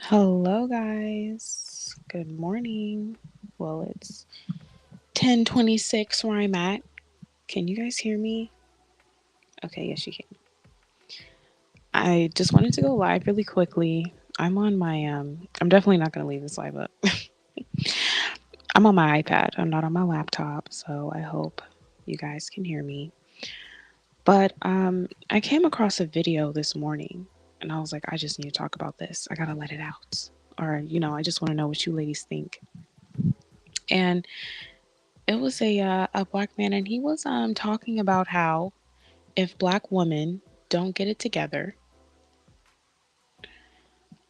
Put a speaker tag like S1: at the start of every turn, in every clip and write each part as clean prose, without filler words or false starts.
S1: Hello, guys. Good morning. Well, it's 10:26 where I'm at. Can you guys hear me? Okay, yes, you can. I just wanted to go live really quickly. I'm definitely not going to leave this live up. I'm on my iPad. I'm not on my laptop, so I hope you guys can hear me. But I came across a video this morning and I was like, I just need to talk about this. I got to let it out. Or, I just want to know what you ladies think. And it was a black man, and he was talking about how if black women don't get it together,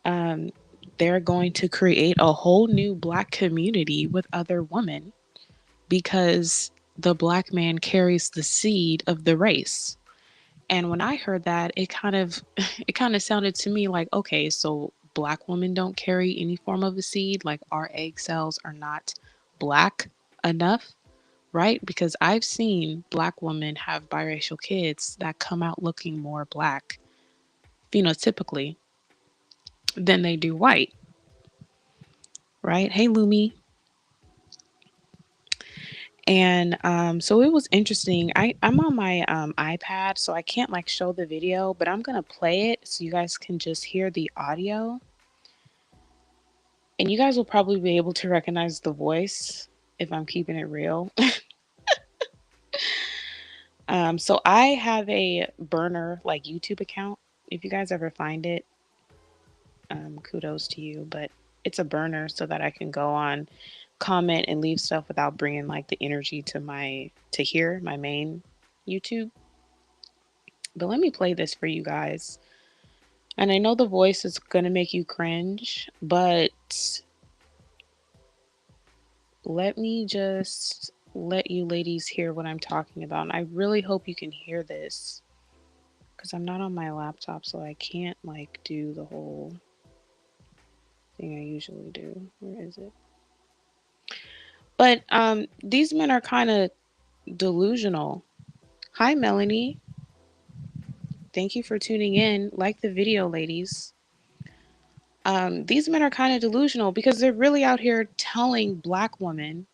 S1: um, they're going to create a whole new black community with other women because the black man carries the seed of the race. And when I heard that, it kind of sounded to me like, okay, so black women don't carry any form of a seed, like our egg cells are not black enough, right? Because I've seen black women have biracial kids that come out looking more black phenotypically than they do white, right? Hey, Lumi. And so it was interesting. I'm on my iPad, so I can't like show the video, but I'm gonna play it so you guys can just hear the audio, and you guys will probably be able to recognize the voice if I'm keeping it real. So I have a burner like YouTube account. If you guys ever find it, kudos to you. But it's a burner so that I can go on, comment, and leave stuff without bringing like the energy to my main YouTube. But let me play this for you guys. And I know the voice is gonna make you cringe, but let me just let you ladies hear what I'm talking about. And I really hope you can hear this because I'm not on my laptop, so I can't like do the whole thing I usually do. Where is it? But these men are kind of delusional. Hi, Melanie. Thank you for tuning in. Like the video, ladies. These men are kind of delusional because they're really out here telling black women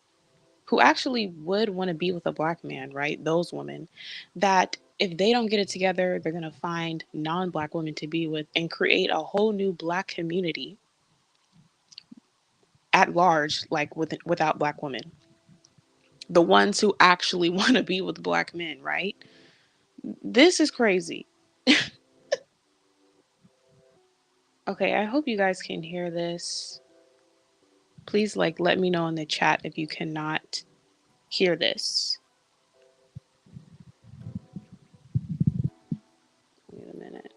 S1: who actually would want to be with a black man, right? Those women that if they don't get it together, they're going to find non black women to be with and create a whole new black community at large, like without black women. The ones who actually want to be with black men, right? This is crazy. Okay, I hope you guys can hear this. Please like let me know in the chat if you cannot hear this. Wait a minute.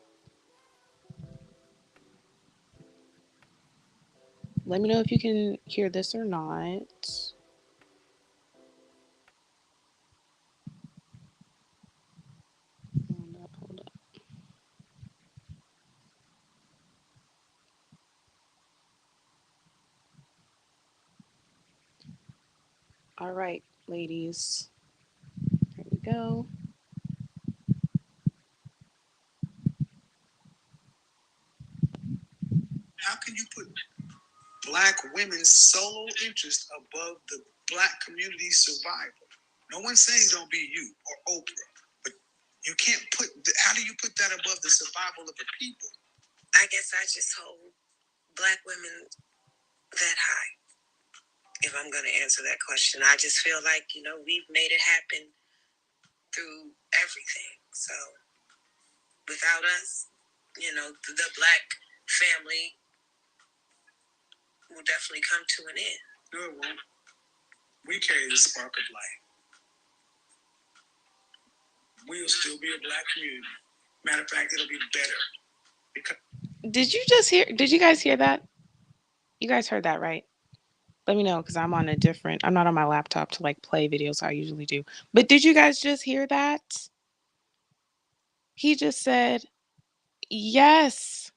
S1: Let me know if you can hear this or not. Hold up, hold up. All right, ladies. Here we go. How can you put black women's solo interest above the black community's survival? No one's saying don't be you or Oprah, but you can't how do you put that above the survival of the people? I guess I just hold black women that high. If I'm going to answer that question, I just feel like, we've made it happen through everything. So without us, the black family will definitely come to an end. No, it won't. We carry the spark of life. We'll still be a black community. Matter of fact, it'll be better. Because did you guys hear that? You guys heard that, right? Let me know because I'm not on my laptop to like play videos I usually do. But did you guys just hear that? He just said, yes.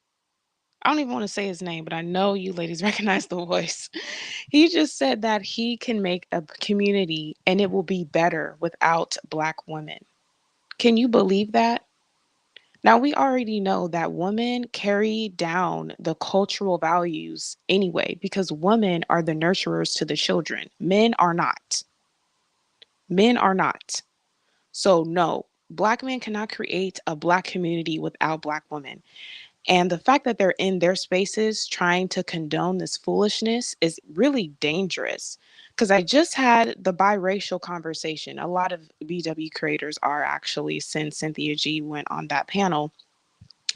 S1: I don't even want to say his name, but I know you ladies recognize the voice. He just said that he can make a community and it will be better without black women. Can you believe that? Now, we already know that women carry down the cultural values anyway because women are the nurturers to the children. Men are not. Men are not. So, no, Black men cannot create a Black community without Black women. And the fact that they're in their spaces trying to condone this foolishness is really dangerous. Because I just had the biracial conversation. A lot of BW creators are actually, since Cynthia G went on that panel.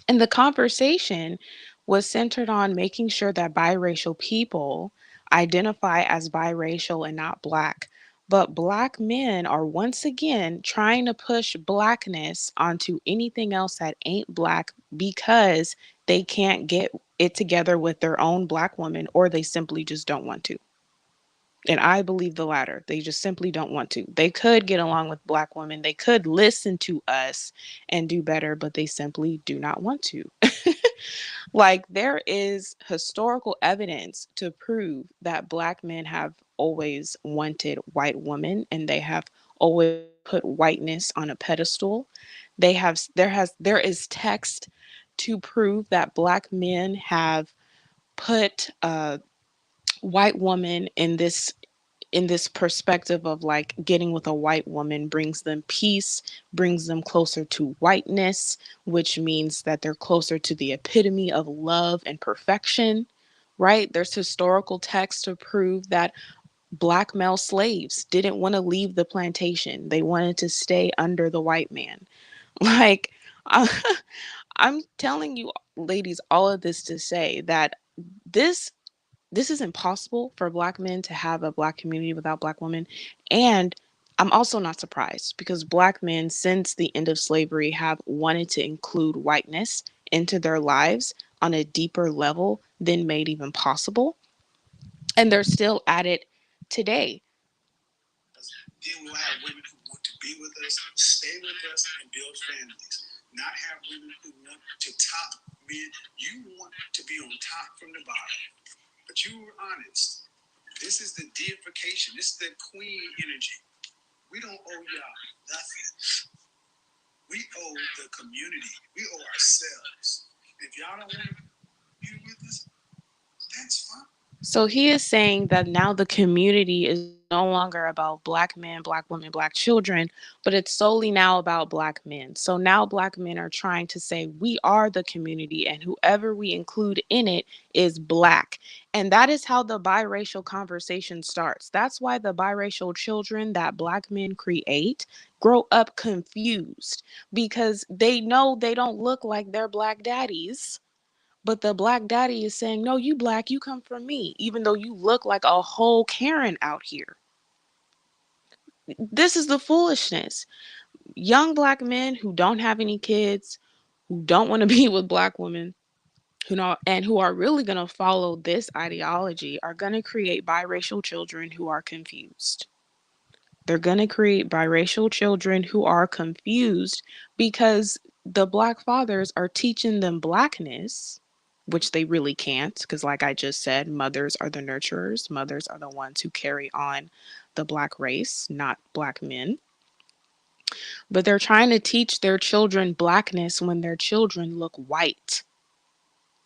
S1: And the conversation was centered on making sure that biracial people identify as biracial and not Black. But Black men are once again trying to push Blackness onto anything else that ain't Black because they can't get it together with their own Black woman, or they simply just don't want to. And I believe the latter. They just simply don't want to. They could get along with Black women, they could listen to us and do better, but they simply do not want to. Like, there is historical evidence to prove that Black men have always wanted white women, and they have always put whiteness on a pedestal. There is text to prove that Black men have put a white woman in this perspective of like getting with a white woman brings them peace, brings them closer to whiteness, which means that they're closer to the epitome of love and perfection, right? There's historical text to prove that Black male slaves didn't want to leave the plantation, they wanted to stay under the white man. Like, uh, I'm telling you, ladies, all of this to say that this this is impossible for Black men to have a Black community without Black women. And I'm also not surprised because Black men, since the end of slavery, have wanted to include whiteness into their lives on a deeper level than made even possible. And they're still at it today.
S2: Then we'll have women who want to be with us, stay with us, and build families. Not have women who want to top men. You want to be on top from the bottom. But you were honest. This is the deification. This is the queen energy. We don't owe y'all nothing. We owe the community. We owe ourselves. If y'all don't want to be with us, that's fine.
S1: So he is saying that now the community is no longer about Black men, Black women, Black children, but it's solely now about Black men. So now Black men are trying to say we are the community and whoever we include in it is Black. And that is how the biracial conversation starts. That's why the biracial children that Black men create grow up confused because they know they don't look like their Black daddies, but the Black daddy is saying, no, you Black, you come from me, even though you look like a whole Karen out here. This is the foolishness. Young Black men who don't have any kids, who don't want to be with Black women, who know, and who are really going to follow this ideology are going to create biracial children who are confused. They're going to create biracial children who are confused because the Black fathers are teaching them Blackness, which they really can't. Because, like I just said, mothers are the nurturers, mothers are the ones who carry on the Black race, not Black men. But they're trying to teach their children Blackness when their children look white.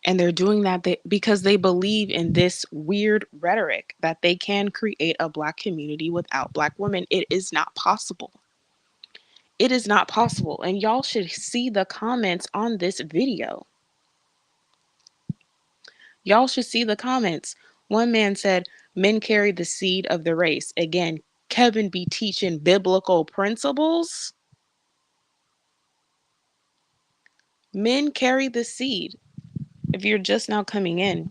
S1: And they're doing that because they believe in this weird rhetoric that they can create a Black community without Black women. It is not possible. It is not possible. And y'all should see the comments on this video. Y'all should see the comments. One man said, men carry the seed of the race. Again, Kevin be teaching biblical principles. Men carry the seed. If you're just now coming in,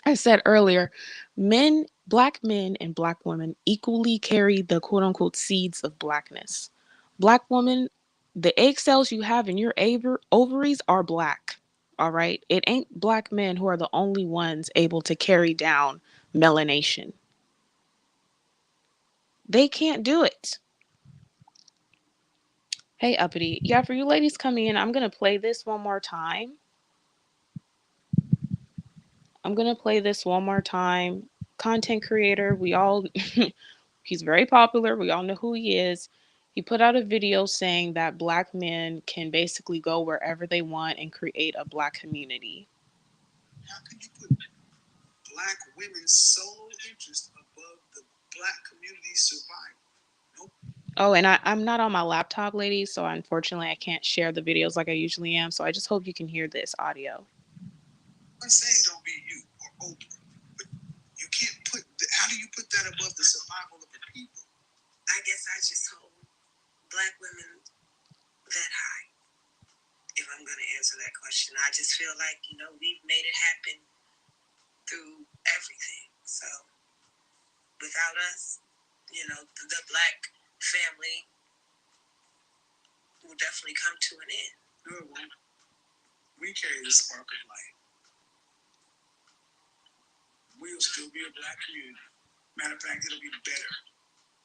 S1: I said earlier, Black men and Black women equally carry the quote unquote seeds of Blackness. Black woman, the egg cells you have in your ovaries are Black. All right. It ain't Black men who are the only ones able to carry down melanation. They can't do it. Hey, Uppity. Yeah, for you ladies coming in, I'm going to play this one more time. I'm going to play this one more time. Content creator, we all, he's very popular. We all know who he is. He put out a video saying that black men can basically go wherever they want and create a black community.
S2: How can you put black women's sole interest above the black community's survival? Nope.
S1: Oh, and I'm not on my laptop, ladies, so unfortunately I can't share the videos like I usually am. So I just hope you can hear this audio.
S2: I'm saying don't be you or Oprah, but you can't put. How do you put that above the survival of the people? I guess I just hold black women that high. If I'm going to answer that question, I just feel like we've made it happen through everything. So without us, the black family will definitely come to an end. No, it won't. We carry the spark of light. We'll still be a black community. Matter of fact, it'll be better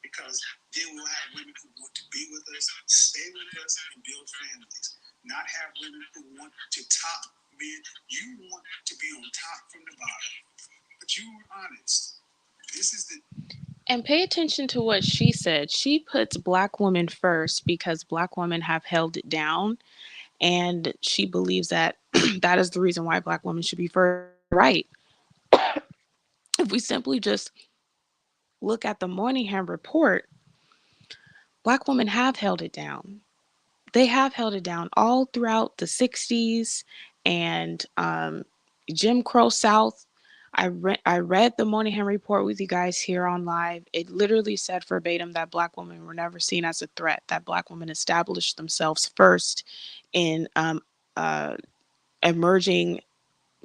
S2: because then we'll have women who want to be with us, stay with us, and build families. Not have women who want to top men. You want to be on top from the bottom, but you were honest. This is the
S1: And pay attention to what she said. She puts black women first because black women have held it down. And she believes that that is the reason why black women should be first. And she's right. If we simply just look at the Moynihan report, black women have held it down. They have held it down all throughout the 60s and Jim Crow South. I read the Moynihan report with you guys here on live. It literally said verbatim that black women were never seen as a threat, that black women established themselves first in uh, emerging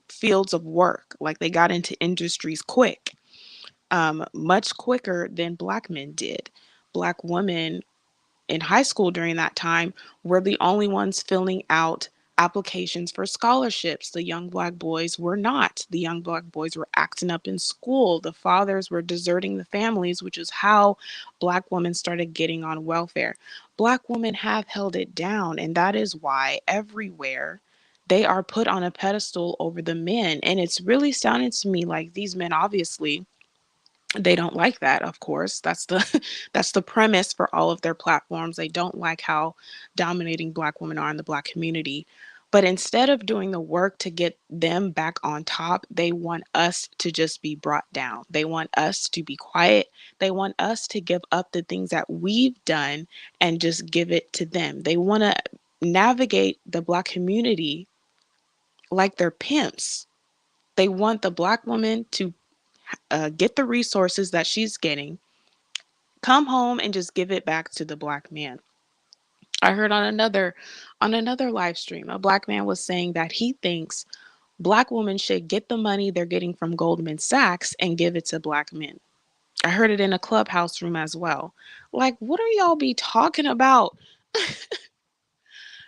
S1: fields of work. Like they got into industries quick, much quicker than black men did. Black women in high school during that time were the only ones filling out applications for scholarships. The young black boys were not. The young black boys were acting up in school. The fathers were deserting the families, which is how black women started getting on welfare. Black women have held it down, and that is why everywhere they are put on a pedestal over the men. And it's really sounding to me like these men obviously they don't like that, of course. That's the that's the premise for all of their platforms. They don't like how dominating black women are in the black community. But instead of doing the work to get them back on top, they want us to just be brought down. They want us to be quiet. They want us to give up the things that we've done and just give it to them. They want to navigate the black community like they're pimps. They want the black woman to get the resources that she's getting, come home and just give it back to the black man. I heard on another live stream, a black man was saying that he thinks black women should get the money they're getting from Goldman Sachs and give it to black men. I heard it in a clubhouse room as well. Like, what are y'all be talking about?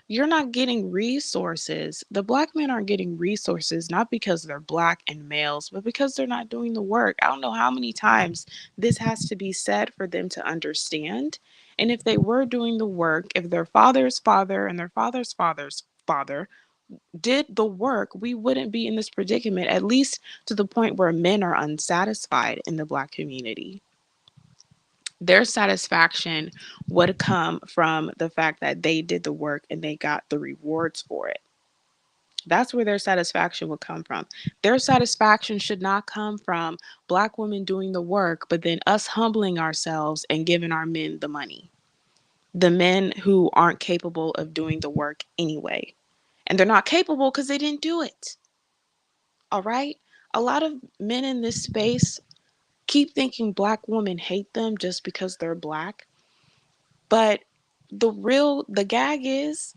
S1: You're not getting resources. The black men aren't getting resources not because they're black and males, but because they're not doing the work. I don't know how many times this has to be said for them to understand. And if they were doing the work, if their father's father and their father's father's father did the work, we wouldn't be in this predicament, at least to the point where men are unsatisfied in the black community. Their satisfaction would come from the fact that they did the work and they got the rewards for it. That's where their satisfaction would come from. Their satisfaction should not come from black women doing the work, but then us humbling ourselves and giving our men the money. The men who aren't capable of doing the work anyway. And they're not capable because they didn't do it. All right? A lot of men in this space keep thinking black women hate them just because they're black. But the gag is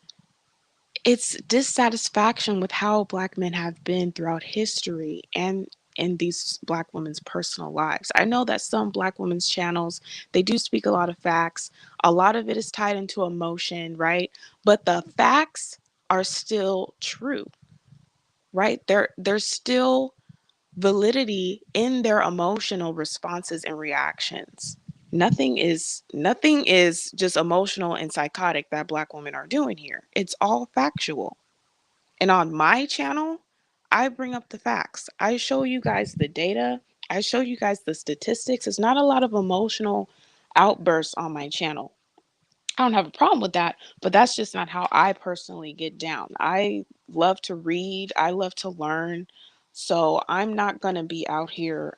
S1: it's dissatisfaction with how black men have been throughout history and in these black women's personal lives. I know that some black women's channels, they do speak a lot of facts. A lot of it is tied into emotion, right? But the facts are still true, right? There's still validity in their emotional responses and reactions. Nothing is just emotional and psychotic that black women are doing here. It's all factual. And on my channel, I bring up the facts. I show you guys the data. I show you guys the statistics. It's not a lot of emotional outbursts on my channel. I don't have a problem with that, but that's just not how I personally get down. I love to read, I love to learn. So I'm not going to be out here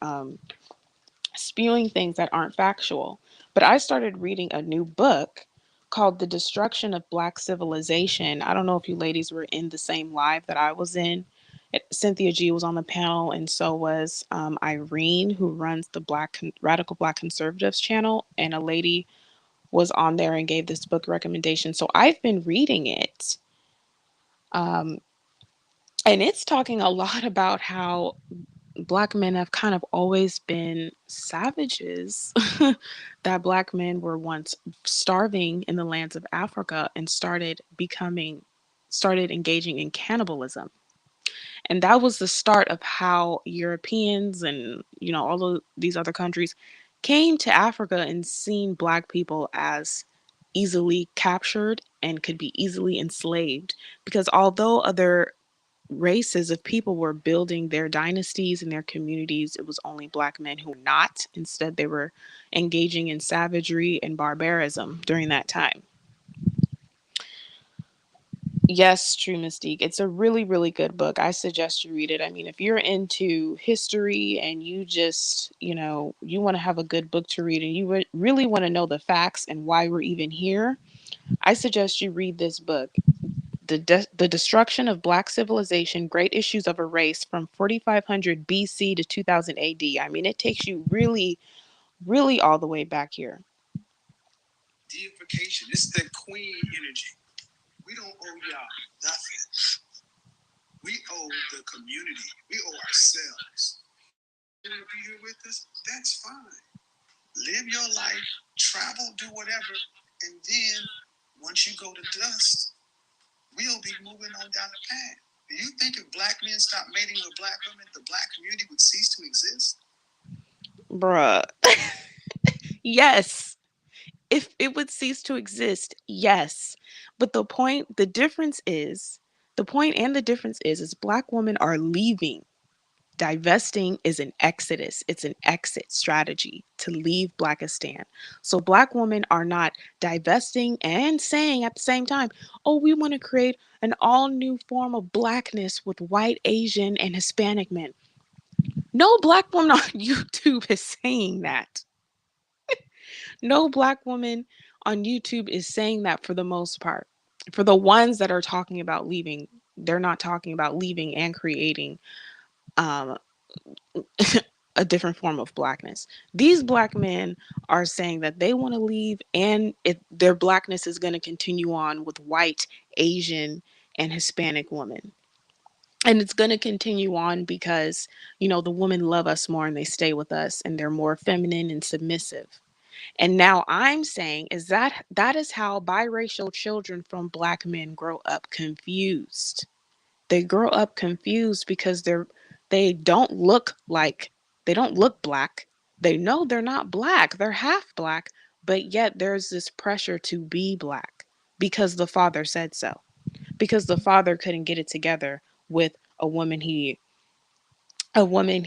S1: spewing things that aren't factual. But I started reading a new book called The Destruction of Black Civilization. I don't know if you ladies were in the same live that I was in. Cynthia G was on the panel, and so was Irene, who runs the Radical Black Conservatives channel, and a lady was on there and gave this book recommendation. So I've been reading it. Um, and it's talking a lot about how black men have kind of always been savages, that black men were once starving in the lands of Africa and started engaging in cannibalism. And that was the start of how Europeans and, all of these other countries came to Africa and seen black people as easily captured and could be easily enslaved, because although other races of people were building their dynasties and their communities, it was only black men who were not. Instead, they were engaging in savagery and barbarism during that time. Yes, True Mystique. It's a really, really good book. I suggest you read it. I mean, if you're into history and you just, you want to have a good book to read and you really want to know the facts and why we're even here, I suggest you read this book. The Destruction of Black Civilization, Great Issues of a Race from 4500 BC to 2000 AD. I mean, it takes you really, really all the way back here.
S2: Deification. It's the queen energy. We don't owe y'all nothing. We owe the community. We owe ourselves. You want to be here with us? That's fine. Live your life, travel, do whatever, and then once you go to dust, we'll be moving on down the path. Do you think if black men stopped mating with black women, the black community would cease to exist?
S1: Bruh. Yes. If it would cease to exist, yes. But the point and the difference is black women are leaving. Divesting is an exodus. It's an exit strategy to leave Blackistan. So black women are not divesting and saying at the same time, oh, we want to create an all new form of blackness with white, Asian, and Hispanic men. No black woman on YouTube is saying that. No black woman on YouTube is saying that for the most part. For the ones that are talking about leaving, they're not talking about leaving and creating um, a different form of blackness. These black men are saying that they want to leave and their blackness is going to continue on with white, Asian, and Hispanic women. And it's going to continue on because, the women love us more and they stay with us and they're more feminine and submissive. And now I'm saying is that is how biracial children from black men grow up confused. They grow up confused because they don't look like they don't look black. They know they're not black. They're half black, but yet there's this pressure to be black because the father said so. Because the father couldn't get it together with a woman he wanted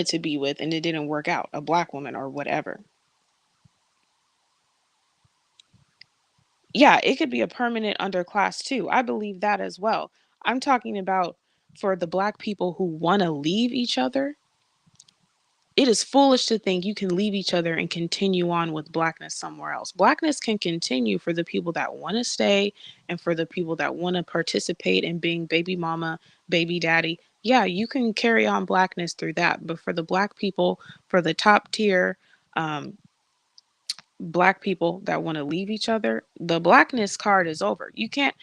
S1: to be with and it didn't work out, a black woman or whatever. Yeah, it could be a permanent underclass too. I believe that as well. I'm talking about for the black people who want to leave each other. It is foolish to think you can leave each other and continue on with blackness somewhere else. Blackness can continue for the people that want to stay and for the people that want to participate in being baby mama, baby daddy. Yeah, you can carry on blackness through that. But for the black people, for the top tier, um, black people that want to leave each other, the blackness card is over. You can't.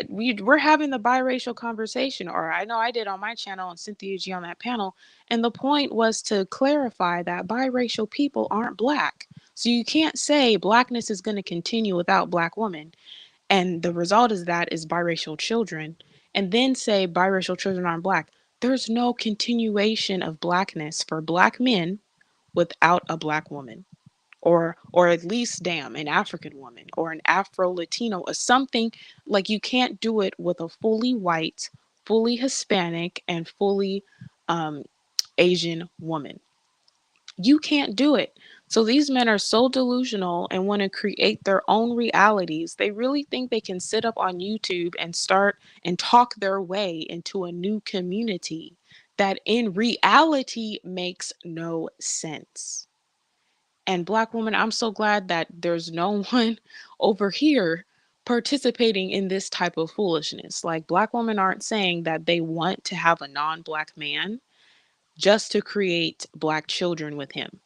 S1: We're having the biracial conversation, or I know I did on my channel and Cynthia G on that panel, and the point was to clarify that biracial people aren't black. So you can't say blackness is going to continue without black women, and the result is that is biracial children, and then say biracial children aren't black. There's no continuation of blackness for black men without a black woman, or at least damn an African woman or an Afro Latino or something. Like you can't do it with a fully white, fully Hispanic, and fully um, Asian woman. You can't do it. So these men are so delusional and want to create their own realities. They really think they can sit up on YouTube and start and talk their way into a new community that in reality makes no sense. And Black woman, I'm so glad that there's no one over here participating in this type of foolishness. Like, Black women aren't saying that they want to have a non Black man just to create Black children with him.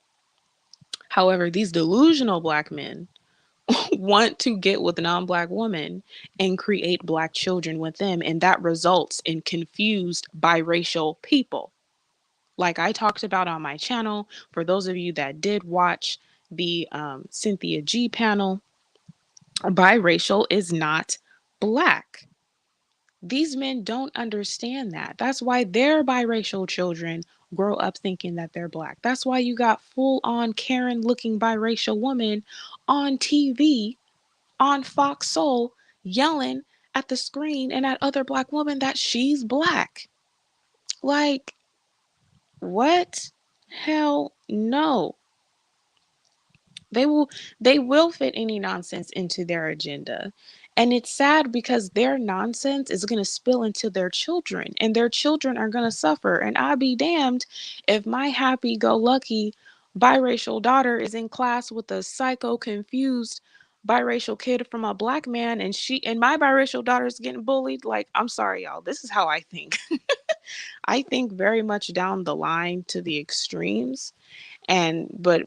S1: However, these delusional Black men want to get with non Black women and create Black children with them. And that results in confused biracial people. Like I talked about on my channel, for those of you that did watch the Cynthia G panel, biracial is not Black. These men don't understand that. That's why their biracial children grow up thinking that they're Black. That's why you got full on Karen looking biracial woman on TV on Fox Soul yelling at the screen and at other Black women that she's Black. Like, what? Hell no. They will they will fit any nonsense into their agenda. And it's sad because their nonsense is going to spill into their children and their children are going to suffer. And I'd be damned if my happy go lucky biracial daughter is in class with a psycho confused biracial kid from a Black man and she and my biracial daughter is getting bullied. Like, I'm sorry y'all, this is how I think. I think very much down the line to the extremes. And but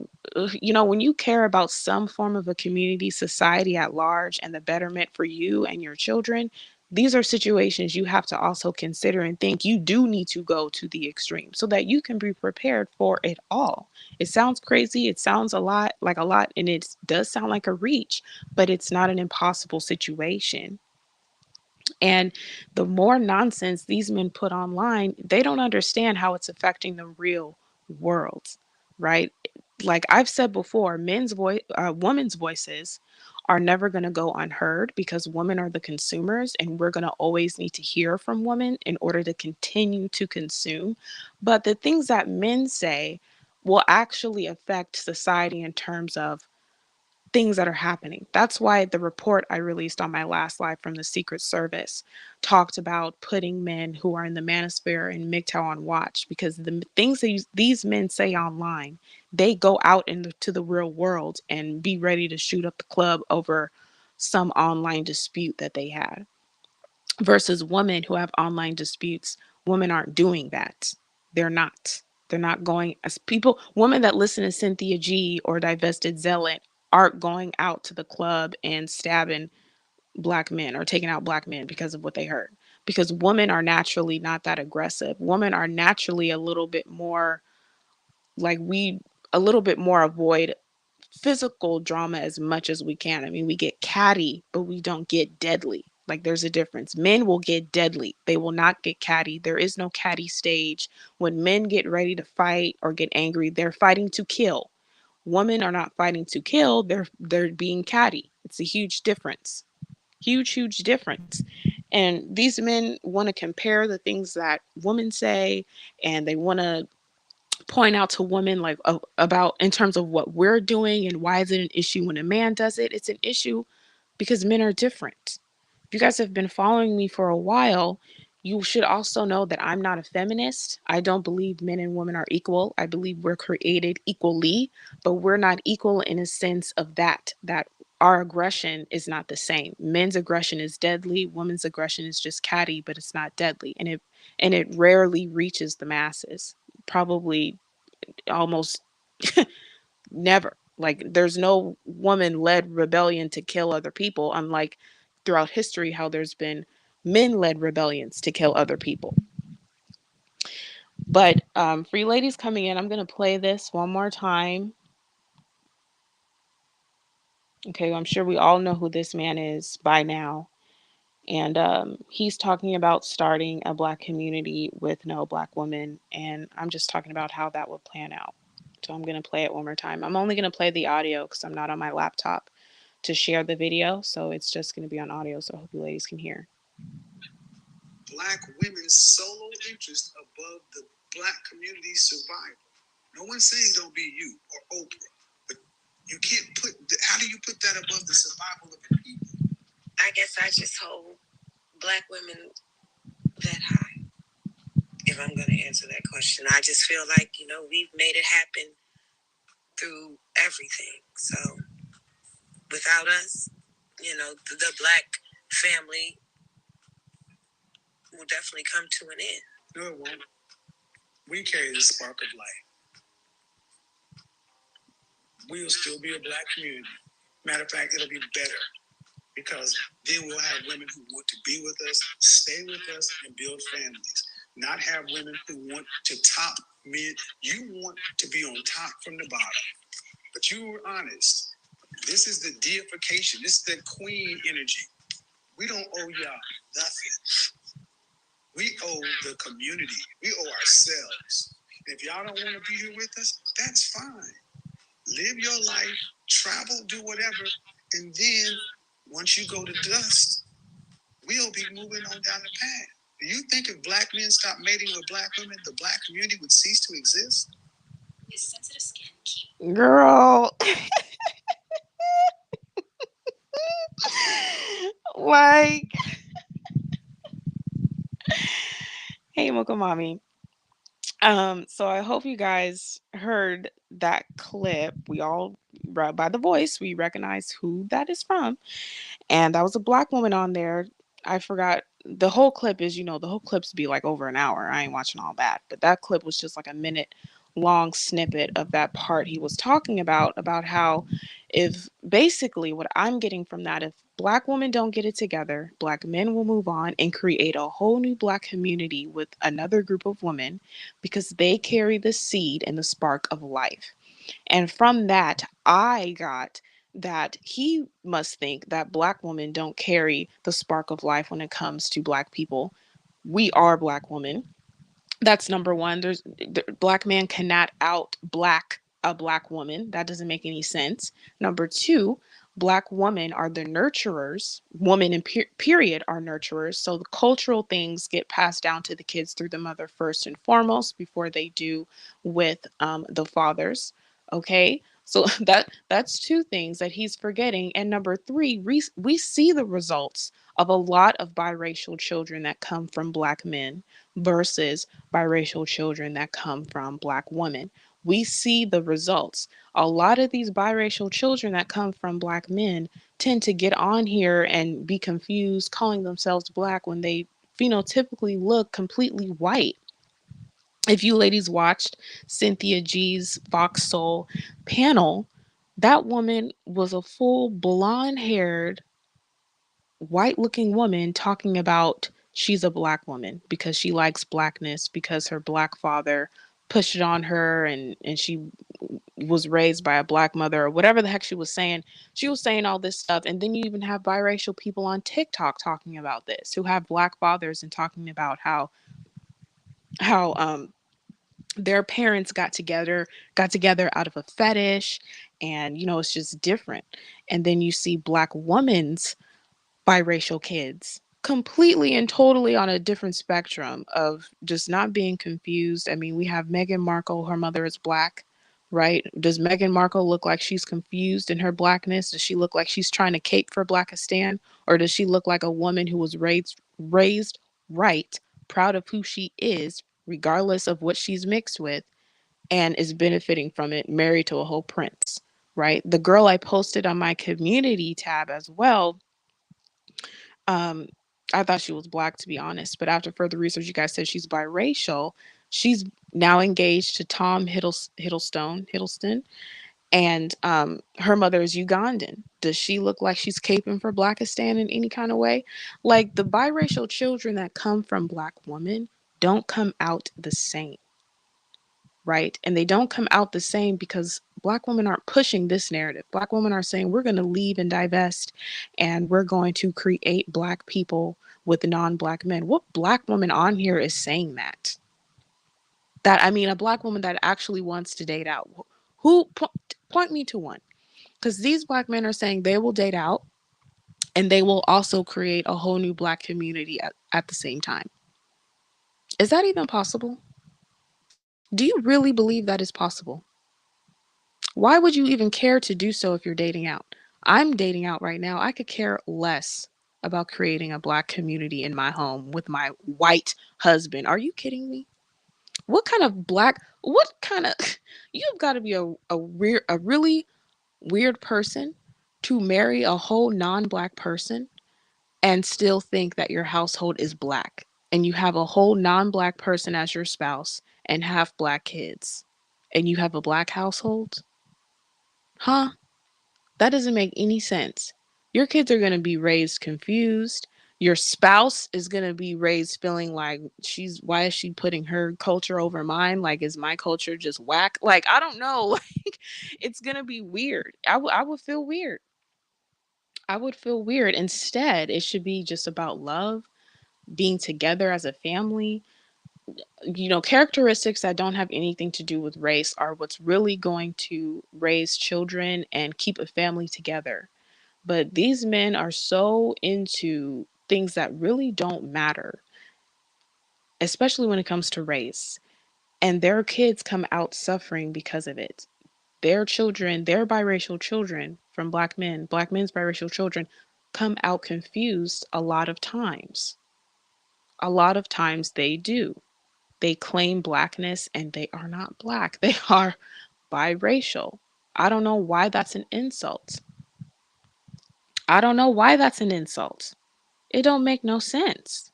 S1: you know, when you care about some form of a community, society at large, and the betterment for you and your children, these are situations you have to also consider and think you do need to go to the extreme so that you can be prepared for it all. It sounds crazy, it sounds a lot like a lot, and it does sound like a reach, but it's not an impossible situation. And the more nonsense these men put online, they don't understand how it's affecting the real world, right? Like I've said before, women's voices are never going to go unheard because women are the consumers and we're going to always need to hear from women in order to continue to consume. But the things that men say will actually affect society in terms of things that are happening. That's why the report I released on my last live from the Secret Service talked about putting men who are in the manosphere and MGTOW on watch because the things that these men say online, they go out into the real world and be ready to shoot up the club over some online dispute that they had versus women who have online disputes. Women aren't doing that. They're not. They're not going as people, women that listen to Cynthia G or Divested Zealot aren't going out to the club and stabbing Black men or taking out Black men because of what they heard. Because women are naturally not that aggressive. Women are naturally a little bit more like we, a little bit more avoid physical drama as much as we can. I mean, we get catty, but we don't get deadly. Like there's a difference. Men will get deadly. They will not get catty. There is no catty stage. When men get ready to fight or get angry, they're fighting to kill. Women are not fighting to kill. They're being catty. It's a huge difference. Huge difference. And these men want to compare the things that women say and they want to point out to women like about in terms of what we're doing and why is it an issue when a man does it. It's an issue because men are different. If you guys have been following me for a while, you should also know that I'm not a feminist. I don't believe men and women are equal. I believe we're created equally, but we're not equal in a sense of that our aggression is not the same. Men's aggression is deadly, women's aggression is just catty, but it's not deadly, and it rarely reaches the masses. Probably almost never. Like there's no woman led rebellion to kill other people, unlike throughout history how there's been men led rebellions to kill other people. But for you ladies coming in, I'm going to play this one more time. Okay, I'm sure we all know who this man is by now. And he's talking about starting a Black community with no Black women. And I'm just talking about how that would plan out. So I'm going to play it one more time. I'm only going to play the audio because I'm not on my laptop to share the video. So it's just going to be on audio. So I hope you ladies can hear.
S2: Black women's solo interest above the Black community's survival. No one's saying don't be you or Oprah, but You can't put. How do you put that above the survival of the people? I guess I just hold black women that high. If I'm going to answer that question, I just feel like we've made it happen through everything. So without us, the black family will definitely come to an end. No, it won't. We carry the spark of life. We'll still be a black community. Matter of fact, it'll be better because then we'll have women who want to be with us, stay with us, and build families. Not have women who want to top men. You want to be on top from the bottom. But you were honest. This is the deification. This is the queen energy. We don't owe y'all nothing. We owe the community. We owe ourselves. And if y'all don't want to be here with us, that's fine. Live your life, travel, do whatever, and then once you go to dust, we'll be moving on down the path. Do you think if black men stopped mating with black women, the black community would cease to exist? His sensitive skin keep
S1: Girl. Like, hey, Mocha Mommy. So I hope you guys heard that clip. We all, by the voice, we recognize who that is from. And that was a black woman on there. I forgot the whole clip is, the whole clips be like over an hour. I ain't watching all that. But that clip was just like a minute long snippet of that part he was talking about how if basically what I'm getting from that, if black women don't get it together, black men will move on and create a whole new black community with another group of women because they carry the seed and the spark of life. And from that, I got that he must think that black women don't carry the spark of life when it comes to black people. We are black women. That's number one. The black man cannot out black a black woman. That doesn't make any sense. Number two, black women are the nurturers. Women in period are nurturers. So the cultural things get passed down to the kids through the mother first and foremost before they do with the fathers. Okay. So that's two things that he's forgetting. And number three, we see the results of a lot of biracial children that come from black men versus biracial children that come from black women. We see the results. A lot of these biracial children that come from black men tend to get on here and be confused, calling themselves black when they phenotypically look completely white. If you ladies watched Cynthia G's Fox Soul panel, that woman was a full blonde haired white looking woman talking about she's a black woman because she likes blackness because her black father pushed it on her and she was raised by a black mother or whatever the heck she was saying all this stuff. And then you even have biracial people on TikTok talking about this who have black fathers and talking about how their parents got together out of a fetish, and it's just different. And then you see black women's biracial kids completely and totally on a different spectrum of just not being confused. I mean, we have Meghan Markle, her mother is black, right? Does Meghan Markle look like she's confused in her blackness? Does she look like she's trying to cape for Blackistan? Or does she look like a woman who was raised right, proud of who she is, regardless of what she's mixed with, and is benefiting from it, married to a whole prince, right? The girl I posted on my community tab as well, um, I thought she was black, to be honest. But after further research, you guys said she's biracial. She's now engaged to Tom Hiddleston, and her mother is Ugandan. Does she look like she's caping for Blackistan in any kind of way? Like the biracial children that come from black women don't come out the same, right? And they don't come out the same because black women aren't pushing this narrative. Black women are saying we're going to leave and divest and we're going to create black people with non-black men. What black woman on here is saying that? That I mean a black woman that actually wants to date out. Point me to one. Cuz these black men are saying they will date out and they will also create a whole new black community at the same time. Is that even possible? Do you really believe that is possible? Why would you even care to do so if you're dating out? I'm dating out right now. I could care less about creating a black community in my home with my white husband. Are you kidding me? What kind of black, what kind of, you've got to be a really weird person to marry a whole non-black person and still think that your household is black and you have a whole non-black person as your spouse and have black kids and you have a black household? Huh? That doesn't make any sense. Your kids are going to be raised confused. Your spouse is going to be raised feeling like why is she putting her culture over mine? Like, is my culture just whack? Like, I don't know. Like, it's going to be weird. I would feel weird. I would feel weird. Instead, it should be just about love, being together as a family. Characteristics that don't have anything to do with race are what's really going to raise children and keep a family together. But these men are so into things that really don't matter, especially when it comes to race. And their kids come out suffering because of it. Their children, their biracial children from black men's biracial children, come out confused a lot of times. A lot of times they do. They claim blackness and they are not black, they are biracial. I don't know why that's an insult. I don't know why that's an insult. It don't make no sense.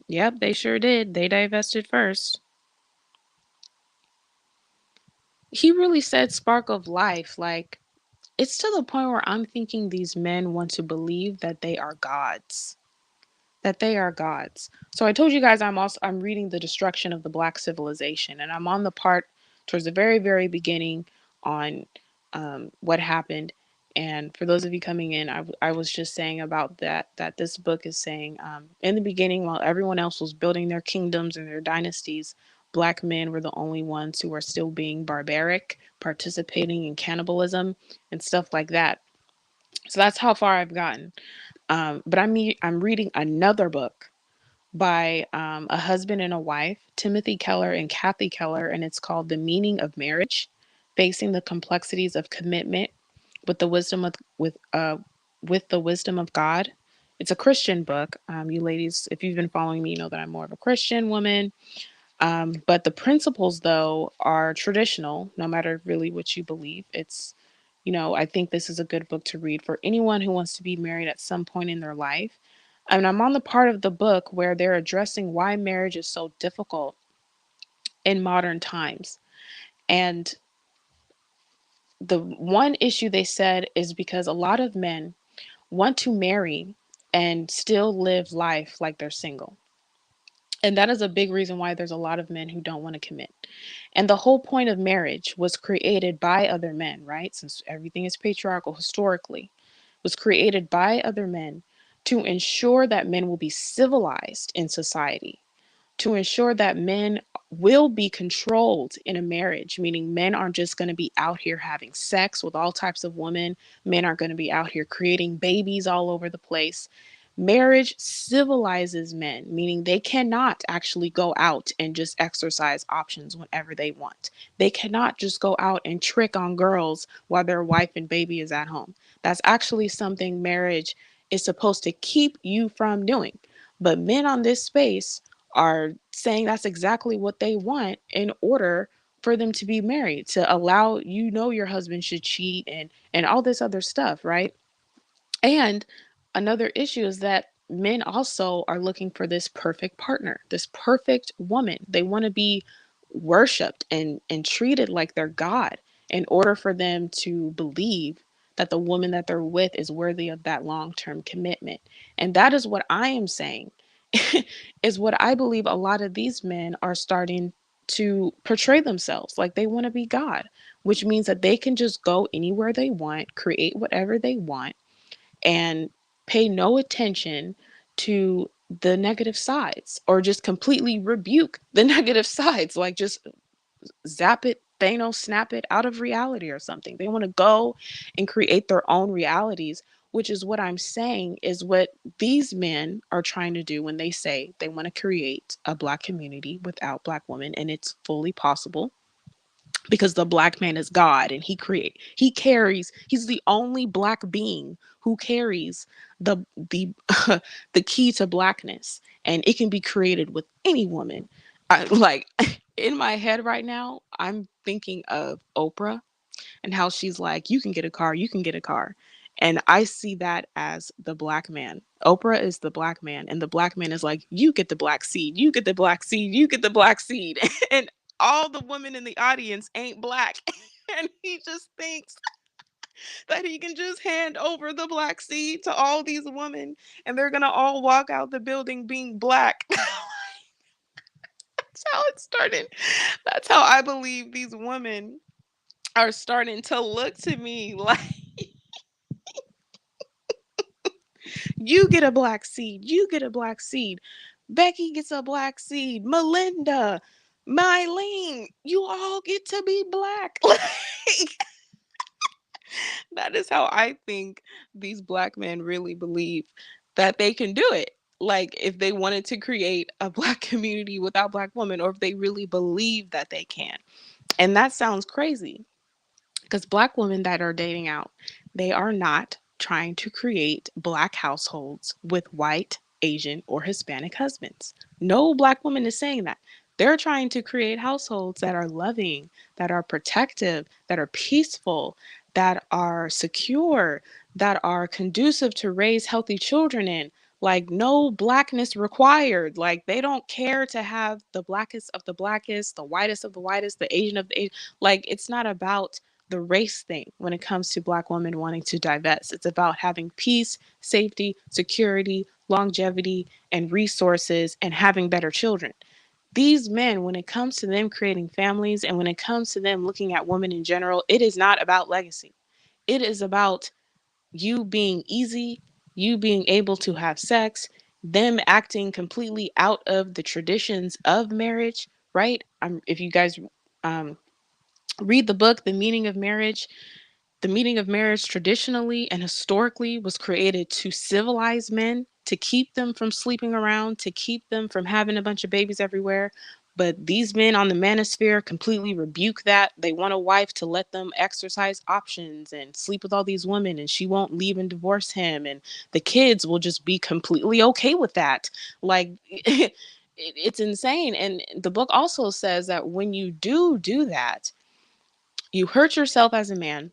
S1: Yep, they sure did. They divested first. He really said spark of life. Like, it's to the point where I'm thinking these men want to believe that they are gods. That they are gods. So I told you guys I'm reading The Destruction of the Black Civilization, and I'm on the part towards the very, very beginning on what happened. And for those of you coming in, I was just saying about that this book is saying in the beginning, while everyone else was building their kingdoms and their dynasties, black men were the only ones who were still being barbaric, participating in cannibalism and stuff like that. So that's how far I've gotten. But I'm reading another book by a husband and a wife, Timothy Keller and Kathy Keller, and it's called The Meaning of Marriage: Facing the Complexities of Commitment with the Wisdom of with the Wisdom of God. It's a Christian book. You ladies, if you've been following me, you know that I'm more of a Christian woman. But the principles, though, are traditional, no matter really what you believe. I think this is a good book to read for anyone who wants to be married at some point in their life. And I'm on the part of the book where they're addressing why marriage is so difficult in modern times. And the one issue they said is because a lot of men want to marry and still live life like they're single. And that is a big reason why there's a lot of men who don't want to commit. And the whole point of marriage was created by other men, right? Since everything is patriarchal historically, was created by other men to ensure that men will be civilized in society, to ensure that men will be controlled in a marriage, meaning men aren't just going to be out here having sex with all types of women. Men aren't going to be out here creating babies all over the place. Marriage civilizes men, meaning they cannot actually go out and just exercise options whenever they want. They cannot just go out and trick on girls while their wife and baby is at home. That's actually something marriage is supposed to keep you from doing. But men on this space are saying that's exactly what they want in order for them to be married, to allow your husband should cheat and all this other stuff, right? And another issue is that men also are looking for this perfect partner, this perfect woman. They want to be worshiped and treated like they're God in order for them to believe that the woman that they're with is worthy of that long-term commitment. And that is what I am saying is what I believe a lot of these men are starting to portray themselves like they want to be God, which means that they can just go anywhere they want, create whatever they want, and pay no attention to the negative sides or just completely rebuke the negative sides, like just zap it, Thanos snap it out of reality or something. They want to go and create their own realities which is what I'm saying is what these men are trying to do when they say they want to create a black community without black women, and it's fully possible because the black man is God and he carries, he's the only black being who carries the the key to blackness, and it can be created with any woman. Like in my head right now, I'm thinking of Oprah and how she's like, you can get a car, you can get a car. And I see that as the black man. Oprah is the black man, and the black man is like, you get the black seed, you get the black seed, you get the black seed. And all the women in the audience ain't black. And he just thinks that he can just hand over the black seed to all these women and they're gonna all walk out the building being black. That's how it started. That's how I believe these women are starting to look to me like, you get a black seed. You get a black seed. Becky gets a black seed. Melinda, Mylene, you all get to be black. Like, that is how I think these black men really believe that they can do it. Like, if they wanted to create a black community without black women, or if they really believe that they can. And that sounds crazy because black women that are dating out, they are not trying to create black households with white, Asian, or Hispanic husbands. No black woman is saying that. They're trying to create households that are loving, that are protective, that are peaceful, that are secure, that are conducive to raise healthy children in. Like, no blackness required. Like, they don't care to have the blackest of the blackest, the whitest of the whitest, the Asian of the Asian. Like, it's not about the race thing when it comes to black women wanting to divest. It's about having peace, safety, security, longevity, and resources, and having better children. These men, when it comes to them creating families and when it comes to them looking at women in general, it is not about legacy. It is about you being easy, you being able to have sex, them acting completely out of the traditions of marriage, right? If you guys um, read the book, the meaning of marriage traditionally and historically was created to civilize men, to keep them from sleeping around, to keep them from having a bunch of babies everywhere. But these men on the manosphere completely rebuke that. They want a wife to let them exercise options and sleep with all these women, and she won't leave and divorce him. And the kids will just be completely okay with that. Like, it's insane. And the book also says that when you do that, you hurt yourself as a man,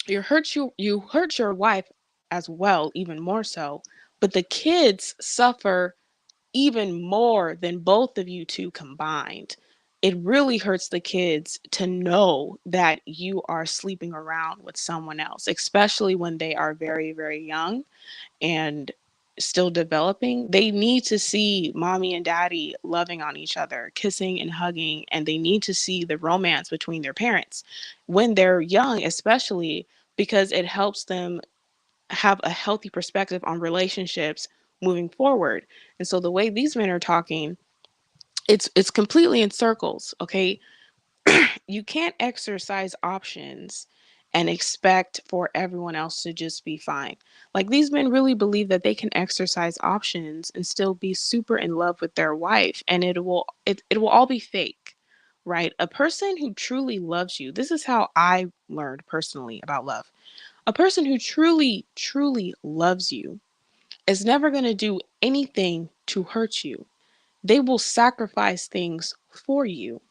S1: you hurt your wife as well, even more so, but the kids suffer even more than both of you two combined. It really hurts the kids to know that you are sleeping around with someone else, especially when they are very, very young and still developing. They need to see mommy and daddy loving on each other, kissing and hugging, and they need to see the romance between their parents when they're young, especially because it helps them have a healthy perspective on relationships moving forward. And so the way these men are talking, it's completely in circles, okay? You can't exercise options and expect for everyone else to just be fine. Like, these men really believe that they can exercise options and still be super in love with their wife, and it will all be fake. Right? A person who truly loves you. This is how I learned personally about love. A person who truly loves you is never going to do anything to hurt you. They will sacrifice things for you.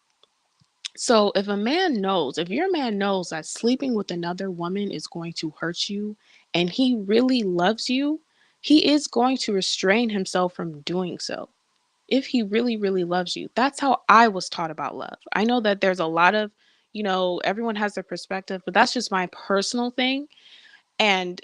S1: So if your man knows that sleeping with another woman is going to hurt you and he really loves you, he is going to restrain himself from doing so. If he really loves you. That's how I was taught about love. I know that there's a lot of, everyone has their perspective, but that's just my personal thing. And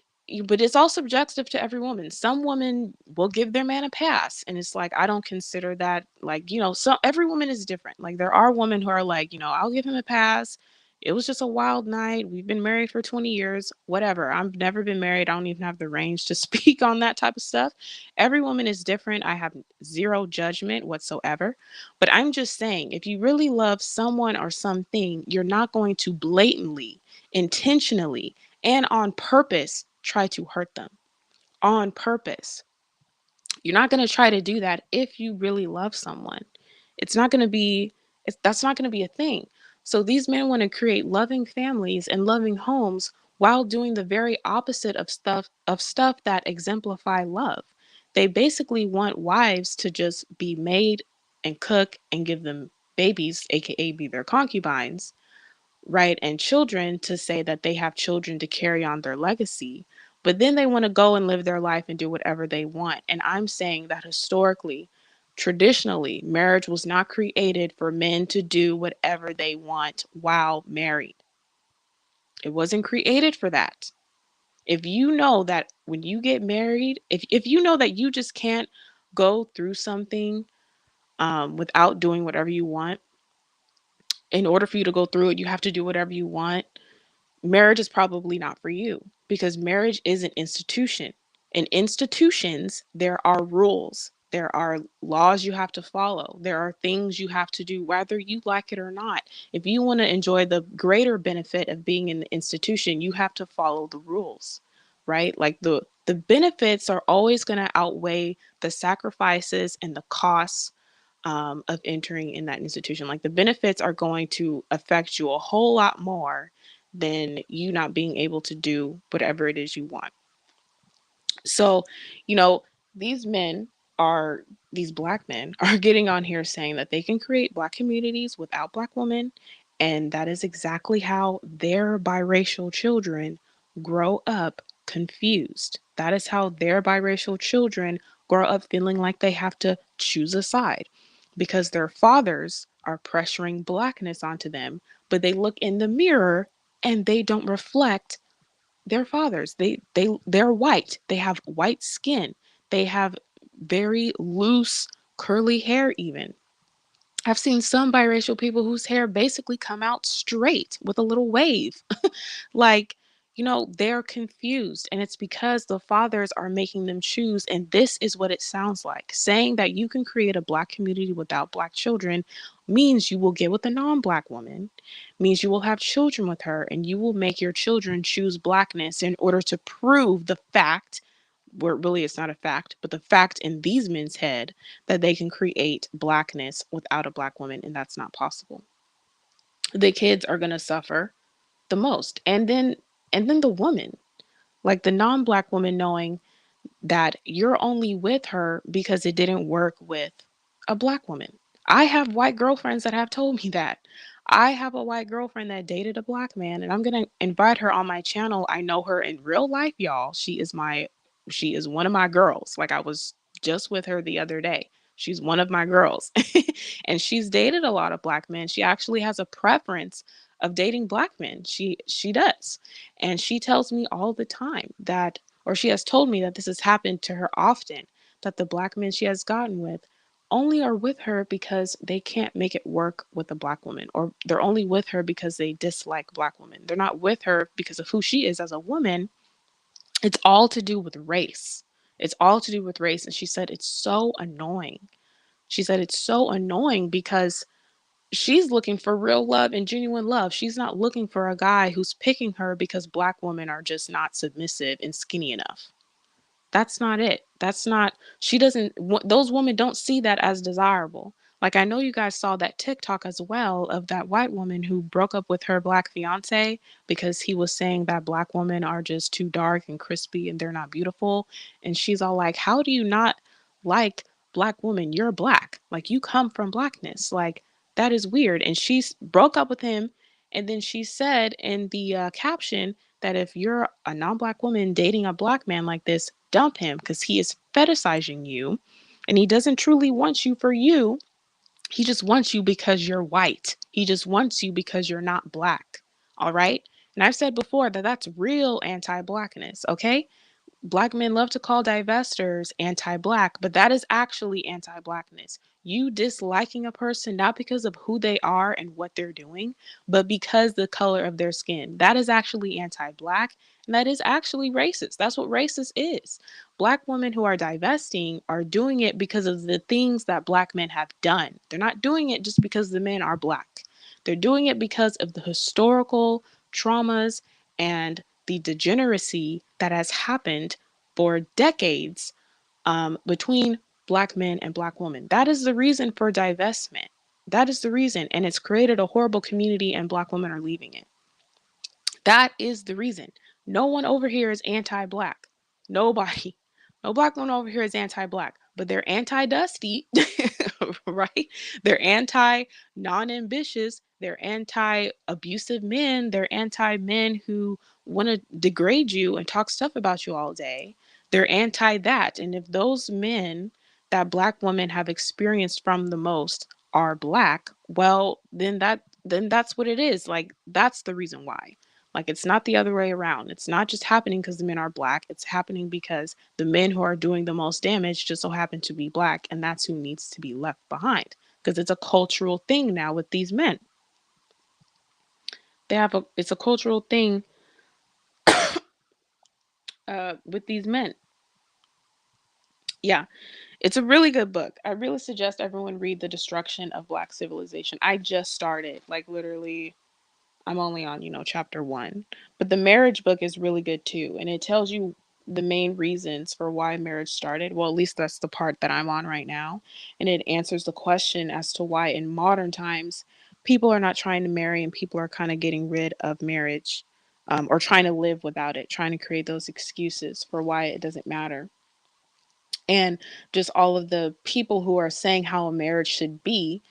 S1: but it's all subjective to every woman. Some women will give their man a pass, and it's like, I don't consider that, like, so every woman is different. Like, there are women who are like, I'll give him a pass. It was just a wild night. We've been married for 20 years, whatever. I've never been married. I don't even have the range to speak on that type of stuff. Every woman is different. I have zero judgment whatsoever. But I'm just saying, if you really love someone or something, you're not going to blatantly, intentionally, and on purpose try to hurt them on purpose. You're not going to try to do that if you really love someone. It's not going to be that's not going to be a thing. So these men want to create loving families and loving homes while doing the very opposite of stuff that exemplify love. They basically want wives to just be made and cook and give them babies, aka be their concubines, right, and children to say that they have children to carry on their legacy. But then they want to go and live their life and do whatever they want. And I'm saying that historically, traditionally, marriage was not created for men to do whatever they want while married. It wasn't created for that. If you know that when you get married, if you know that you just can't go through something without doing whatever you want, in order for you to go through it, you have to do whatever you want. Marriage is probably not for you because marriage is an institution. In institutions, there are rules, there are laws you have to follow, there are things you have to do, whether you like it or not. If you want to enjoy the greater benefit of being in the institution, you have to follow the rules, right? Like the benefits are always going to outweigh the sacrifices and the costs of entering in that institution. Like the benefits are going to affect you a whole lot more than you not being able to do whatever it is you want. So, you know, these men are, these black men are getting on here saying that they can create black communities without black women. And that is exactly how their biracial children grow up confused. That is how their biracial children grow up feeling like they have to choose a side because their fathers are pressuring blackness onto them, but they look in the mirror and they don't reflect their fathers. They're white. They have white skin. They have very loose curly hair even. I've seen some biracial people whose hair basically come out straight with a little wave. Like, they're confused. And it's because the fathers are making them choose. And this is what it sounds like. Saying that you can create a black community without black children means you will get with a non black woman, means you will have children with her, and you will make your children choose blackness in order to prove the fact, where really it's not a fact, but the fact in these men's head that they can create blackness without a black woman. And that's not possible. The kids are going to suffer the most. And then the woman, like the non-black woman, knowing that you're only with her because it didn't work with a black woman. I have white girlfriends that have told me that. I have a white girlfriend that dated a black man, and I'm going to invite her on my channel. I know her in real life, y'all. She is one of my girls. Like I was just with her the other day. She's one of my girls. And she's dated a lot of black men. She actually has a preference of dating black men. She does. And she tells me all the time that, or she has told me that this has happened to her often, that the black men she has gotten with only are with her because they can't make it work with a black woman, or they're only with her because they dislike black women. They're not with her because of who she is as a woman. It's all to do with race. It's all to do with race. And she said it's so annoying. She said it's so annoying because she's looking for real love and genuine love. She's not looking for a guy who's picking her because black women are just not submissive and skinny enough. That's not it. That's not, she doesn't, those women don't see that as desirable. Like, I know you guys saw that TikTok as well of that white woman who broke up with her black fiance because he was saying that black women are just too dark and crispy and they're not beautiful. And she's all like, how do you not like black women? You're black. Like, you come from blackness. Like, that is weird. And she broke up with him. And then she said in the caption, that if you're a non-black woman dating a black man like this, dump him because he is fetishizing you and he doesn't truly want you for you. He just wants you because you're white. He just wants you because you're not black. All right? And I've said before that that's real anti-blackness, okay? Black men love to call divestors anti-black, but that is actually anti-blackness. You disliking a person not because of who they are and what they're doing, but because the color of their skin. That is actually anti-black, and that is actually racist. That's what racist is. Black women who are divesting are doing it because of the things that black men have done. They're not doing it just because the men are black. They're doing it because of the historical traumas and the degeneracy that has happened for decades between black men and black women. That is the reason for divestment. That is the reason. And it's created a horrible community, and black women are leaving it. That is the reason. No one over here is anti black. Nobody. No black woman over here is anti black, but they're anti dusty, right? They're anti non ambitious. They're anti abusive men. They're anti men who want to degrade you and talk stuff about you all day. They're anti that. And if those men that black women have experienced from the most are black, well, then that's what it is. Like that's the reason why. Like it's not the other way around. It's not just happening because the men are black. It's happening because the men who are doing the most damage just so happen to be black, and that's who needs to be left behind. Because it's a cultural thing now with these men. It's a cultural thing with these men. Yeah, it's a really good book. I really suggest everyone read The Destruction of Black Civilization. I just started, like literally I'm only on, chapter one. But the marriage book is really good too. And it tells you the main reasons for why marriage started. Well, at least that's the part that I'm on right now. And it answers the question as to why in modern times people are not trying to marry and people are kind of getting rid of marriage, or trying to live without it, trying to create those excuses for why it doesn't matter. And just all of the people who are saying how a marriage should be,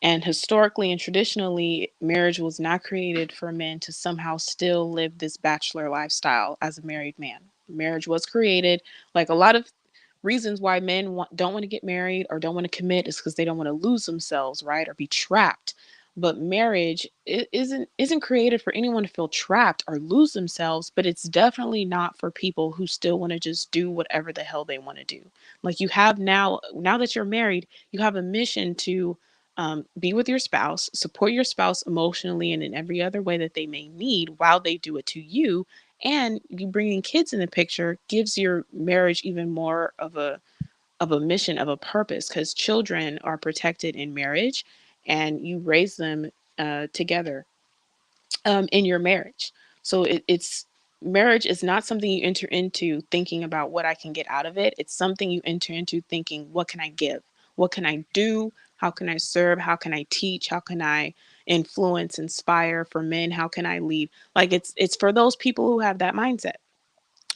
S1: and historically and traditionally, marriage was not created for men to somehow still live this bachelor lifestyle as a married man. Marriage was created, like a lot of reasons why don't want to get married or don't want to commit is because they don't want to lose themselves, right? Or be trapped. But marriage isn't created for anyone to feel trapped or lose themselves, but it's definitely not for people who still want to just do whatever the hell they want to do. Like you have now that you're married, you have a mission to be with your spouse, support your spouse emotionally and in every other way that they may need while they do it to you. And you bringing kids in the picture gives your marriage even more of a mission, of a purpose, because children are protected in marriage, and you raise them together in your marriage. So it's marriage is not something you enter into thinking about what I can get out of it. It's something you enter into thinking, what can I give? What can I do? How can I serve? How can I teach? How can I influence, inspire for men? How can I lead? Like it's for those people who have that mindset.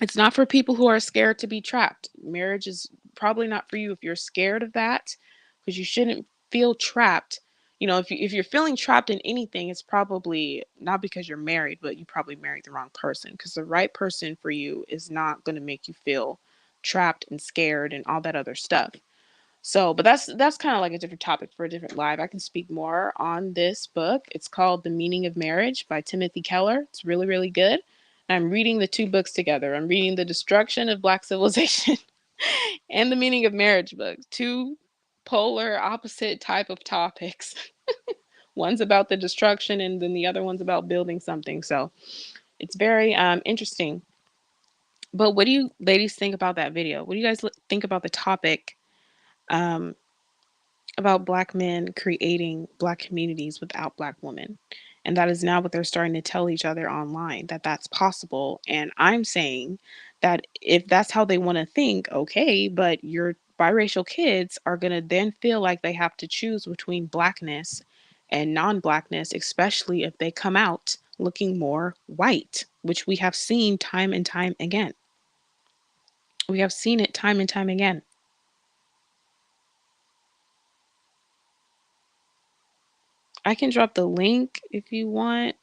S1: It's not for people who are scared to be trapped. Marriage is probably not for you if you're scared of that, because you shouldn't feel trapped. If you're feeling trapped in anything, it's probably not because you're married, but you probably married the wrong person, because the right person for you is not going to make you feel trapped and scared and all that other stuff. So, but that's kind of like a different topic for a different live. I can speak more on this book. It's called The Meaning of Marriage by Timothy Keller. It's really, really good. I'm reading the two books together. I'm reading The Destruction of Black Civilization and The Meaning of Marriage books. Two polar opposite type of topics. One's about the destruction and then the other one's about building something. So it's very interesting. But what do you ladies think about that video? What do you guys think about the topic? Um, about black men creating black communities without black women. And that is now what they're starting to tell each other online, that that's possible. And I'm saying that if that's how they want to think, okay, but your biracial kids are going to then feel like they have to choose between blackness and non-blackness, especially if they come out looking more white, which we have seen time and time again. We have seen it time and time again. I can drop the link if you want.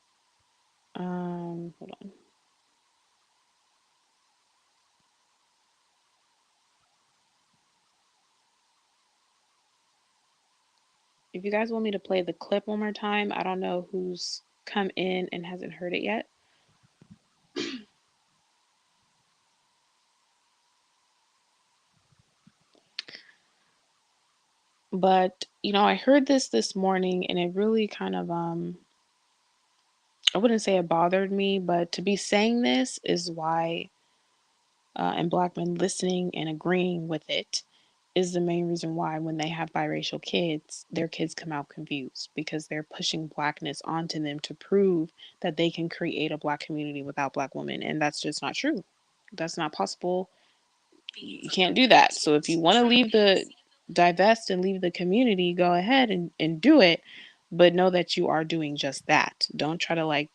S1: Hold on. If you guys want me to play the clip one more time, I don't know who's come in and hasn't heard it yet. But, I heard this morning and it really kind of I wouldn't say it bothered me, but to be saying this is why and black men listening and agreeing with it is the main reason why when they have biracial kids, their kids come out confused because they're pushing blackness onto them to prove that they can create a black community without black women. And that's just not true. That's not possible. You can't do that. So if you want to leave the divest and leave the community, go ahead and do it. But know that you are doing just that. Don't try to like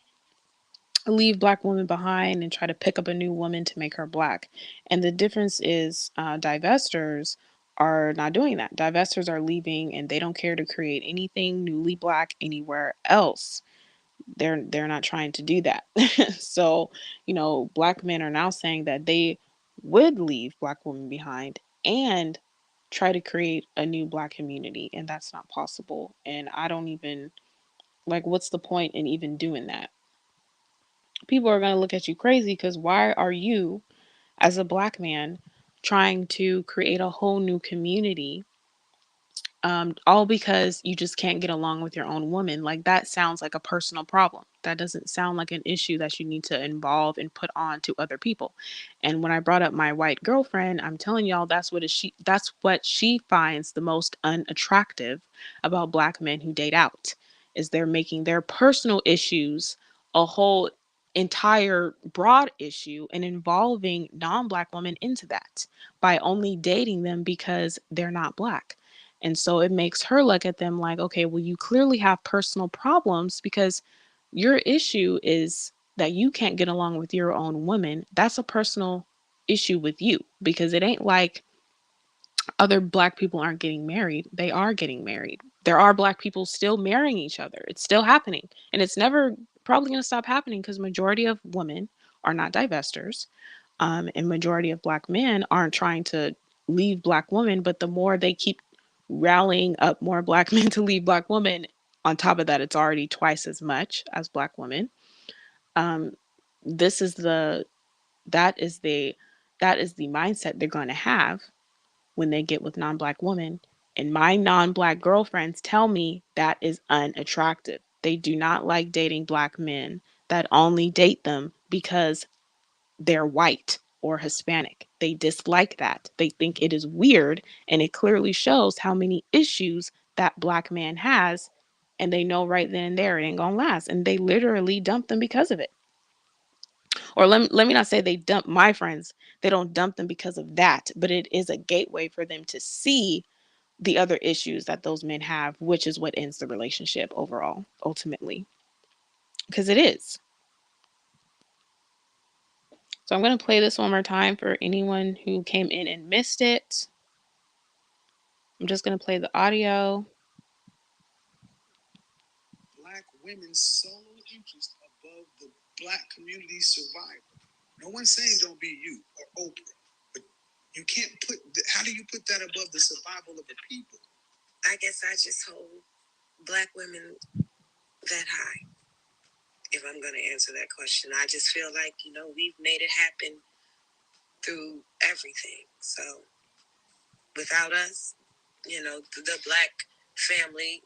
S1: leave black women behind and try to pick up a new woman to make her black. And the difference is divestors are not doing that. Divestors are leaving and they don't care to create anything newly black anywhere else. They're not trying to do that. So, black men are now saying that they would leave black women behind and try to create a new black community, and that's not possible. And I don't even like, what's the point in even doing that? People are going to look at you crazy because why are you, as a black man, trying to create a whole new community, all because you just can't get along with your own woman? Like, that sounds like a personal problem. That doesn't sound like an issue that you need to involve and put on to other people. And when I brought up my white girlfriend, I'm telling y'all that's what she finds the most unattractive about black men who date out, is they're making their personal issues a whole entire broad issue and involving non-black women into that by only dating them because they're not black. And so it makes her look at them like, okay, well, you clearly have personal problems because your issue is that you can't get along with your own woman. That's a personal issue with you, because it ain't like other black people aren't getting married. They are getting married. There are black people still marrying each other. It's still happening. And it's never probably going to stop happening because majority of women are not divestors, and majority of black men aren't trying to leave black women. But the more they keep rallying up more black men to leave black women, on top of that, it's already twice as much as black women. Um, this is the that is the that is the mindset they're going to have when they get with non-black women. And my non-black girlfriends tell me that is unattractive. They do not like dating black men that only date them because they're white or Hispanic. They dislike that. They think it is weird, and it clearly shows how many issues that black man has. And they know right then and there it ain't gonna last. And they literally dump them because of it. Or let me not say they dump my friends. They don't dump them because of that, but it is a gateway for them to see the other issues that those men have, which is what ends the relationship overall, ultimately. Because it is. So I'm going to play this one more time for anyone who came in and missed it. I'm just going to play the audio.
S2: Black women's sole interest above the black community's survival. No one's saying don't be you or Oprah, but you can't how do you put that above the survival of the people? I guess I just hold black women that high. If I'm going to answer that question, I just feel like, we've made it happen through everything. So without us, the black family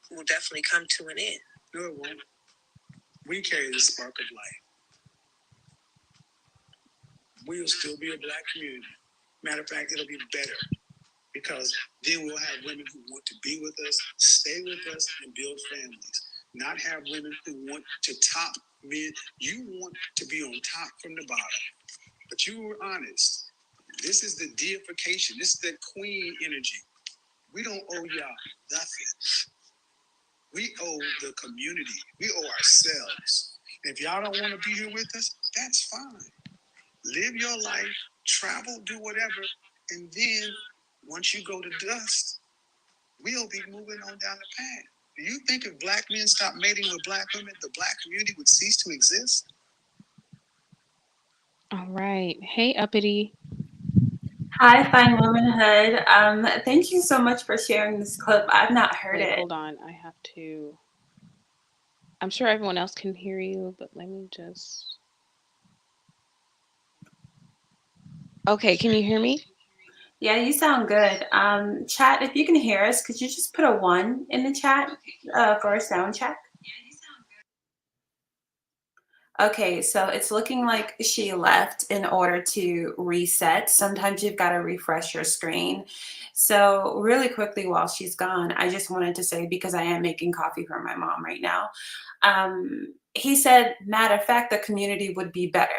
S2: will definitely come to an end. No, it won't. We carry the spark of life. We'll still be a black community. Matter of fact, it'll be better because then we'll have women who want to be with us, stay with us, and build families. Not have women who want to top men. You want to be on top from the bottom. But you were honest. This is the deification. This is the queen energy. We don't owe y'all nothing. We owe the community. We owe ourselves. And if y'all don't want to be here with us, that's fine. Live your life, travel, do whatever, and then once you go to dust, we'll be moving on down the path. Do you think if black men stopped mating with black women, the black community would cease to exist?
S1: All right. Hey, Uppity.
S3: Hi, Fine Womanhood. Thank you so much for sharing this clip. I've not heard
S1: Wait,
S3: it.
S1: hold on. I have to. I'm sure everyone else can hear you, but let me just. Okay, can you hear me?
S3: Yeah, you sound good. Chat, if you can hear us, could you just put a 1 in the chat for a sound check? Okay, so it's looking like she left in order to reset. Sometimes you've got to refresh your screen. So, really quickly while she's gone, I just wanted to say, because I am making coffee for my mom right now, he said, matter of fact, the community would be better.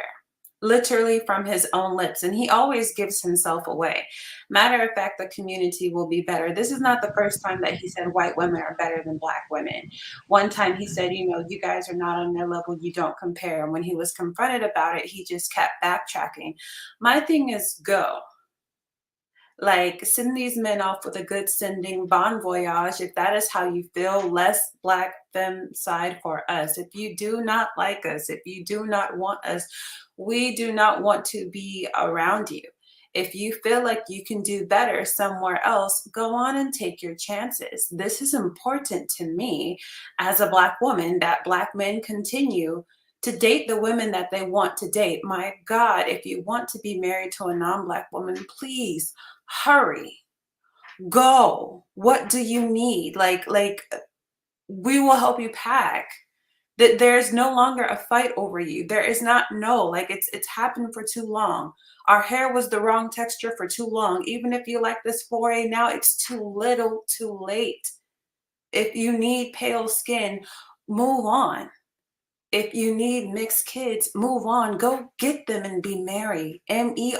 S3: Literally from his own lips. And he always gives himself away. Matter of fact, the community will be better. This is not the first time that he said white women are better than black women. One time he said, you guys are not on their level, you don't compare. And when he was confronted about it, he just kept backtracking. My thing is go. Like, send these men off with a good sending, bon voyage. If that is how you feel, less black femicide for us. If you do not like us, if you do not want us, we do not want to be around you. If you feel like you can do better somewhere else, go on and take your chances. This is important to me as a black woman, that black men continue to date the women that they want to date. My God, if you want to be married to a non black woman, please hurry, go. What do you need? Like we will help you pack. That there's no longer a fight over you. There is not, no, like it's happened for too long. Our hair was the wrong texture for too long. Even if you like this foray now, it's too little, too late. If you need pale skin, move on. If you need mixed kids, move on. Go get them and be married. Merry.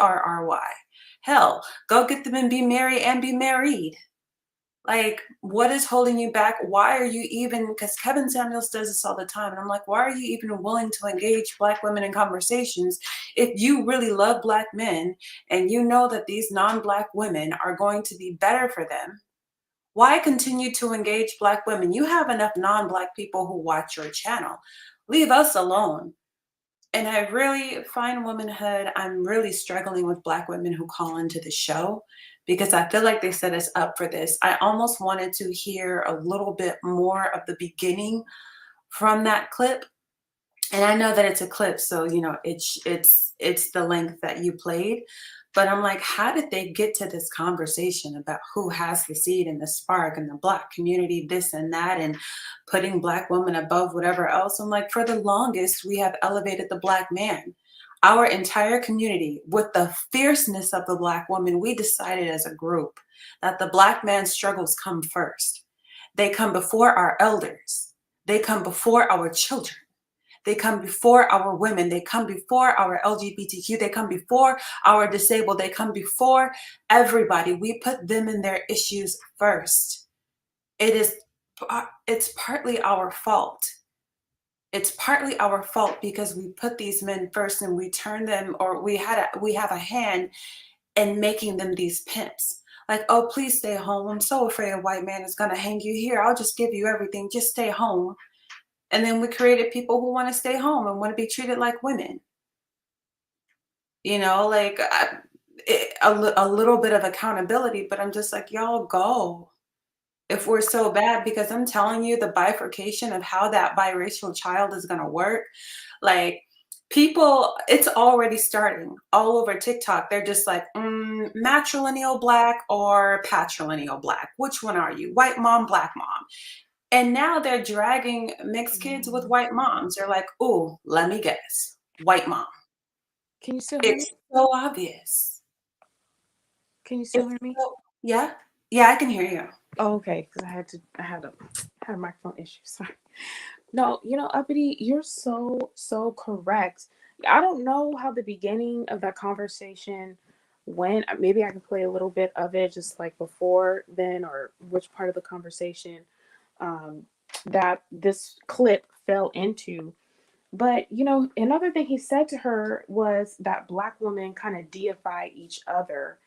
S3: Hell, go get them and be married and be married. Like, what is holding you back? Why are you even, because Kevin Samuels does this all the time. And I'm like, why are you even willing to engage black women in conversations if you really love black men and you know that these non-black women are going to be better for them? Why continue to engage black women? You have enough non-black people who watch your channel. Leave us alone. And I really find womanhood, I'm really struggling with black women who call into the show because I feel like they set us up for this. I almost wanted to hear a little bit more of the beginning from that clip. And I know that it's a clip, so it's the length that you played. But I'm like, how did they get to this conversation about who has the seed and the spark and the black community, this and that, and putting black women above whatever else? I'm like, for the longest, we have elevated the black man. Our entire community, with the fierceness of the black woman, we decided as a group that the black man's struggles come first. They come before our elders. They come before our children. They come before our women. They come before our LGBTQ. They come before our disabled. They come before everybody. We put them and their issues first. It is, it's partly our fault. It's partly our fault because we put these men first and we turn them, or we have a hand in making them these pimps. Like, oh, please stay home. I'm so afraid a white man is gonna hang you here. I'll just give you everything. Just stay home. And then we created people who want to stay home and want to be treated like women. Like a little bit of accountability, but I'm just like, y'all go. If we're so bad, because I'm telling you, the bifurcation of how that biracial child is going to work, like people, it's already starting all over TikTok. They're just like, matrilineal black or patrilineal black. Which one are you? White mom, black mom. And now they're dragging mixed kids with white moms. They're like, "Oh, let me guess. White mom."
S1: Can you still hear me?
S3: It's so obvious.
S1: Can you still
S3: It's
S1: hear me?
S3: so, yeah. Yeah, I can hear you.
S1: Oh, okay, because I had a microphone issue. Sorry. No, Uppity, you're so correct. I don't know how the beginning of that conversation went. Maybe I can play a little bit of it, just like before then, or which part of the conversation um, that this clip fell into. But another thing he said to her was that black women kind of deify each other,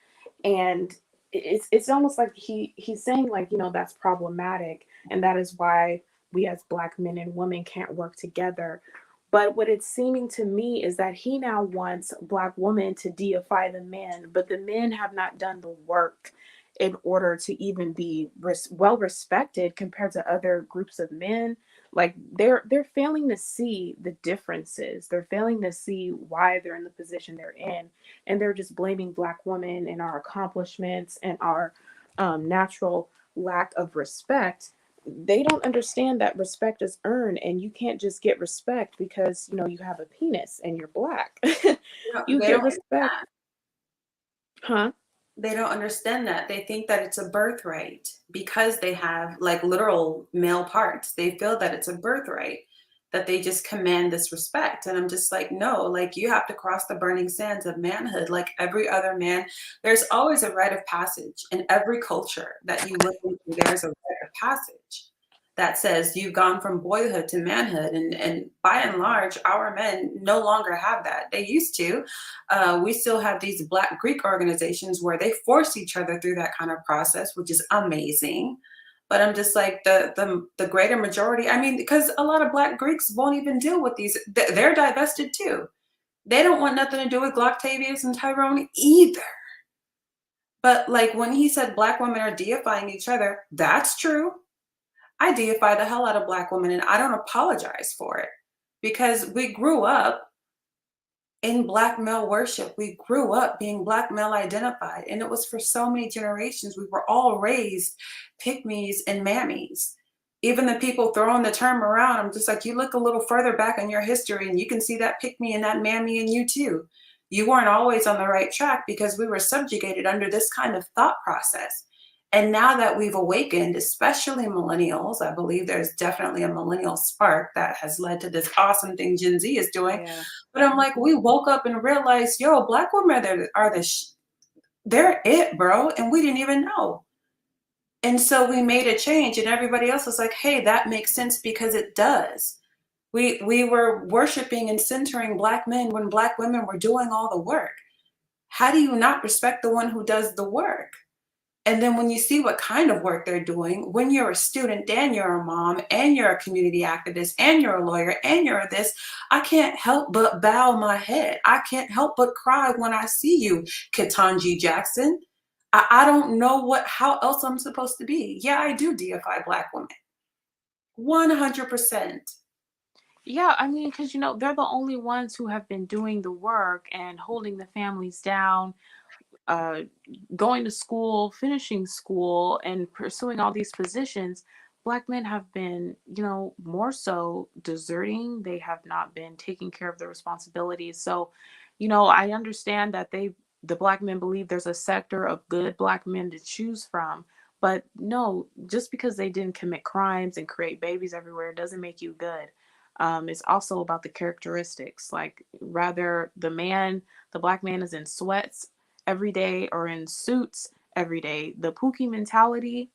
S1: and it's almost like he's saying, like, that's problematic, and that is why we as black men and women can't work together. But what it's seeming to me is that he now wants black women to deify the men, but the men have not done the work in order to even be well respected compared to other groups of men. Like, they're failing to see the differences. They're failing to see why they're in the position they're in, and they're just blaming black women and our accomplishments and our natural lack of respect. they don't understand that respect is earned, and you can't just get respect because you have a penis and you're black. You
S3: They
S1: get
S3: don't
S1: respect, huh?
S3: they don't understand that. They think that it's a birthright because they have like literal male parts. They feel that it's a birthright, that they just command this respect. And I'm just like, no, like you have to cross the burning sands of manhood like every other man. There's always a rite of passage in every culture that you look into. There's a rite of passage that says you've gone from boyhood to manhood. And by and large, our men no longer have that. They used to. We still have these Black Greek organizations where they force each other through that kind of process, which is amazing. But I'm just like the greater majority. I mean, because a lot of Black Greeks won't even deal with these. They're divested too. They don't want nothing to do with Gloctavius and Tyrone either. But like when he said Black women are deifying each other, that's true. I deify the hell out of Black women, and I don't apologize for it because we grew up in Black male worship. We grew up being Black male identified, and it was for so many generations. We were all raised pygmies and mammies. Even the people throwing the term around, I'm just like, you look a little further back in your history and you can see that pygmy and that mammy in you too. You weren't always on the right track because we were subjugated under this kind of thought process. And now that we've awakened, especially millennials, I believe there's definitely a millennial spark that has led to this awesome thing Gen Z is doing.
S1: Yeah.
S3: But I'm like,
S1: Mhm.
S3: we woke up and realized, yo, Black women they're it, bro, and we didn't even know. And so we made a change, and everybody else was like, hey, that makes sense because it does. We were worshiping and centering Black men when Black women were doing all the work. How do you not respect the one who does the work? And then when you see what kind of work they're doing, when you're a student and you're a mom and you're a community activist and you're a lawyer and you're this, I can't help but bow my head. I can't help but cry when I see you, Ketanji Jackson. I don't know how else I'm supposed to be. Yeah, I do deify Black women. 100%.
S1: Yeah, I mean, because they're the only ones who have been doing the work and holding the families down, uh, going to school, finishing school, and pursuing all these positions. Black men have been, more so deserting. They have not been taking care of their responsibilities. So, I understand that the Black men believe there's a sector of good Black men to choose from. But no, just because they didn't commit crimes and create babies everywhere doesn't make you good. It's also about the characteristics. Like, rather the Black man is in sweats every day or in suits every day. The Pookie mentality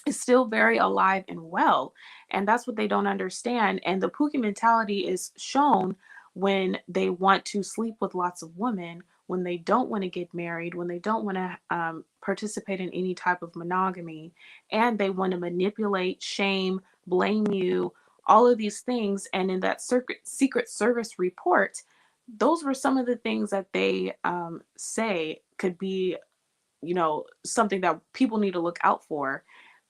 S1: is still very alive and well. And that's what they don't understand. And the Pookie mentality is shown when they want to sleep with lots of women, when they don't want to get married, when they don't want to participate in any type of monogamy, and they want to manipulate, shame, blame you, all of these things. And in that Secret Service report, those were some of the things that they say could be, something that people need to look out for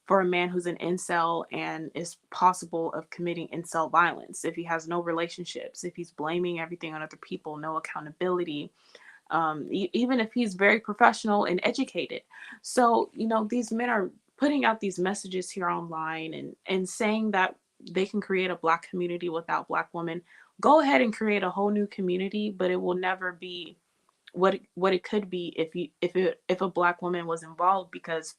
S1: a man who's an incel and is possible of committing incel violence. If he has no relationships, if he's blaming everything on other people, no accountability, even if he's very professional and educated. So, these men are putting out these messages here online and saying that they can create a Black community without Black women. Go ahead and create a whole new community, but it will never be what it could be if a Black woman was involved, because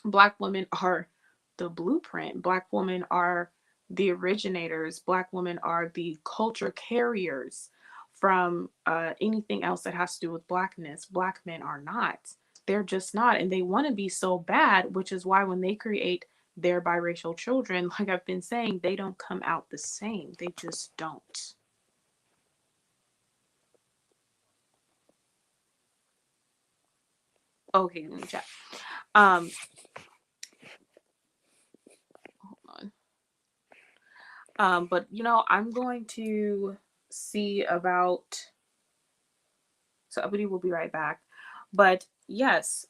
S1: Black women are the blueprint. Black women are the originators. Black women are the culture carriers from anything else that has to do with Blackness. Black men are not. They're just not. And they want to be so bad, which is why when they create their biracial children, like I've been saying, they don't come out the same. They just don't. Okay, let me check. Um, hold on. But I'm going to see about. So Ebony will be right back. But yes,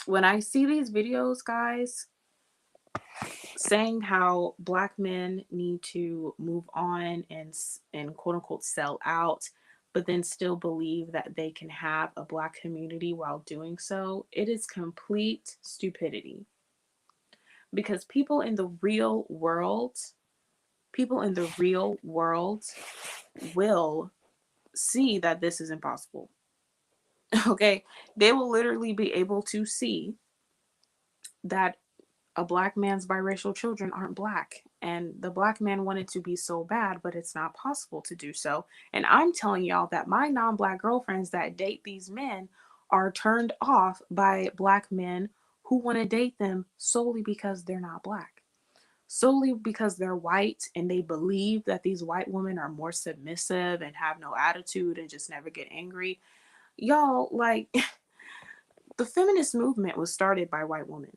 S1: when I see these videos, guys, saying how Black men need to move on and quote unquote sell out, but then still believe that they can have a Black community while doing so, it is complete stupidity. because people in the real world will see that this is impossible. Okay? They will literally be able to see that a black man's biracial children aren't black. And the black man wanted to be so bad, but it's not possible to do so. And I'm telling y'all that my non black girlfriends that date these men are turned off by black men who want to date them solely because they're not black. Solely because they're white and they believe that these white women are more submissive and have no attitude and just never get angry. Y'all, like, the feminist movement was started by white women.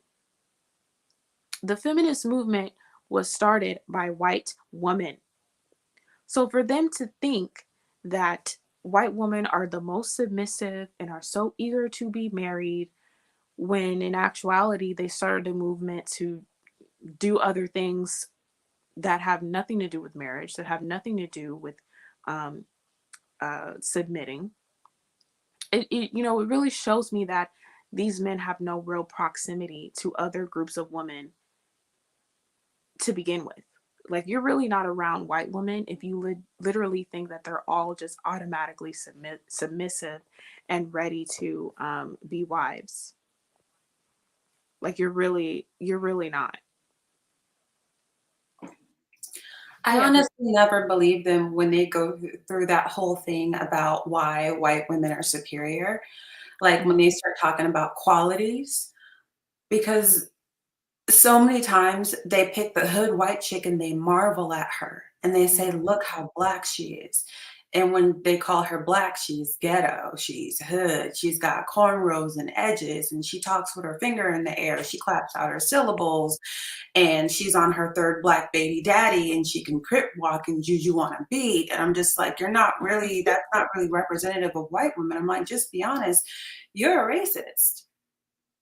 S1: The feminist movement was started by white women. So for them to think that white women are the most submissive and are so eager to be married, when in actuality they started a movement to do other things that have nothing to do with marriage, that have nothing to do with um, submitting. It really shows me that these men have no real proximity to other groups of women to begin with. Like, you're really not around white women if you literally think that they're all just automatically submissive and ready to be wives. Like, you're really not.
S3: I
S1: Yeah.
S3: honestly never believe them when they go through that whole thing about why white women are superior. Like when
S1: Mhm.
S3: they start talking about qualities, because so many times they pick the hood white chick and they marvel at her and they say,
S1: Mhm.
S3: "Look how black she is." And when they call her black, she's ghetto, she's hood, she's got cornrows and edges, and she talks with her finger in the air, she claps out her syllables, and she's on her third black baby daddy, and she can crip walk and juju on a beat. And I'm just like, that's not really representative of white women. I'm like, just be honest, you're a racist.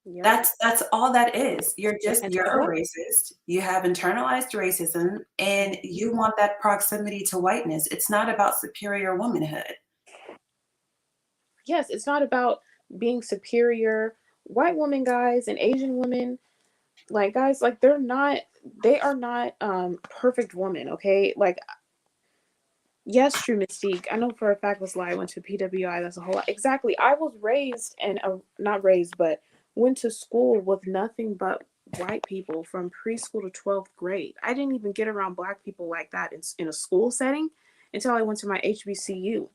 S1: Yep.
S3: That's all that is.
S1: And
S3: You're
S1: top of
S3: a
S1: that,
S3: racist. You have internalized racism and
S1: mhm,
S3: you want that proximity to whiteness. It's not about superior womanhood.
S1: yes, it's not about being superior. White women, guys, and Asian women, like, guys, like, they are not perfect women. Okay, like, yes, true Mystique. I know for a fact this lie. I went to PWI. That's a whole lot. Exactly. I was raised and not raised, but went to school with nothing but white people from preschool to 12th grade. I didn't even get around black people like that in a school setting until I went to my HBCU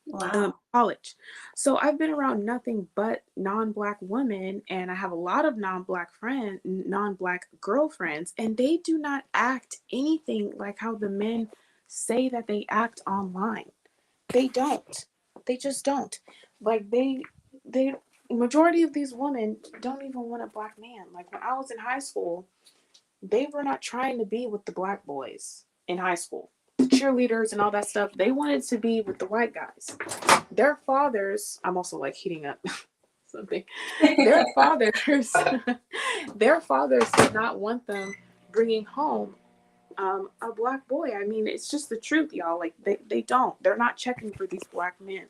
S3: Wow.
S1: college. So I've been around nothing but non-black women, and I have a lot of non-black girlfriends, and they do not act anything like how the men say that they act online. They don't. They just don't. Like, they majority of these women don't even want a black man. Like, when I was in high school, they were not trying to be with the black boys in high school. Cheerleaders and all that stuff. They wanted to be with the white guys. Their fathers, I'm also like heating up something. Their fathers, their fathers did not want them bringing home a black boy. I mean, it's just the truth, y'all. Like, they don't. They're not checking for these black men.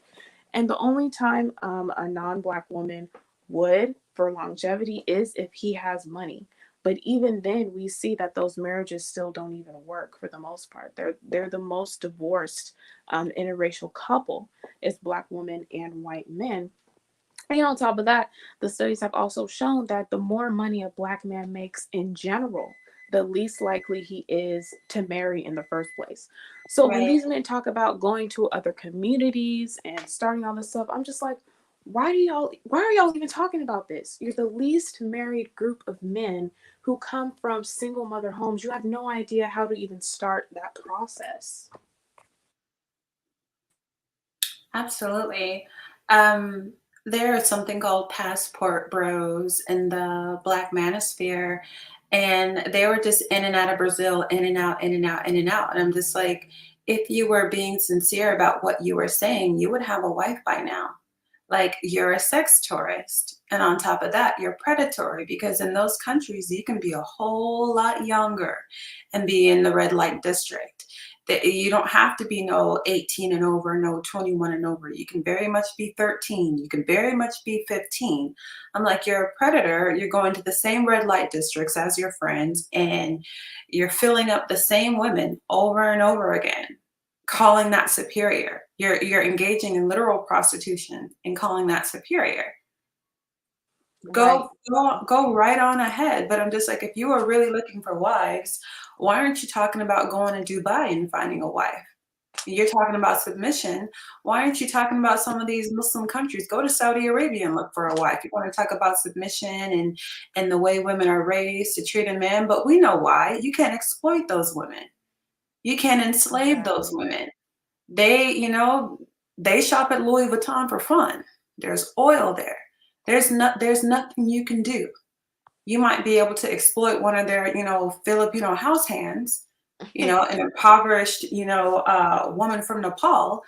S1: And the only time a non black woman would for longevity is if he has money. But even then, we see that those marriages still don't even work for the most part. They're the most divorced interracial couple is black women and white men. And on top of that, the studies have also shown that the more money a black man makes in general, the least likely he is to marry in the first place. So when
S3: Right.
S1: these men talk about going to other communities and starting all this stuff, I'm just like, why are y'all even talking about this? You're the least married group of men who come from single mother homes. You have no idea how to even start that process.
S3: Absolutely. Um, there is something called passport bros in the black manosphere, and they were just in and out of Brazil, in and out, in and out, in and out. And I'm just like, if you were being sincere about what you were saying, you would have a wife by now. Like, you're a sex tourist. And on top of that, you're predatory because in those countries, you can be a whole lot younger and be in the red light district. You don't have to be no 18 and over, no 21 and over. You can very much be 13. You can very much be 15. I'm like, you're a predator. You're going to the same red light districts as your friends, and you're filling up the same women over and over again, calling that superior. You're engaging in literal prostitution and calling that superior.
S1: Right.
S3: Go right on ahead. But I'm just like, if you are really looking for wives, why aren't you talking about going to Dubai and finding a wife? You're talking about submission. Why aren't you talking about some of these Muslim countries? Go to Saudi Arabia and look for a wife. You want to talk about submission and the way women are raised to treat a man, but we know why. You can't exploit those women. You can't enslave those
S1: Exactly.
S3: women. They, they shop at Louis Vuitton for fun. There's oil there. There's nothing you can do. You might be able to exploit one of their, Filipino house hands, an impoverished, woman from Nepal,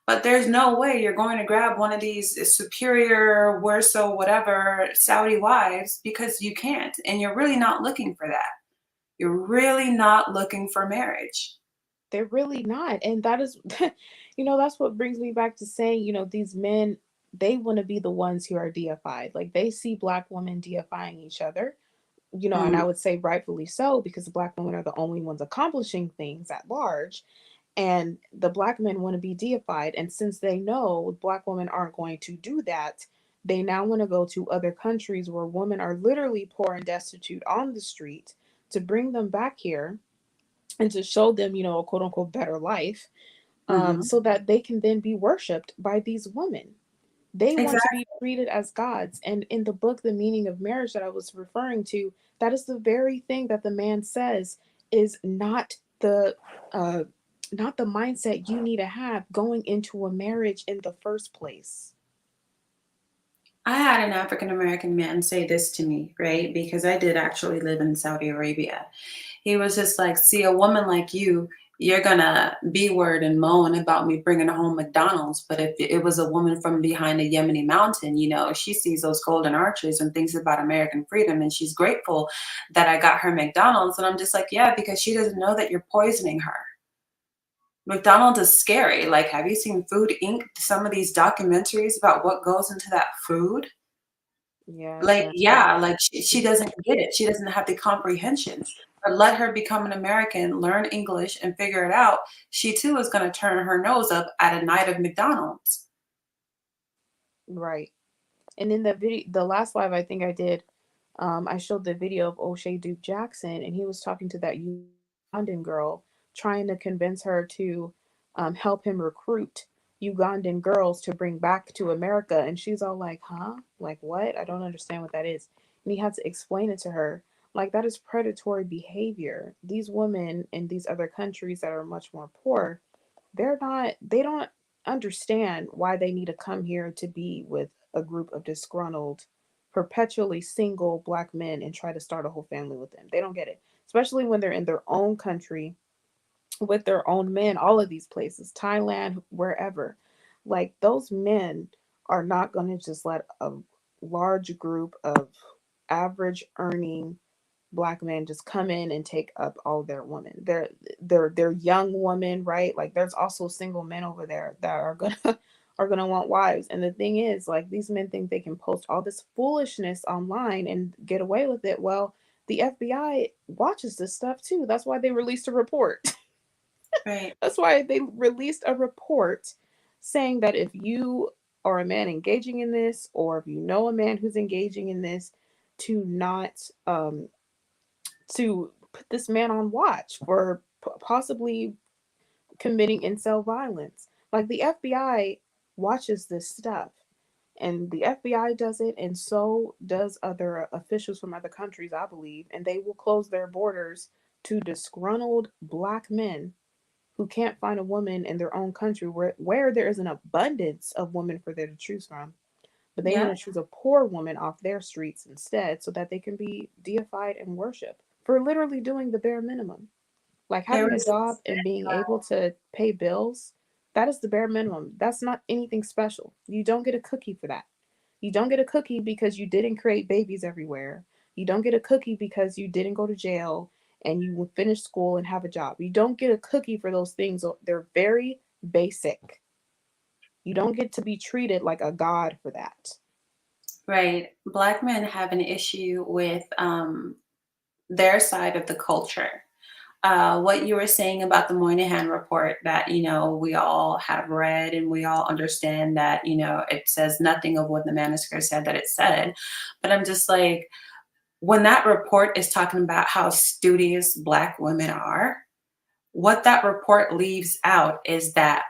S3: but there's no way you're going to grab one of these superior, worse so whatever Saudi wives because you can't, and you're really not looking for that. You're really not looking for marriage.
S1: They're really not. And that is, that's what brings me back to saying, these men, they want to be the ones who are deified. Like they see black women deifying each other, and
S3: Mm,
S1: I would say rightfully so, because the black women are the only ones accomplishing things at large. And the black men want to be deified. And since they know black women aren't going to do that, they now want to go to other countries where women are literally poor and destitute on the street to bring them back here and to show them, a quote unquote better life,
S3: mhm.
S1: so that they can then be worshipped by these women. They want to
S3: Exactly.
S1: be treated as gods. And in the book, The Meaning of Marriage, that I was referring to, that is the very thing that the man says is uh, not the mindset you need to have going into a marriage in the first place.
S3: I had an African American man say this to me, right? Because I did actually live in Saudi Arabia. He was just like, see, a woman like you're gonna be word and moan about me bringing home McDonald's. But if it was a woman from behind a Yemeni mountain, she sees those golden arches and thinks about American freedom, and she's grateful that I got her McDonald's. And I'm just like, yeah, because she doesn't know that you're poisoning her. McDonald's is scary. Like, have you seen Food Inc? Some of these documentaries about what goes into that food?
S1: Yeah,
S3: Like,
S1: the
S3: yeah, like she doesn't get it. She doesn't have the comprehension. But let her become an American, learn English, and figure it out. She too is going to turn her nose up at a night of McDonald's.
S1: right. And in the video, the last live I think I did, I showed the video of O'Shea Duke Jackson, and he was talking to that Ugandan girl, trying to convince her to help him recruit Ugandan girls to bring back to America. And she's all like, huh? Like, what? I don't understand what that is. And he had to explain it to her. Like, that is predatory behavior. These women in these other countries that are much more poor, they don't understand why they need to come here to be with a group of disgruntled, perpetually single black men and try to start a whole family with them. They don't get it, especially when they're in their own country with their own men, all of these places, Thailand, wherever. Like, those men are not going to just let a large group of average earning black men just come in and take up all their women. They're young women, right? Like, there's also single men over there that are gonna are gonna want wives. And the thing is, like, these men think they can post all this foolishness online and get away with it. Well, the FBI watches this stuff too. That's why they released a report.
S3: Right.
S1: That's why they released a report saying that if you are a man engaging in this, or if you know a man who's engaging in this, to not to put this man on watch for possibly committing incel violence. Like, the FBI watches this stuff, and the FBI does it, and so does other officials from other countries, I believe, and they will close their borders to disgruntled black men who can't find a woman in their own country where there is an abundance of women for them to choose from. But they want
S3: Yeah.
S1: to choose a poor woman off their streets instead so that they can be deified and worshiped for literally doing the bare minimum. Like,
S3: There
S1: having a
S3: was
S1: job and being able to pay bills, that is the bare minimum. That's not anything special. You don't get a cookie for that. You don't get a cookie because you didn't create babies everywhere. You don't get a cookie because you didn't go to jail and you will finish school and have a job. You don't get a cookie for those things. They're very basic. You don't get to be treated like a god for that.
S3: Right. Black men have an issue with their side of the culture. What you were saying about the Moynihan report that, we all have read and we all understand that, it says nothing of what the manosphere said that it said. But I'm just like, when that report is talking about how studious Black women are, what that report leaves out is that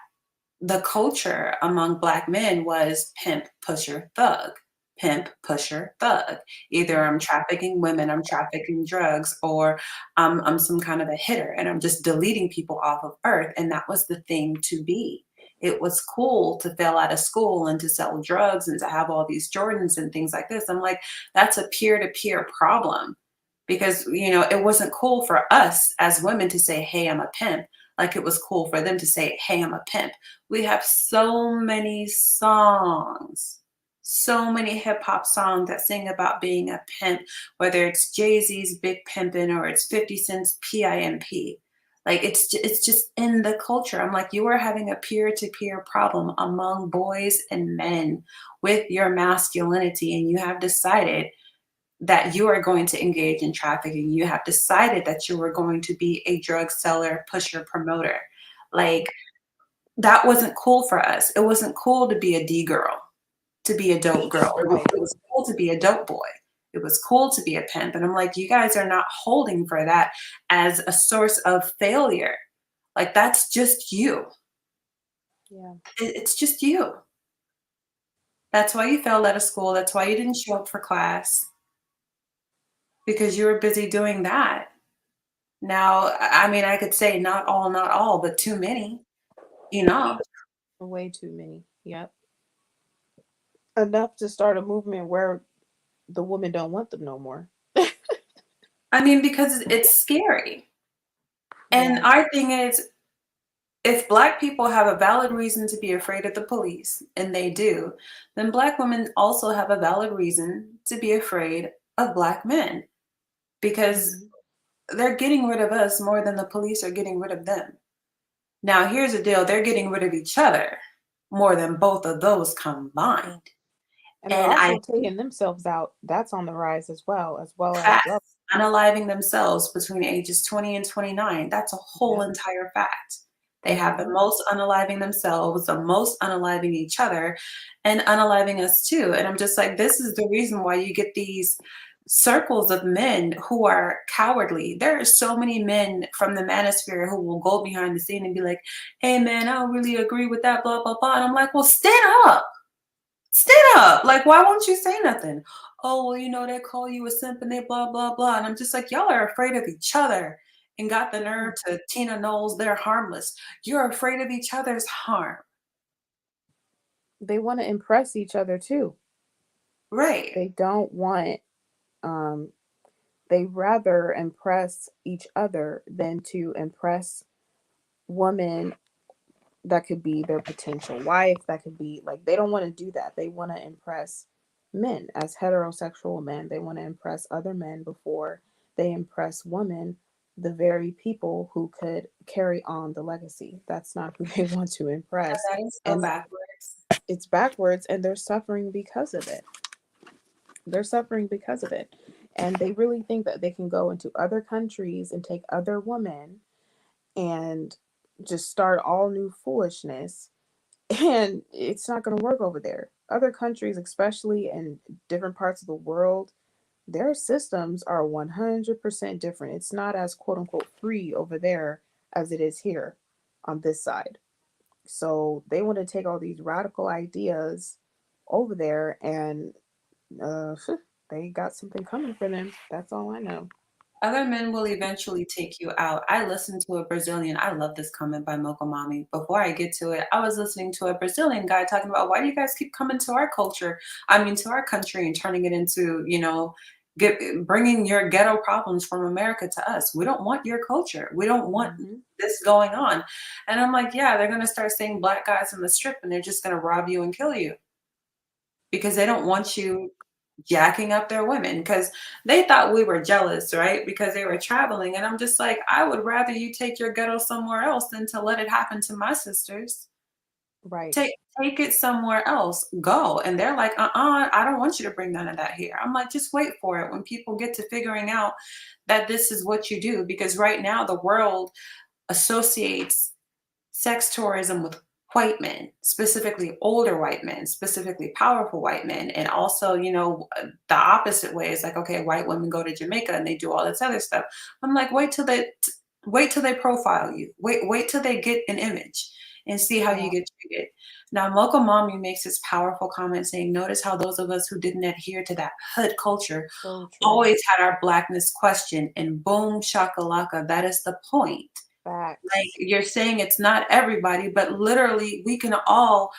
S3: the culture among Black men was pimp, pusher, thug. Pimp, pusher, thug. Either I'm trafficking women, I'm trafficking drugs, or I'm some kind of a hitter and I'm just deleting people off of earth. And that was the thing to be. It was cool to fail out of school and to sell drugs and to have all these Jordans and things like this. I'm like, that's a peer to peer problem because, it wasn't cool for us as women to say, hey, I'm a pimp, like it was cool for them to say, hey, I'm a pimp. We have so many songs, so many hip hop songs that sing about being a pimp, whether it's Jay-Z's Big Pimpin' or it's 50 Cent's PIMP. Like it's just in the culture. I'm like, you are having a peer-to-peer problem among boys and men with your masculinity, and you have decided that you are going to engage in trafficking. You have decided that you are going to be a drug seller, pusher, promoter. Like that wasn't cool for us. It wasn't cool to be a D girl, to be a dope girl.
S1: Right.
S3: It was cool to be a dope boy. It was cool to be a pimp. And I'm like, you guys are not holding for that as a source of failure. Like that's just you.
S1: Yeah.
S3: It's just you. That's why you failed out of school. That's why you didn't show up for class because you were busy doing that. Now, I mean, I could say not all, but too many, enough.
S1: Way too many. Yep. Enough to start a movement where the women don't want them no more.
S3: I mean, because it's scary. And
S1: Yeah.
S3: our thing is, if Black people have a valid reason to be afraid of the police, and they do, then Black women also have a valid reason to be afraid of Black men because
S1: Hmm.
S3: they're getting rid of us more than the police are getting rid of them. Now, here's the deal, they're getting rid of each other more than both of those
S1: Yeah.
S3: combined.
S1: And they're
S3: And I
S1: also taking themselves out. That's on the rise as well as love.
S3: facts, unaliving themselves between ages 20 and 29. That's a whole
S1: Yep.
S3: entire fact. They have the
S1: Hmm.
S3: most unaliving themselves, the most unaliving each other, and unaliving us too. And I'm just like, this is the reason why you get these circles of men who are cowardly. There are so many men from the manosphere who will go behind the scene and be like, hey man, I don't really agree with that, blah, blah, blah. And I'm like, well, stand up. Stand up. Like, why won't you say nothing? Oh, well, they call you a simp and they blah, blah, blah. And I'm just like, y'all are afraid of each other and got the
S1: Yeah.
S3: nerve to Tina Knowles, they're harmless. You're afraid of each other's harm.
S1: They want to impress each other too.
S3: Right.
S1: They don't want um they rather impress each other than to impress women that could be their potential wife, that could be like they don't want to do that. They want to impress men as heterosexual men. They want to impress other men before they impress women, the very people who could carry on the legacy. That's not who they want to
S3: And
S1: impress.
S3: that is so
S1: And
S3: backwards.
S1: it's backwards and they're suffering because of it. They're suffering because of it. And they really think that they can go into other countries and take other women and just start all new foolishness. And it's not going to work over there. Other countries, especially in different parts of the world, their systems are 100% different. It's not as quote unquote free over there as it is here on this side. So they want to take all these radical ideas over there and uh, they got something coming for them. That's all I know.
S3: Other men will eventually take you out. I listened to a Brazilian. I love this comment by Mokomami. Before I get to it, I was listening to a Brazilian guy talking about why do you guys keep coming to our culture? I mean, to our country and turning it into, get bringing your ghetto problems from America to us. We don't want your culture. We don't want
S1: Hmm.
S3: this going on. And I'm like, yeah, they're going to start seeing Black guys in the strip and they're just going to rob you and kill you because they don't want you jacking up their women because they thought we were jealous, right? Because they were traveling. And I'm just like, I would rather you take your ghetto somewhere else than to let it happen to my sisters.
S1: Right.
S3: Take it somewhere else. Go. And they're like, I don't want you to bring none of that here. I'm like, just wait for it when people get to figuring out that this is what you do. Because right now the world associates sex tourism with white men, specifically older white men, specifically powerful white men. And also, the opposite way is like, okay, white women go to Jamaica and they do all this other stuff. I'm like, wait till they profile you. Wait till they get an image and see how you
S1: Yeah.
S3: get treated. Now, Mocha Mommy makes this powerful comment saying, notice how those of us who didn't adhere to that hood culture
S1: So true.
S3: always had our blackness questioned. And boom, shakalaka, that is the point. Like
S1: Facts.
S3: you're saying it's not everybody, but literally we can all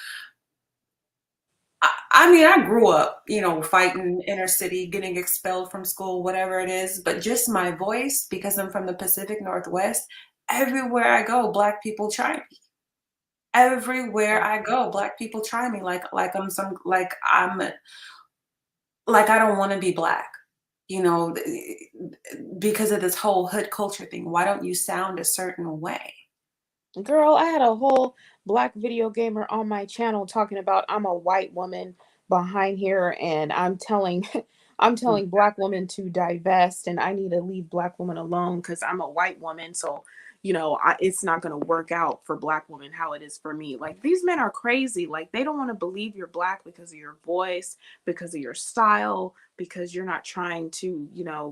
S3: I mean, I grew up, fighting inner city, getting expelled from school, whatever it is, but just my voice, because I'm from the Pacific Northwest, everywhere I go, black people try me. Everywhere I
S1: Exactly.
S3: go, black people try me like I don't want to be black. You know, because of this whole hood culture thing. Why don't you sound a certain way?
S1: Girl, I had a whole black video gamer on my channel talking about I'm a white woman behind here and I'm telling I'm telling black women to divest and I need to leave black women alone cuz I'm a white woman so it's not going to work out for black women how it is for me. Like these men are crazy. Like they don't want to believe you're black because of your voice, because of your style, because you're not trying to,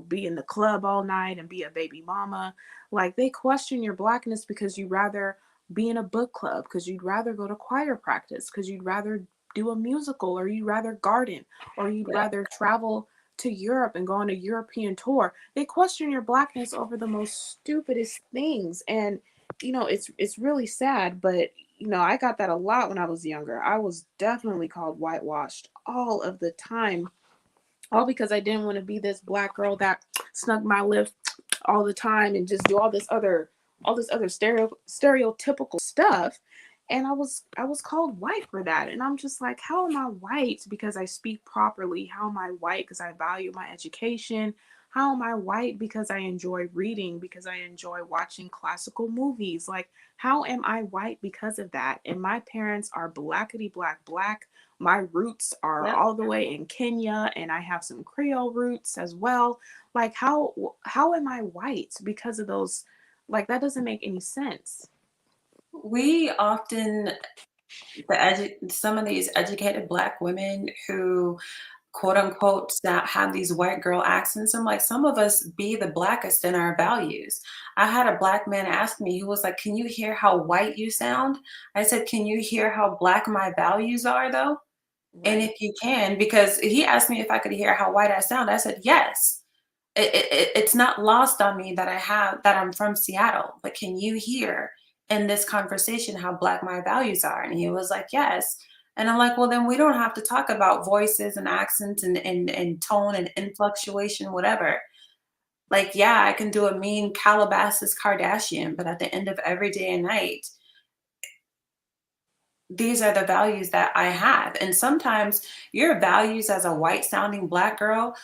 S1: be in the club all night and be a baby mama. Like they question your blackness because you rather be in a book club, because you'd rather go to choir practice, because you'd rather do a musical, or you'd rather garden, or you'd
S3: Yeah.
S1: rather travel to Europe and go on a European tour. They question your blackness over the most stupidest things. And it's really sad, but I got that a lot when I was younger. I was definitely called whitewashed all of the time, all because I didn't want to be this black girl that snug my lips all the time and just do all this other stereotypical stuff. And I was called white for that. And I'm just like, how am I white because I speak properly? How am I white because I value my education? How am I white because I enjoy reading, because I enjoy watching classical movies? Like, how am I white because of that? And my parents are blackety black black. My roots are
S3: Yep.
S1: all the way in Kenya and I have some Creole roots as well. Like how am I white because of those? Like that doesn't make any sense.
S3: We often some of these educated black women who quote unquote have these white girl accents. I'm like, some of us be the blackest in our values. I had a black man ask me, who was like, can you hear how white you sound? I said, can you hear how black my values are though? And
S1: Right.
S3: if you can, because he asked me if I could hear how white I sound, I said yes. It's not lost on me that I'm from Seattle, but can you hear in this conversation how black my values are? And he was like, yes. And I'm like, well, then we don't have to talk about voices and accents and tone and influctuation, whatever. Like, yeah, I can do a mean Calabasas Kardashian, but at the end of every day and night, these are the values that I have. And sometimes your values as a white sounding black girl,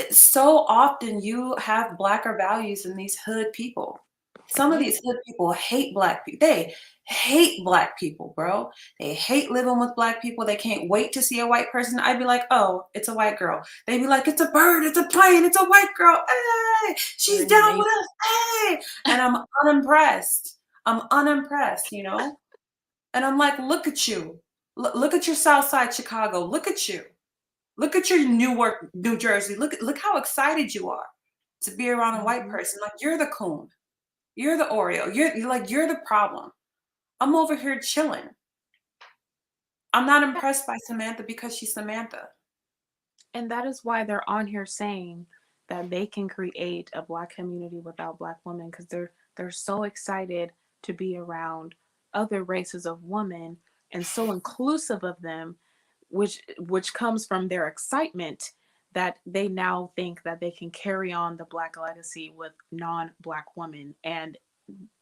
S3: so often you have blacker values than these hood people. Some of
S1: Yeah.
S3: these hood people hate black people. They hate black people, bro. They hate living with black people. They can't wait to see a white person. I'd be like, oh, it's a white girl. They'd be like, it's a bird, it's a plane, it's a white girl. Hey,
S1: Or
S3: she's
S1: in the
S3: down with
S1: Matrix.
S3: us. Hey. And I'm unimpressed. I'm unimpressed, you know? And I'm like, look at you. Look at your South Side Chicago. Look at you. Look at your Newark, New Jersey. Look how excited you are to be around a white
S1: Hmm.
S3: person. Like you're the coon. You're the Oreo. You're the problem. I'm over here chilling. I'm not impressed by Samantha because she's Samantha.
S1: And that is why they're on here saying that they can create a black community without black women, because they're so excited to be around other races of women and so inclusive of them, which comes from their excitement that they now think that they can carry on the black legacy with non-black women. And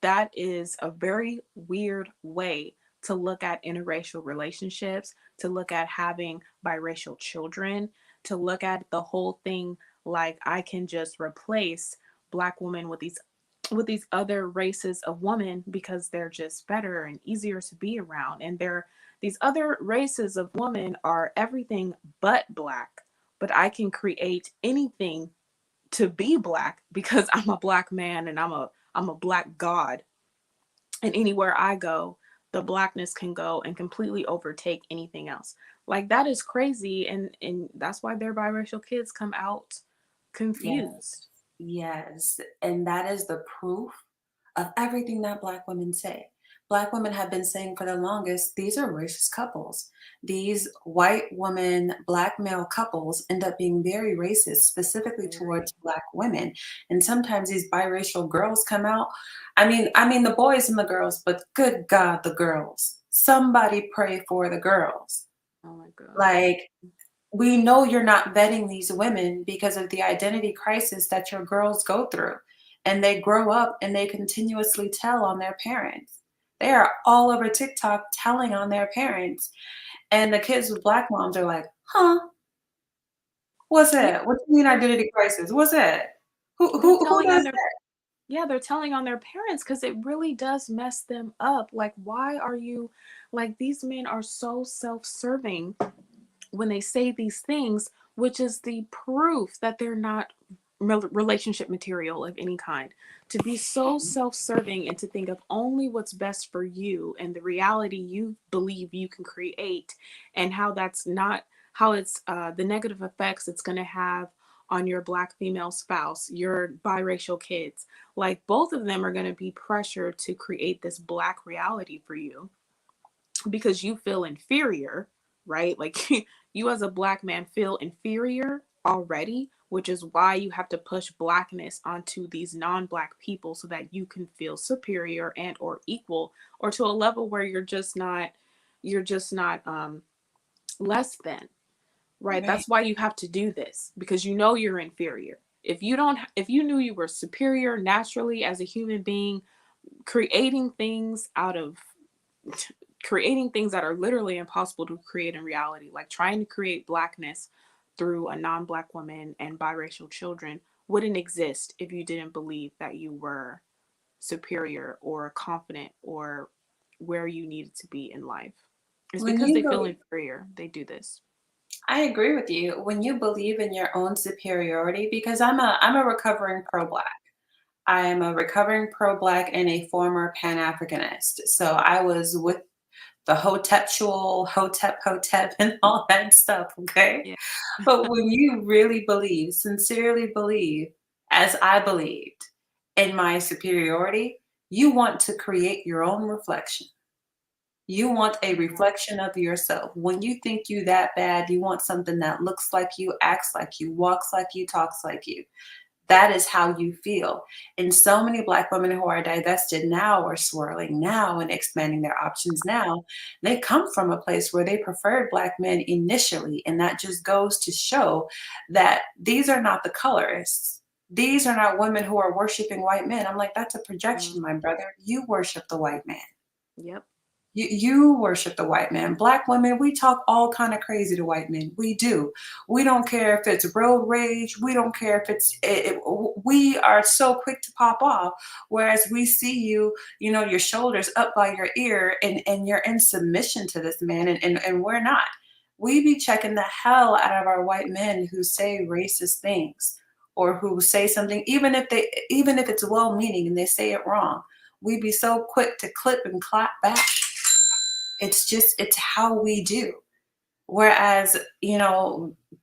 S1: that is a very weird way to look at interracial relationships, to look at having biracial children, to look at the whole thing like I can just replace black women with these other races of women because they're just better and easier to be around, and they're these other races of women are everything but black, but I can create anything to be black because I'm a black man and I'm a black god, and anywhere I go, the blackness can go and completely overtake anything else. Like that is crazy, and that's why their biracial kids come out
S3: Yes,
S1: confused.
S3: yes. And that is the proof of everything that Black women say. Black women have been saying for the longest, these are racist couples. These white woman, Black male couples end up being very racist, specifically
S1: Very.
S3: towards Black women. And sometimes these biracial girls come out. I mean the boys and the girls, but good God, the girls. Somebody pray for the girls.
S1: Oh my god.
S3: Like, we know you're not vetting these women because of the identity crisis that your girls go through. And they grow up and they continuously tell on their parents. They are all over TikTok telling on their parents. And the kids with black moms are like, huh, what's
S1: Yeah,
S3: that? What do you mean
S1: they're
S3: identity crisis? What's that? Who
S1: they're
S3: who who
S1: telling on
S3: does
S1: their
S3: that?
S1: yeah, they're telling on their parents because it really does mess them up. Like, why are you like these men are so self-serving when they say these things, which is the proof that they're not relationship material of any kind. To be so self serving and to think of only what's best for you and the reality you believe you can create, and how that's not, how it's the negative effects it's going to have on your black female spouse, your biracial kids. Like, both of them are going to be pressured to create this black reality for you because you feel inferior, right? Like you as a black man feel inferior already, which is why you have to push blackness onto these non-black people so that you can feel superior and or equal, or to a level where you're just not less than, right?
S3: Right.
S1: That's why you have to do this, because you know you're inferior. If you knew you were superior naturally as a human being, creating things out of creating things that are literally impossible to create in reality, like trying to create blackness through a non black woman and biracial children, wouldn't exist if you didn't believe that you were superior or confident or where you needed to be in life. It's
S3: When
S1: because
S3: you
S1: they feel
S3: believe,
S1: inferior, they do this.
S3: I agree with you. When you believe in your own superiority, because I'm a recovering pro-black. I am a recovering pro-black and a former Pan-Africanist. So I was with the Hoteptual, Hotep, and all that stuff, okay?
S1: Yeah.
S3: But when you really believe, sincerely believe, as I believed, in my superiority, you want to create your own reflection. You want a reflection of yourself. When you think you that bad, you want something that looks like you, acts like you, walks like you, talks like you. That is how you feel. And so many Black women who are divested now or swirling now and expanding their options now, they come from a place where they preferred Black men initially. And that just goes to show that these are not the colorists. These are not women who are worshiping white men. I'm like, that's a
S1: Mm,
S3: projection, my brother. You worship the white man.
S1: yep.
S3: You worship the white man. Black women, we talk all kind of crazy to white men. We do. We don't care if it's road rage. We don't care if we are so quick to pop off. Whereas we see you, your shoulders up by your ear, and you're in submission to this man, and we're not. We be checking the hell out of our white men who say racist things, or who say something, even if it's well meaning and they say it wrong. We be so quick to clip and clap back. It's how we do. Whereas,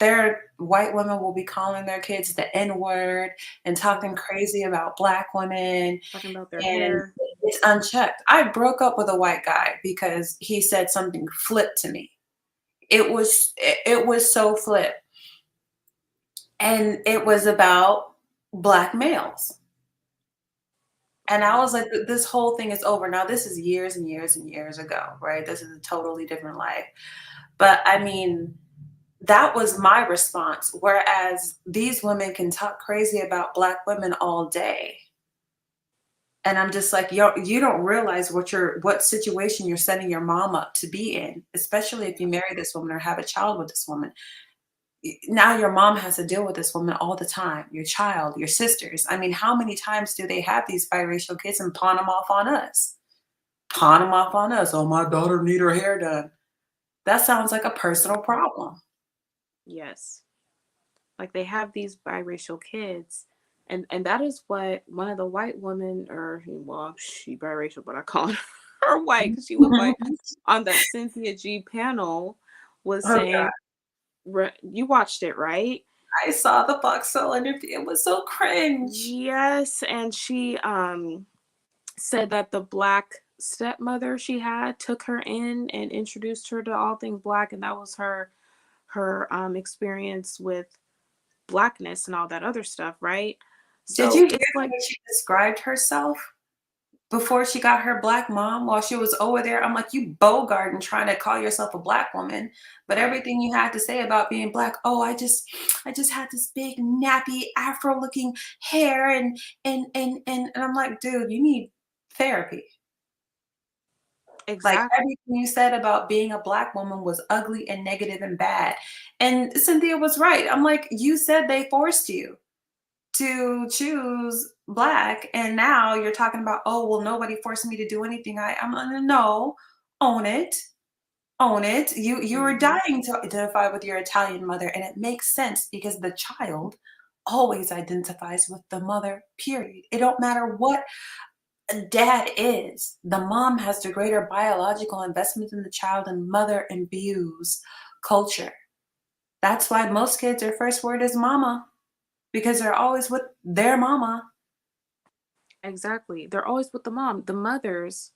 S3: their white women will be calling their kids the N word and talking crazy about Black women,
S1: Talking about their
S3: and
S1: hair.
S3: it's unchecked. I broke up with a white guy because he said something flipped to me. It was so flip. And it was about Black males. And I was like, this whole thing is over. Now, this is years and years and years ago, right? This is a totally different life. But I mean, that was my response. Whereas these women can talk crazy about Black women all day. And I'm just like, yo, you don't realize what situation you're setting your mom up to be in, especially if you marry this woman or have a child with this woman. now your mom has to deal with this woman all the time, your child, your sisters. I mean, how many times do they have these biracial kids and pawn them off on us? Pawn them off on us. Oh, my daughter need her hair done. That sounds like a personal problem.
S1: Yes. Like they have these biracial kids. And that is what one of the white women, or well, she biracial, but I call her white because she was white, on that Cynthia G panel was
S3: Oh God.
S1: saying, you watched it, right?
S3: I saw the Foxwell interview. It was so cringe.
S1: Yes, and she said that the black stepmother she had took her in and introduced her to all things black, and that was her experience with blackness and all that other stuff, right?
S3: Did you
S1: So
S3: hear
S1: it's
S3: the
S1: like,
S3: way she described herself before she got her black mom while she was over there? I'm like, you Bogarting trying to call yourself a black woman, but
S1: right,
S3: everything you had to say about being black, oh, I just had this big nappy afro looking hair and I'm like, dude, you need therapy. Like
S1: exactly,
S3: everything you said about being a black woman was ugly and negative and bad. And Cynthia was right. I'm like, you said they forced you to choose black, and now you're talking about, oh well, nobody forced me to do anything. I'm like, no, own it, own it. You were
S1: hmm
S3: dying to identify with your Italian mother, and it makes sense because the child always identifies with the mother, period. It don't matter what a dad is, the mom has the greater biological investment in the child, and mother imbues culture. That's why most kids, their first word is mama, because they're always with their mama.
S1: exactly. They're always with the mom. The mothers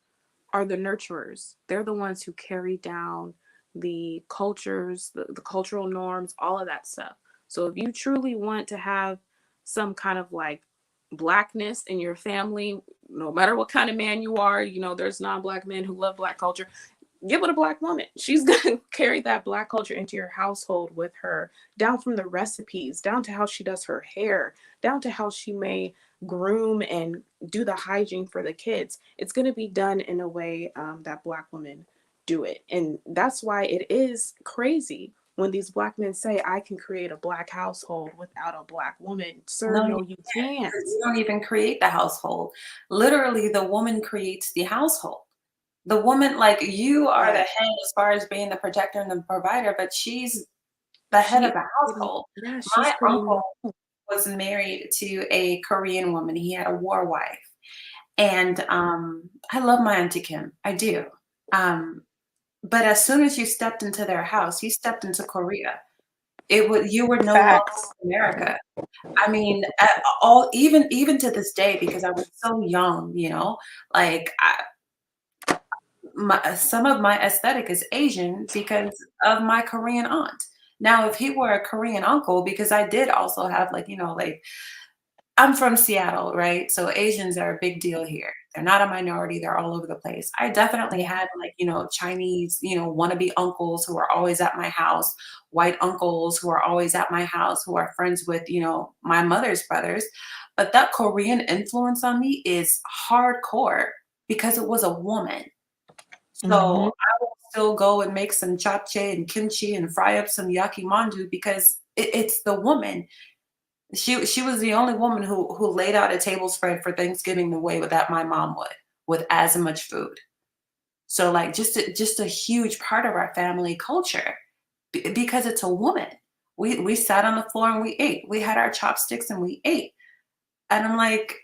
S1: are the nurturers. They're the ones who carry down the cultures, the cultural norms, all of that stuff. So if you truly want to have some kind of like blackness in your family, no matter what kind of man you are, there's non-black men who love black culture. Get with a black woman. She's gonna carry that black culture into your household with her, down from the recipes, down to how she does her hair, down to how she may groom and do the hygiene for the kids. It's gonna be done in a way that black women do it, and that's why it is crazy when these black men say, "I can create a black household without a black woman." Sir,
S3: No, you
S1: no, you
S3: can't, because
S1: can't.
S3: you don't even create the household. Literally, the woman creates the household. The woman, like you are the
S1: Right.
S3: head as far as being the protector and the provider, but she's the head of
S1: She's
S3: the
S1: creating,
S3: household.
S1: yeah, she's
S3: My
S1: creating
S3: uncle
S1: the
S3: was married to a Korean woman. He had a war wife. And I love my Auntie Kim. I do. Um, but as soon as you stepped into their house, you stepped into Korea. It was you were no longer
S1: facts.
S3: in America. I mean, all even to this day, because I was so young, like some of my aesthetic is Asian because of my Korean aunt. Now, if he were a Korean uncle, because I did also have like, like I'm from Seattle, right? So Asians are a big deal here. They're not a minority, they're all over the place. I definitely
S1: Yeah.
S3: had like, Chinese, wannabe uncles who are always at my house, white uncles who are always at my house, who are friends with, my mother's brothers. But that Korean influence on me is hardcore because it was a woman. So
S1: Hmm.
S3: I will still go and make some japchae and kimchi and fry up some yakimandu because it's the woman. She was the only woman who laid out a table spread for Thanksgiving the way that my mom would, with as much food. So like just a huge part of our family culture because it's a woman. We sat on the floor and we ate. We had our chopsticks and we ate. And I'm like,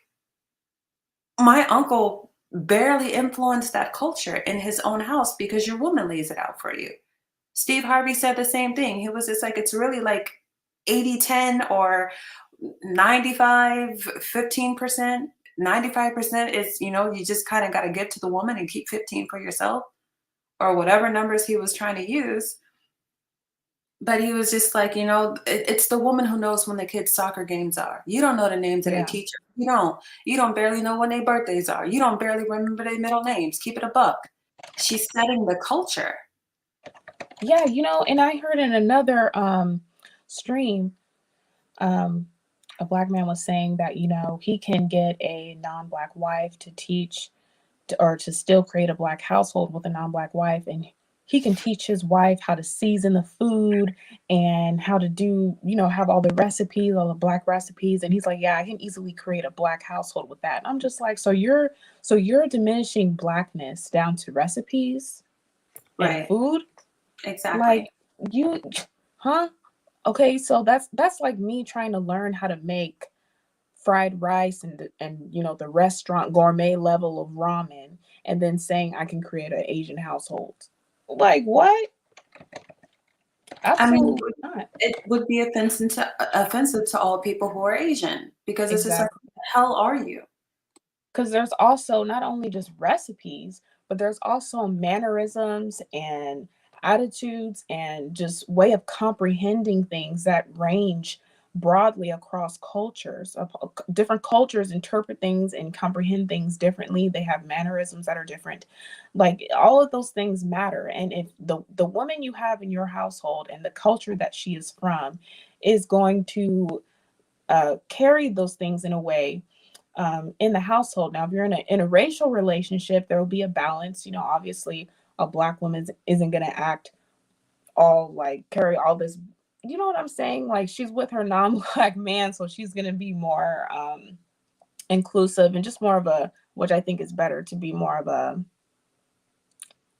S3: my uncle barely influenced that culture in his own house because your woman lays it out for you. Steve Harvey said the same thing. He was just like, it's really like 80-10 or 95-15%. 95% is, you just kind of got to give to the woman and keep 15 for yourself, or whatever numbers he was trying to use. But he was just like, it's the woman who knows when the kids' soccer games are. You don't know the names of their
S1: Yeah.
S3: teacher. You don't. You don't barely know when their birthdays are. You don't barely remember their middle names. Keep it a buck. She's setting the culture.
S1: Yeah, and I heard in another stream, um, a black man was saying that, he can get a non-black wife to teach or to still create a black household with a non-black wife, and he can teach his wife how to season the food and how to do, have all the recipes, all the black recipes. And he's like, yeah, I can easily create a black household with that. And I'm just like, so you're diminishing blackness down to recipes and
S3: Right.
S1: food? Like
S3: Exactly.
S1: you, huh? Okay, so that's like me trying to learn how to make fried rice and the restaurant gourmet level of ramen, and then saying I can create an Asian household. Like what?
S3: I mean,
S1: Absolutely not.
S3: it would be offensive to all people who are Asian because it's just like,
S1: Exactly.
S3: "Who the hell are you?"
S1: Because there's also not only just recipes, but there's also mannerisms and attitudes and just way of comprehending things that range broadly across cultures. Different cultures interpret things and comprehend things differently. They have mannerisms that are different. Like all of those things matter. And if the woman you have in your household and the culture that she is from is going to carry those things in a way in the household. Now, if you're in a racial relationship, there will be a balance. Obviously, a black woman isn't going to act all like carry all this. You know what I'm saying? Like she's with her non-black man, so she's going to be more inclusive and just more of a, which I think is better to be more of a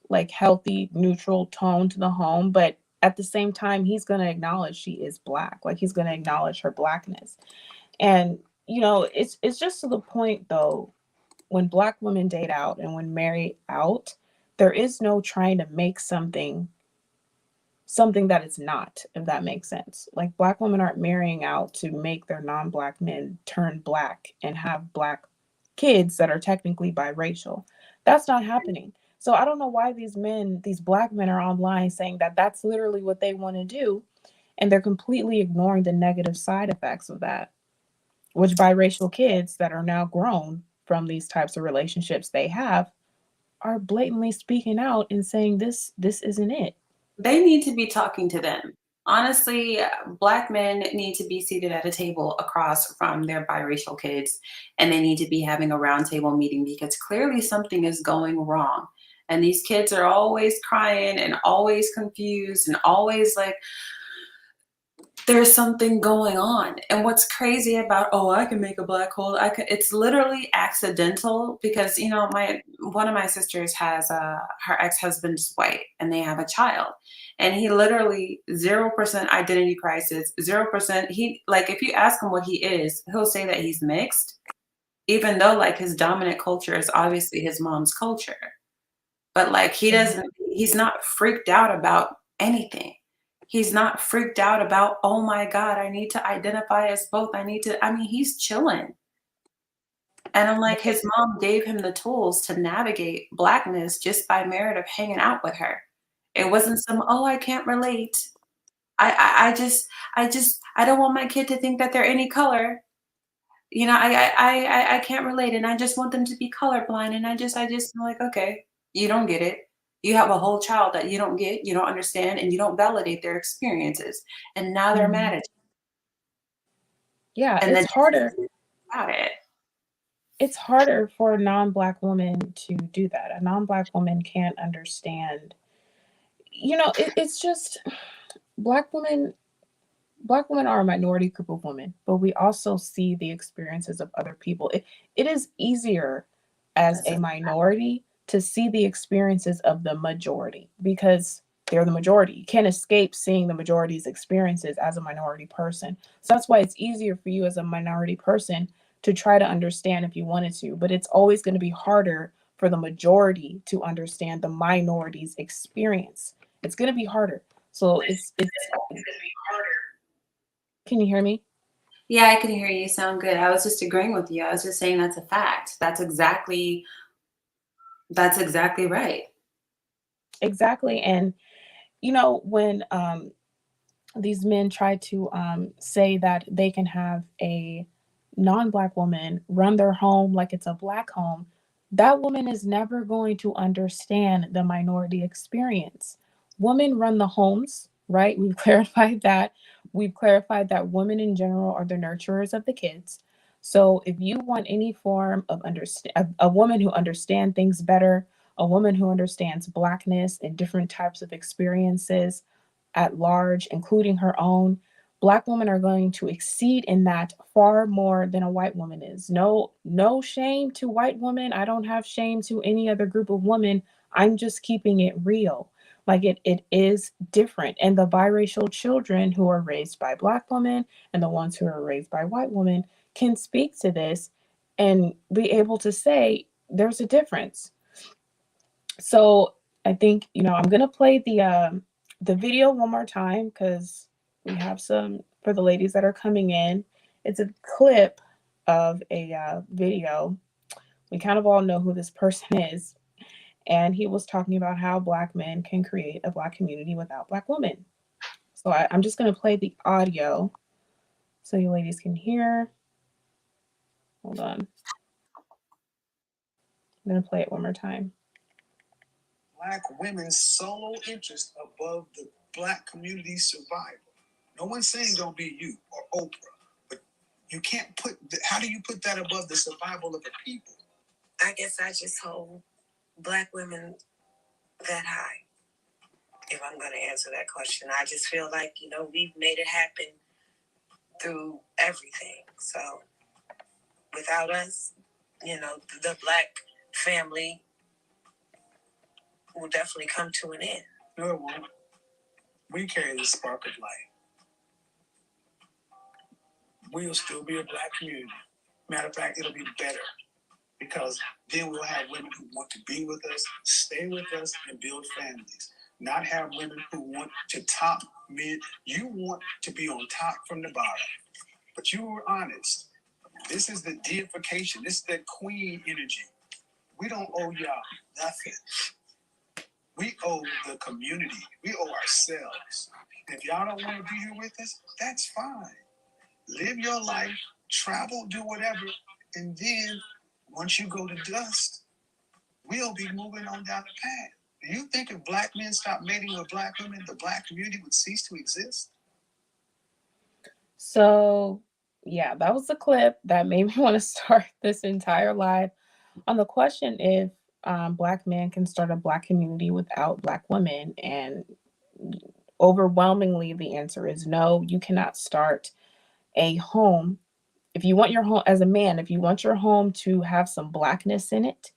S1: like healthy, neutral tone to the home. But at the same time, he's going to acknowledge she is black. Like he's going to acknowledge her blackness. And it's just to the point though, when black women date out and when marry out, there is no trying to make something that it's not, if that makes sense. Like black women aren't marrying out to make their non-black men turn black and have black kids that are technically biracial. That's not happening. So I don't know why these black men are online saying that that's literally what they want to do, and they're completely ignoring the negative side effects of that, which biracial kids that are now grown from these types of relationships they have are blatantly speaking out and saying this isn't it.
S3: They need to be talking to them. Honestly, Black men need to be seated at a table across from their biracial kids, and they need to be having a roundtable meeting because clearly something is going wrong. And these kids are always crying and always confused and always like, there's something going on. And what's crazy about, oh, I can make a black hole, it's literally accidental because, my one of my sisters has her ex-husband's white and they have a child. And he literally 0% identity crisis, 0%. He, like, if you ask him what he is, he'll say that he's mixed, even though like his dominant culture is obviously his mom's culture. But like he's not freaked out about anything. He's not freaked out about, oh my God, I need to identify as both. I mean, he's chilling. And I'm like, his mom gave him the tools to navigate blackness just by merit of hanging out with her. It wasn't some, oh, I can't relate. I don't want my kid to think that they're any color. I can't relate, and I just want them to be colorblind, and I just am like, okay, you don't get it. You have a whole child that you don't get, you don't understand, and you don't validate their experiences, and now they're mad
S1: Mhm.
S3: at
S1: Yeah,
S3: you, and then about it.
S1: it's harder for a non-black woman to do that. A non-black woman can't understand. It's just black women Black women are a minority group of women, but we also see the experiences of other people. It is easier as
S3: That's
S1: a
S3: a
S1: minority to see the experiences of the majority because they're the majority. You can't escape seeing the majority's experiences as a minority person. So that's why it's easier for you as a minority person to try to understand if you wanted to, but it's always going to be harder for the majority to understand the minority's experience. It's going to be harder. So it's can you hear me?
S3: Yeah, I can hear you. Sound good. I was just agreeing with you. I was just saying that's a fact. That's exactly right.
S1: Exactly. And when these men try to say that they can have a non-black woman run their home like it's a black home, that woman is never going to understand the minority experience. Women run the homes, right? We've clarified that. We've clarified that women in general are the nurturers of the kids. So if you want any form of understand a woman who understands things better, a woman who understands Blackness and different types of experiences at large, including her own. Black women are going to exceed in that far more than a white woman is. No, no shame to white women. I don't have shame to any other group of women. I'm just keeping it real. Like it is different. And the biracial children who are raised by Black women and the ones who are raised by white women can speak to this and be able to say there's a difference. So I think, I'm gonna play the video one more time because we have some for the ladies that are coming in. It's a clip of a video. We kind of all know who this person is, and he was talking about how Black men can create a Black community without Black women. So I'm just gonna play the audio so you ladies can hear. Hold on, I'm gonna play it one more time.
S2: Black women's solo interest above the Black community's survival. No one's saying don't be you or Oprah, but you can't how do you put that above the survival of a people?
S3: I guess I just hold Black women that high. If I'm going to answer that question, I just feel like, we've made it happen through everything. So without us, the Black family will definitely come to an end.
S2: No, it won't. We carry the spark of life. We'll still be a Black community. Matter of fact, it'll be better because then we'll have women who want to be with us, stay with us, and build families. Not have women who want to top men. You want to be on top from the bottom. But you were honest. This is the deification. This is that queen energy. We don't owe y'all nothing. We owe the community. We owe ourselves. If y'all don't want to be here with us, that's fine. Live your life, travel, do whatever, and then once you go to dust, we'll be moving on down the path. Do you think if Black men stopped mating with Black women, the Black community would cease to exist?
S1: So, yeah, that was the clip that made me want to start this entire live on the question if Black men can start a Black community without Black women. And overwhelmingly, the answer is no, you cannot start a home. If you want your home as a man, if you want your home to have some Blackness in it,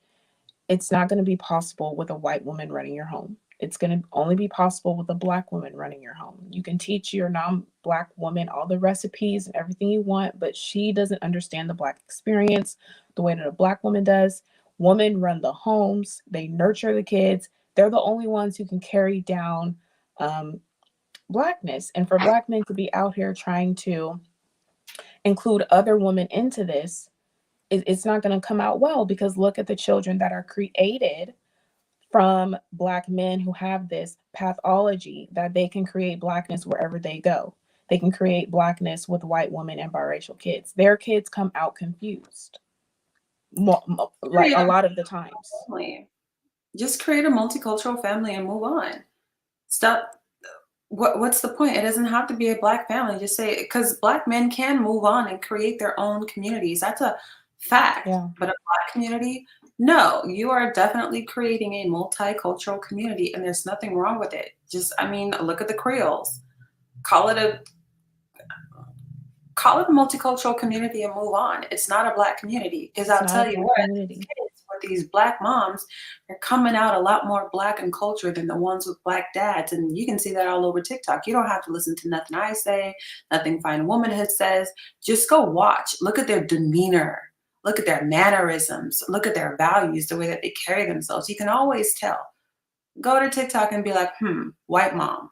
S1: it's not going to be possible with a white woman running your home. It's going to only be possible with a Black woman running your home. You can teach your non-Black woman all the recipes and everything you want, but she doesn't understand the Black experience the way that a Black woman does. Women run the homes, they nurture the kids. They're the only ones who can carry down Blackness. And for Black men to be out here trying to include other women into this, it's not going to come out well because look at the children that are created from Black men who have this pathology that they can create Blackness wherever they go. They can create Blackness with white women and biracial kids. Their kids come out confused, like a lot of the times.
S3: Just create a multicultural family and move on. Stop. What's the point? It doesn't have to be a Black family. Just say, because Black men can move on and create their own communities. That's a fact.
S1: Yeah.
S3: But a Black community, no, you are definitely creating a multicultural community, and there's nothing wrong with it. Look at the Creoles. Call it a multicultural community and move on. It's not a Black community, because I'll tell you what, kids with these Black moms are coming out a lot more Black in culture than the ones with Black dads, and you can see that all over TikTok. You don't have to listen to nothing I say, nothing Fine Womanhood says. Just go watch. Look at their demeanor. Look at their mannerisms. Look at their values, the way that they carry themselves. You can always tell. Go to TikTok and be like, white mom,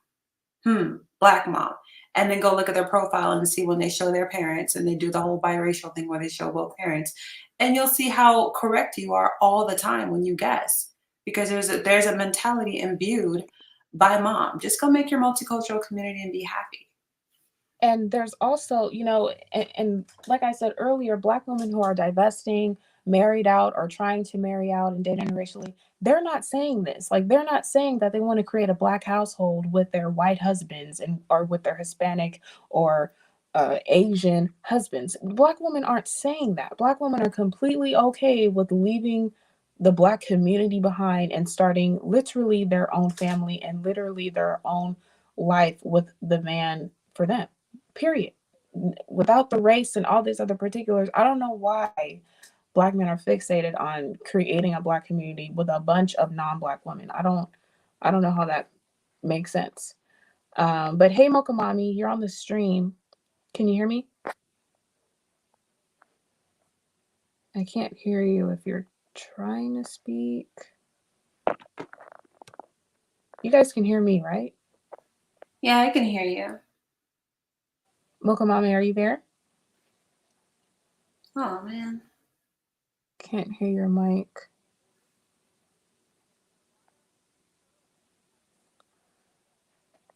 S3: Black mom. And then go look at their profile and see when they show their parents and they do the whole biracial thing where they show both parents. And you'll see how correct you are all the time when you guess. Because there's a mentality imbued by mom. Just go make your multicultural community and be happy.
S1: And there's also, and like I said earlier, Black women who are divesting, married out, or trying to marry out and date interracially, they're not saying this. Like, they're not saying that they want to create a Black household with their white husbands or with their Hispanic or Asian husbands. Black women aren't saying that. Black women are completely okay with leaving the black community behind and starting literally their own family and literally their own life with the man for them. Period. Without the race and all these other particulars, I don't know why black men are fixated on creating a black community with a bunch of non-black women. I don't know how that makes sense. But hey, Mocha Mommy, you're on the stream. Can you hear me? I can't hear you if you're trying to speak. You guys can hear me, right?
S3: Yeah, I can hear you.
S1: Mocha Mommy, are you there?
S3: Oh man.
S1: Can't hear your mic.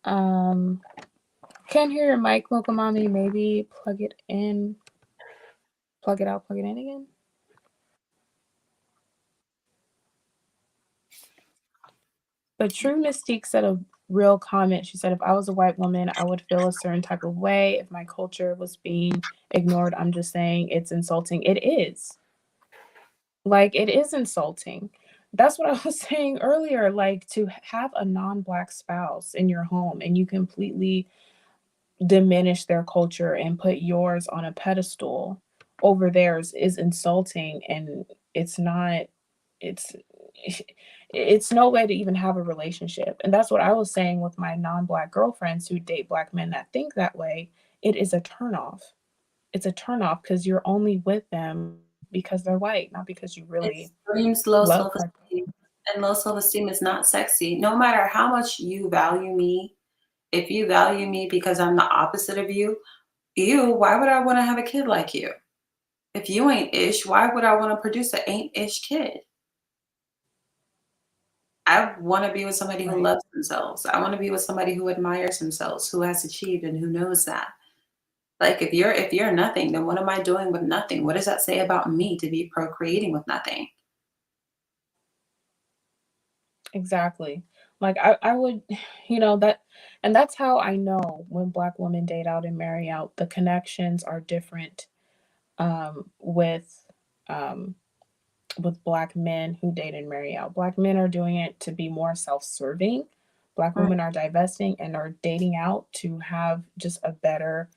S1: Um, can't hear your mic, Mocha Mommy. Maybe plug it in, plug it out, plug it in again. But True Mystique said a real comment. She said, if I was a white woman, I would feel a certain type of way if my culture was being ignored. I'm just saying it's insulting. It is. Like, it is insulting. That's what I was saying earlier. Like, to have a non black spouse in your home and you completely diminish their culture and put yours on a pedestal over theirs is insulting. And it's not, it's, it's no way to even have a relationship. And that's what I was saying with my non-black girlfriends who date black men that think that way. It is a turnoff. It's a turnoff because you're only with them because they're white, not because you
S3: It
S1: really
S3: screams low
S1: love black
S3: self-esteem,
S1: people.
S3: and low self-esteem is not sexy. No matter how much you value me, if you value me because I'm the opposite of you, why would I wanna have a kid like you? If you ain't ish, why would I wanna produce a ain't ish kid? I wanna be with somebody who
S1: Right.
S3: loves themselves. I wanna be with somebody who admires themselves, who has achieved and who knows that. Like if you're nothing, then what am I doing with nothing? What does that say about me to be procreating with nothing?
S1: Exactly. Like I would, that, and that's how I know when black women date out and marry out, the connections are different with um with black men who date and marry out. Black men are doing it to be more self-serving. Black
S3: Mm,
S1: women are divesting and are dating out to have just a better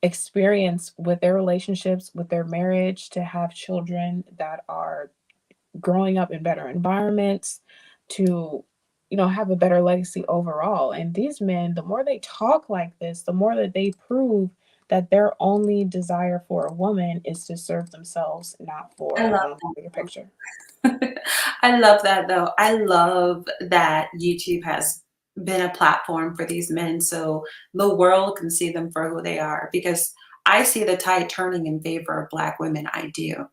S1: experience with their relationships, with their marriage, to have children that are growing up in better environments, to have a better legacy overall. And these men, the more they talk like this, the more that they prove that their only desire for a woman is to serve themselves, not
S3: I
S1: for
S3: love
S1: the bigger picture.
S3: I love that though. I love that YouTube has been a platform for these men so the world can see them for who they are because I see the tide turning in favor of black women. I do.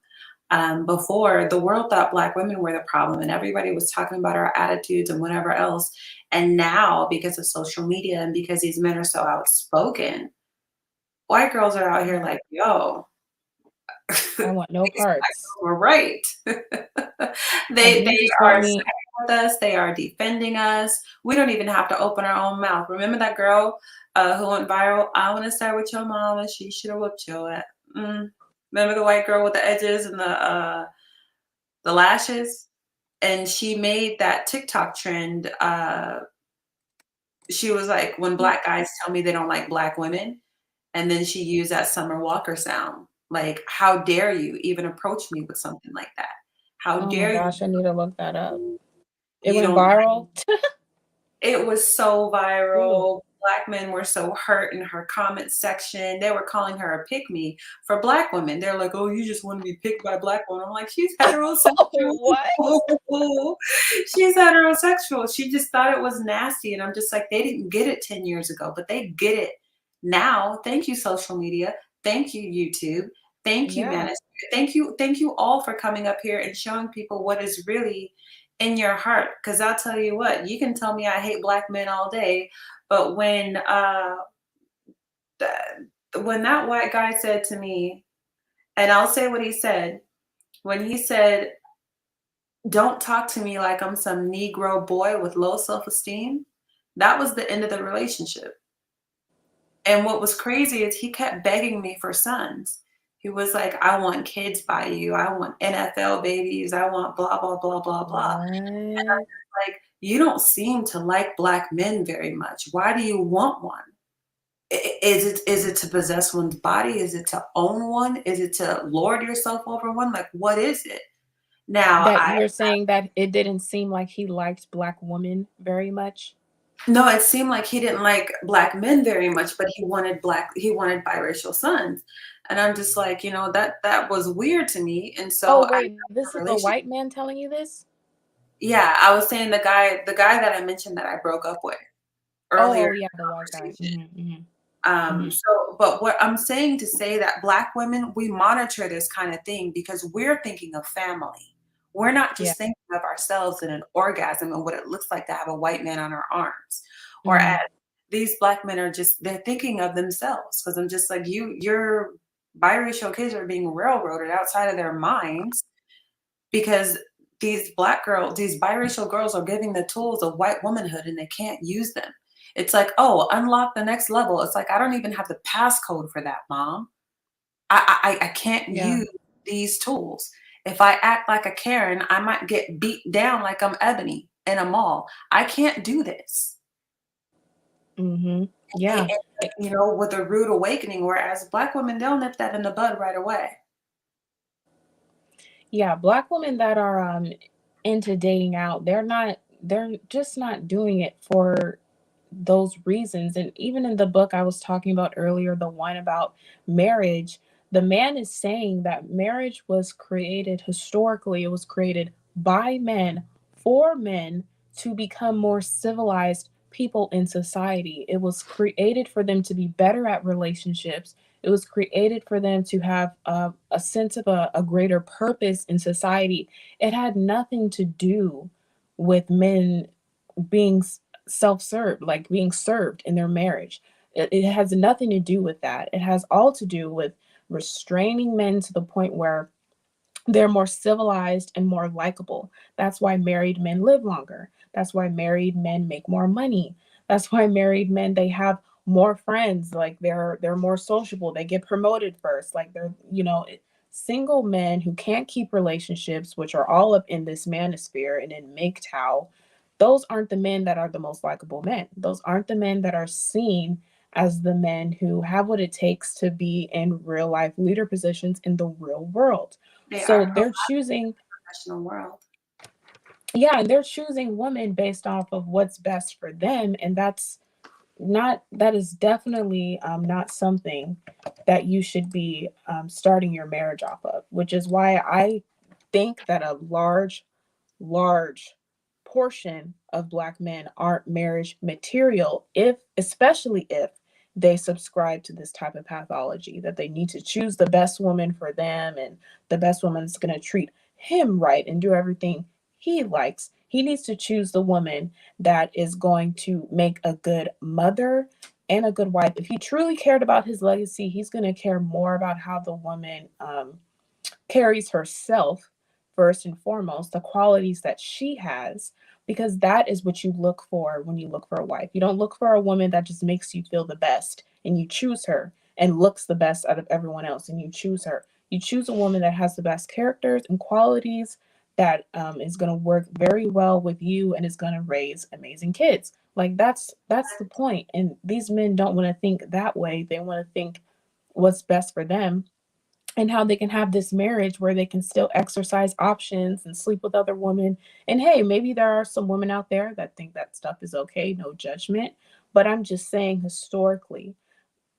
S3: Before, the world thought black women were the problem and everybody was talking about our attitudes and whatever else. And now, because of social media and because these men are so outspoken, white girls are out here like, yo,
S1: I want no
S3: these black
S1: parts.
S3: girls were right.
S1: Like,
S3: They
S1: you just
S3: are
S1: want me.
S3: standing with us, they are defending us. We don't even have to open our own mouth. Remember that girl, who went viral? "I wanna start with your mom, and she shoulda whooped your a" Remember the white girl with the edges and the lashes? And she made that TikTok trend, she was like, "When black guys tell me they don't like black women," and then she used that Summer Walker sound, like, "How dare you even approach me with something like that? How
S1: Oh my
S3: dare
S1: gosh, I need to look that up.
S3: you
S1: It
S3: you
S1: went
S3: don't."
S1: viral.
S3: It was so
S1: Ooh.
S3: viral. Black men were so hurt in her comment section. They were calling her a pick me for black women. They're like, "Oh, you just want to be picked by a black women." I'm like, "She's heterosexual."
S1: What?
S3: She's heterosexual. She just thought it was nasty. And I'm just like, they didn't get it 10 years ago, but they get it now. Thank you, social media. Thank you, YouTube. Thank you,
S1: Yeah.
S3: Manosphere. Thank you all for coming up here and showing people what is really in your heart. Because I'll tell you what, you can tell me I hate black men all day, but when that white guy said to me, and I'll say what he said, when he said, "Don't talk to me like I'm some Negro boy with low self-esteem," that was the end of the relationship. And what was crazy is he kept begging me for sons. He was like, I want kids by you. I want NFL babies. I want blah, blah, blah, blah, blah.
S2: What?
S3: Like, you don't seem to like black men very much. Why do you want one? Is it to possess one's body? Is it to own one? Is it to lord yourself over one? Like, what is it? Now,
S2: That you're saying that it didn't seem like he liked black women very much?
S3: no, it seemed like he didn't like black men very much, but he wanted biracial sons. And I'm just like, that was weird to me. And
S2: Oh,
S3: so I
S2: wait, this is a
S3: relationship.
S2: white man telling you this?
S3: Yeah, I was saying the guy that I mentioned that I broke up with earlier
S2: Oh,
S3: in
S2: yeah,
S3: the
S2: the white guy.
S3: conversation.
S2: Mhm, mhm, mhm.
S3: But what I'm saying to say that black women, we monitor this kind of thing because we're thinking of family. We're not
S2: Yeah.
S3: just thinking of ourselves in an orgasm and what it looks like to have a white man on our arms. Or as
S2: Mhm.
S3: these black men are just, they're thinking of themselves. Cause I'm just like, your biracial kids are being railroaded outside of their minds because these biracial girls are giving the tools of white womanhood and they can't use them. It's like, oh, unlock the next level. It's like, I don't even have the passcode for that, mom. I can't
S2: Yeah.
S3: use these tools. If I act like a Karen, I might get beat down like I'm Ebony in a mall. I can't do this.
S2: Mhm.
S3: They
S2: Yeah.
S3: end up, with a rude awakening, whereas black women, they'll nip that in the bud right away.
S2: Yeah, black women that are into dating out, they're just not doing it for those reasons. And even in the book I was talking about earlier, the one about marriage, the man is saying that marriage was created historically, it was created by men for men to become more civilized people in society. It was created for them to be better at relationships. It was created for them to have a sense of a greater purpose in society. It had nothing to do with men being self-served, like being served in their marriage. It has nothing to do with that. It has all to do with restraining men to the point where they're more civilized and more likable. That's why married men live longer. That's why married men make more money. That's why married men, they have more friends, like they're more sociable. They get promoted first. Like single men who can't keep relationships, which are all up in this manosphere and in MGTOW, those aren't the men that are the most likable men. Those aren't the men that are seen as the men who have what it takes to be in real life leader positions in the real world.
S3: They
S2: So
S3: are
S2: they're choosing,
S3: professional world.
S2: yeah, and they're choosing women based off of what's best for them. And that is definitely not something that you should be starting your marriage off of, which is why I think that a large portion of black men aren't marriage material, if especially if they subscribe to this type of pathology that they need to choose the best woman for them, and the best woman is going to treat him right and do everything he likes. He needs to choose the woman that is going to make a good mother and a good wife. If he truly cared about his legacy, he's going to care more about how the woman carries herself first and foremost, the qualities that she has, because that is what you look for when you look for a wife. You don't look for a woman that just makes you feel the best and you choose her, and looks the best out of everyone else and you choose her. You choose a woman that has the best characters and qualities, that is going to work very well with you and is going to raise amazing kids. Like that's the point. And these men don't want to think that way. They want to think what's best for them, and how they can have this marriage where they can still exercise options and sleep with other women. And hey, maybe there are some women out there that think that stuff is okay, no judgment. But I'm just saying, historically,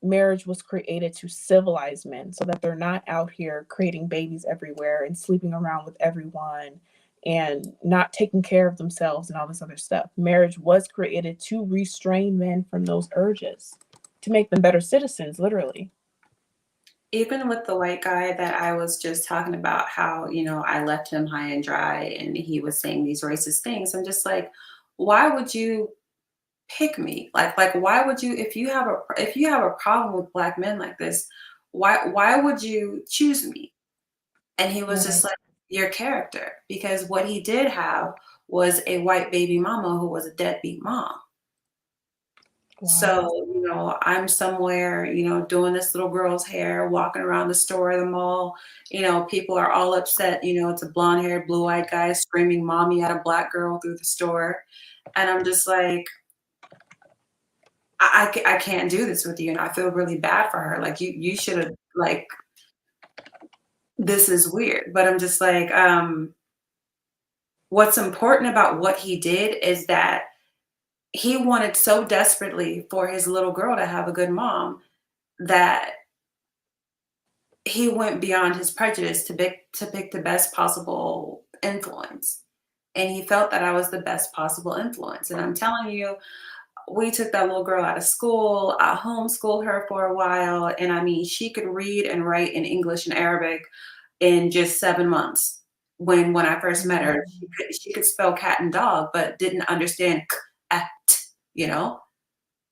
S2: marriage was created to civilize men so that they're not out here creating babies everywhere and sleeping around with everyone and not taking care of themselves and all this other stuff. Marriage was created to restrain men from those urges, to make them better citizens, literally.
S3: Even with the white guy that I was just talking about, how, I left him high and dry and he was saying these racist things. I'm just like, why would you pick me? Like why would you, if you have a problem with black men like this, why would you choose me? And he was just
S2: Right.
S3: like, your character, because what he did have was a white baby mama who was a deadbeat mom. So,
S1: Wow.
S3: I'm somewhere, doing this little girl's hair, walking around the store, the mall. People are all upset. It's a blonde haired, blue eyed guy screaming mommy at a black girl through the store. And I'm just like, I can't do this with you. And I feel really bad for her. Like, you should have, like, this is weird. But I'm just like, what's important about what he did is that he wanted so desperately for his little girl to have a good mom that he went beyond his prejudice to pick the best possible influence. And he felt that I was the best possible influence. And I'm telling you, we took that little girl out of school. I homeschooled her for a while. And I mean, she could read and write in English and Arabic in just 7 months. When I first met her,
S1: Mm,
S3: she could spell cat and dog, but didn't understand k, t, you know?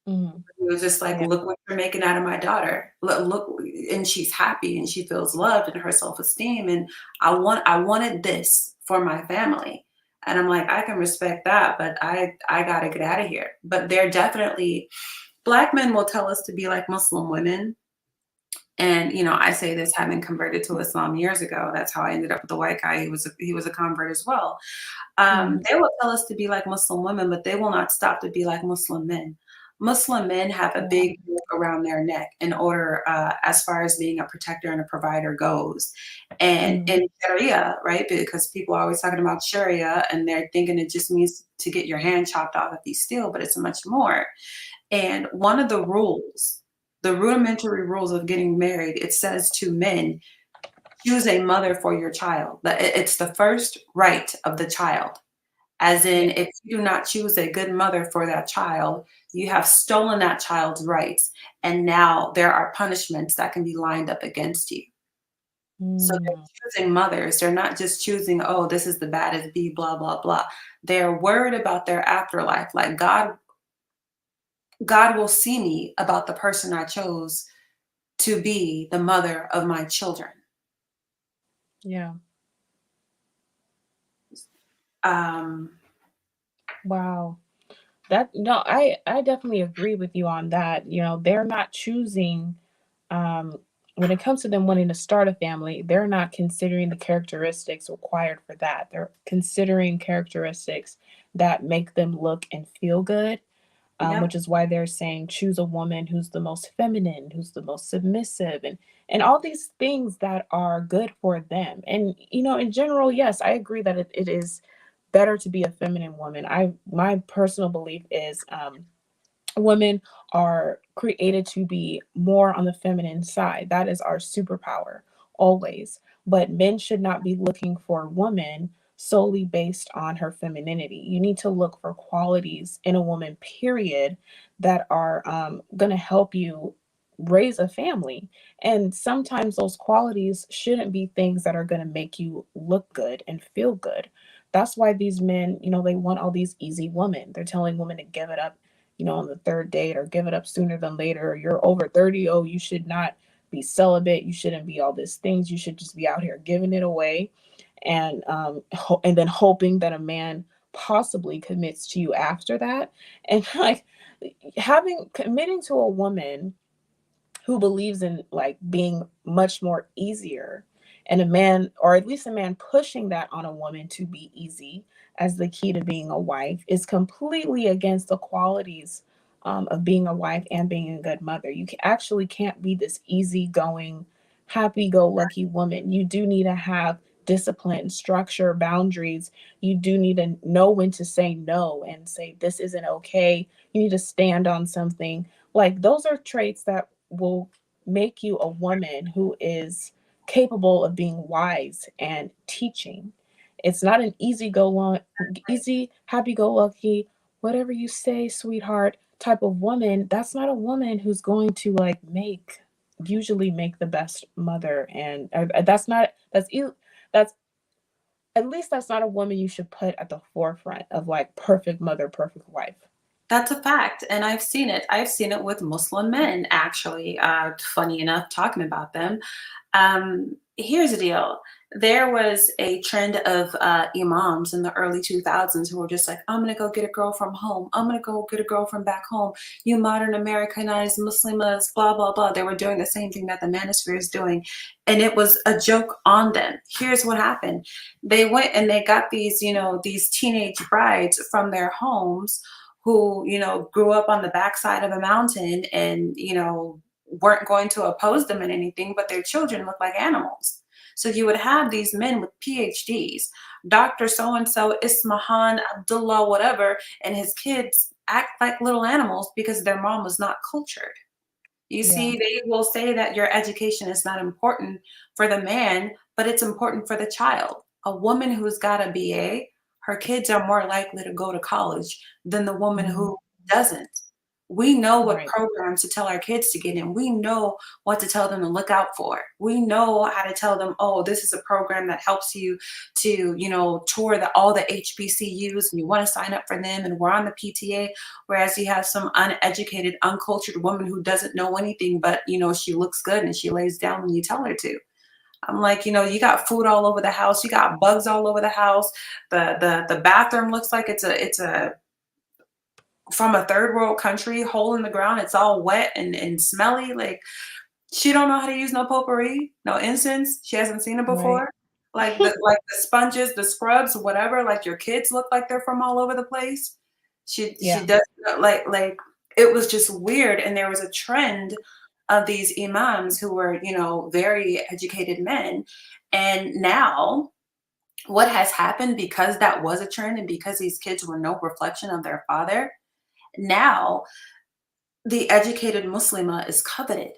S1: mm,
S3: It was just like,
S1: yeah.
S3: "Look what you're making out of my daughter. Look," and she's happy and she feels loved and her self-esteem, and I wanted this for my family. And I'm like, "I can respect that, but I gotta get out of here." But they're definitely Black men will tell us to be like Muslim women, and, I say this having converted to Islam years ago. That's how I ended up with the white guy. He was a convert as well.
S1: Mm,
S3: They will tell us to be like Muslim women, but they will not stop to be like Muslim men. Muslim men have a
S1: yeah.
S3: big yoke around their neck in order, as far as being a protector and a provider goes. And
S1: Mm,
S3: in Sharia, right? Because people are always talking about Sharia and they're thinking it just means to get your hand chopped off if you steal, but it's much more. And one of the rules, the rudimentary rules of getting married, it says to men, choose a mother for your child. It's the first right of the child. As
S1: yeah.
S3: in, if you do not choose a good mother for that child, you have stolen that child's rights. And now there are punishments that can be lined up against you. So
S1: Mm,
S3: they're choosing mothers. They're not just choosing, oh, this is the baddest bee, blah, blah, blah. They're worried about their afterlife. Like God will see me about the person I chose to be the mother of my children.
S1: yeah.
S3: Um,
S1: Wow. That no, I definitely agree with you on that. They're not choosing um when it comes to them wanting to start a family, they're not considering the characteristics required for that. They're considering characteristics that make them look and feel good, which
S3: yep,
S1: is why they're saying choose a woman who's the most feminine, who's the most submissive, and all these things that are good for them. And in general, yes, I agree that it is better to be a feminine woman. My personal belief is women are created to be more on the feminine side. That is our superpower, always. But men should not be looking for a woman solely based on her femininity. You need to look for qualities in a woman, period, that are going to help you raise a family. And sometimes those qualities shouldn't be things that are going to make you look good and feel good. That's why these men, they want all these easy women. They're telling women to give it up, on the third date, or give it up sooner than later. Or you're over 30. Oh, you should not be celibate. You shouldn't be all these things. You should just be out here giving it away, and then hoping that a man possibly commits to you after that. And like having committing to a woman who believes in like being much more easier, and a man, or at least a man pushing that on a woman to be easy as the key to being a wife, is completely against the qualities of being a wife and being a good mother. You actually can't be this easygoing, happy-go-lucky woman. You do need to have discipline, structure, boundaries. You do need to know when to say no and say this isn't okay. You need to stand on something. Like those are traits that will make you a woman who is capable of being wise and teaching. It's not an easy, happy go lucky, whatever you say, sweetheart type of woman. That's not a woman who's going to like usually make the best mother. And that's at least that's not a woman you should put at the forefront of like perfect mother, perfect wife.
S3: That's a fact, and I've seen it. I've seen it with Muslim men, actually. Funny enough, talking about them. Here's the deal. There was a trend of imams in the early 2000s who were just like, I'm going to go get a girl from home. I'm going to go get a girl from back home. You modern Americanized Muslimas, blah, blah, blah. They were doing the same thing that the manosphere is doing. And it was a joke on them. Here's what happened. They went and they got these, these teenage brides from their homes who, grew up on the backside of a mountain and, weren't going to oppose them in anything, but their children looked like animals. So you would have these men with PhDs, Dr. So and so, Ismahan, Abdullah, whatever, and his kids act like little animals because their mom was not cultured. You
S1: Yeah.
S3: see, they will say that your education is not important for the man, but it's important for the child. A woman who's got a BA, her kids are more likely to go to college than the woman
S1: Mhm.
S3: who doesn't. We know what
S1: Right.
S3: programs to tell our kids to get in. We know what to tell them to look out for. We know how to tell them, oh, this is a program that helps you to, tour all the HBCUs and you want to sign up for them and we're on the PTA. Whereas you have some uneducated, uncultured woman who doesn't know anything, but, she looks good and she lays down when you tell her to. I'm like, you got food all over the house. You got bugs all over the house. The bathroom looks like it's a from a third world country, hole in the ground. It's all wet and smelly. Like she don't know how to use no potpourri, no incense. She hasn't seen it
S1: Right.
S3: before. Like the sponges, the scrubs, whatever. Like your kids look like they're from all over the place. She
S1: Yeah.
S3: does like it was just weird. And there was a trend of these imams who were, very educated men. And now what has happened because that was a trend and because these kids were no reflection of their father, now the educated Muslima is coveted.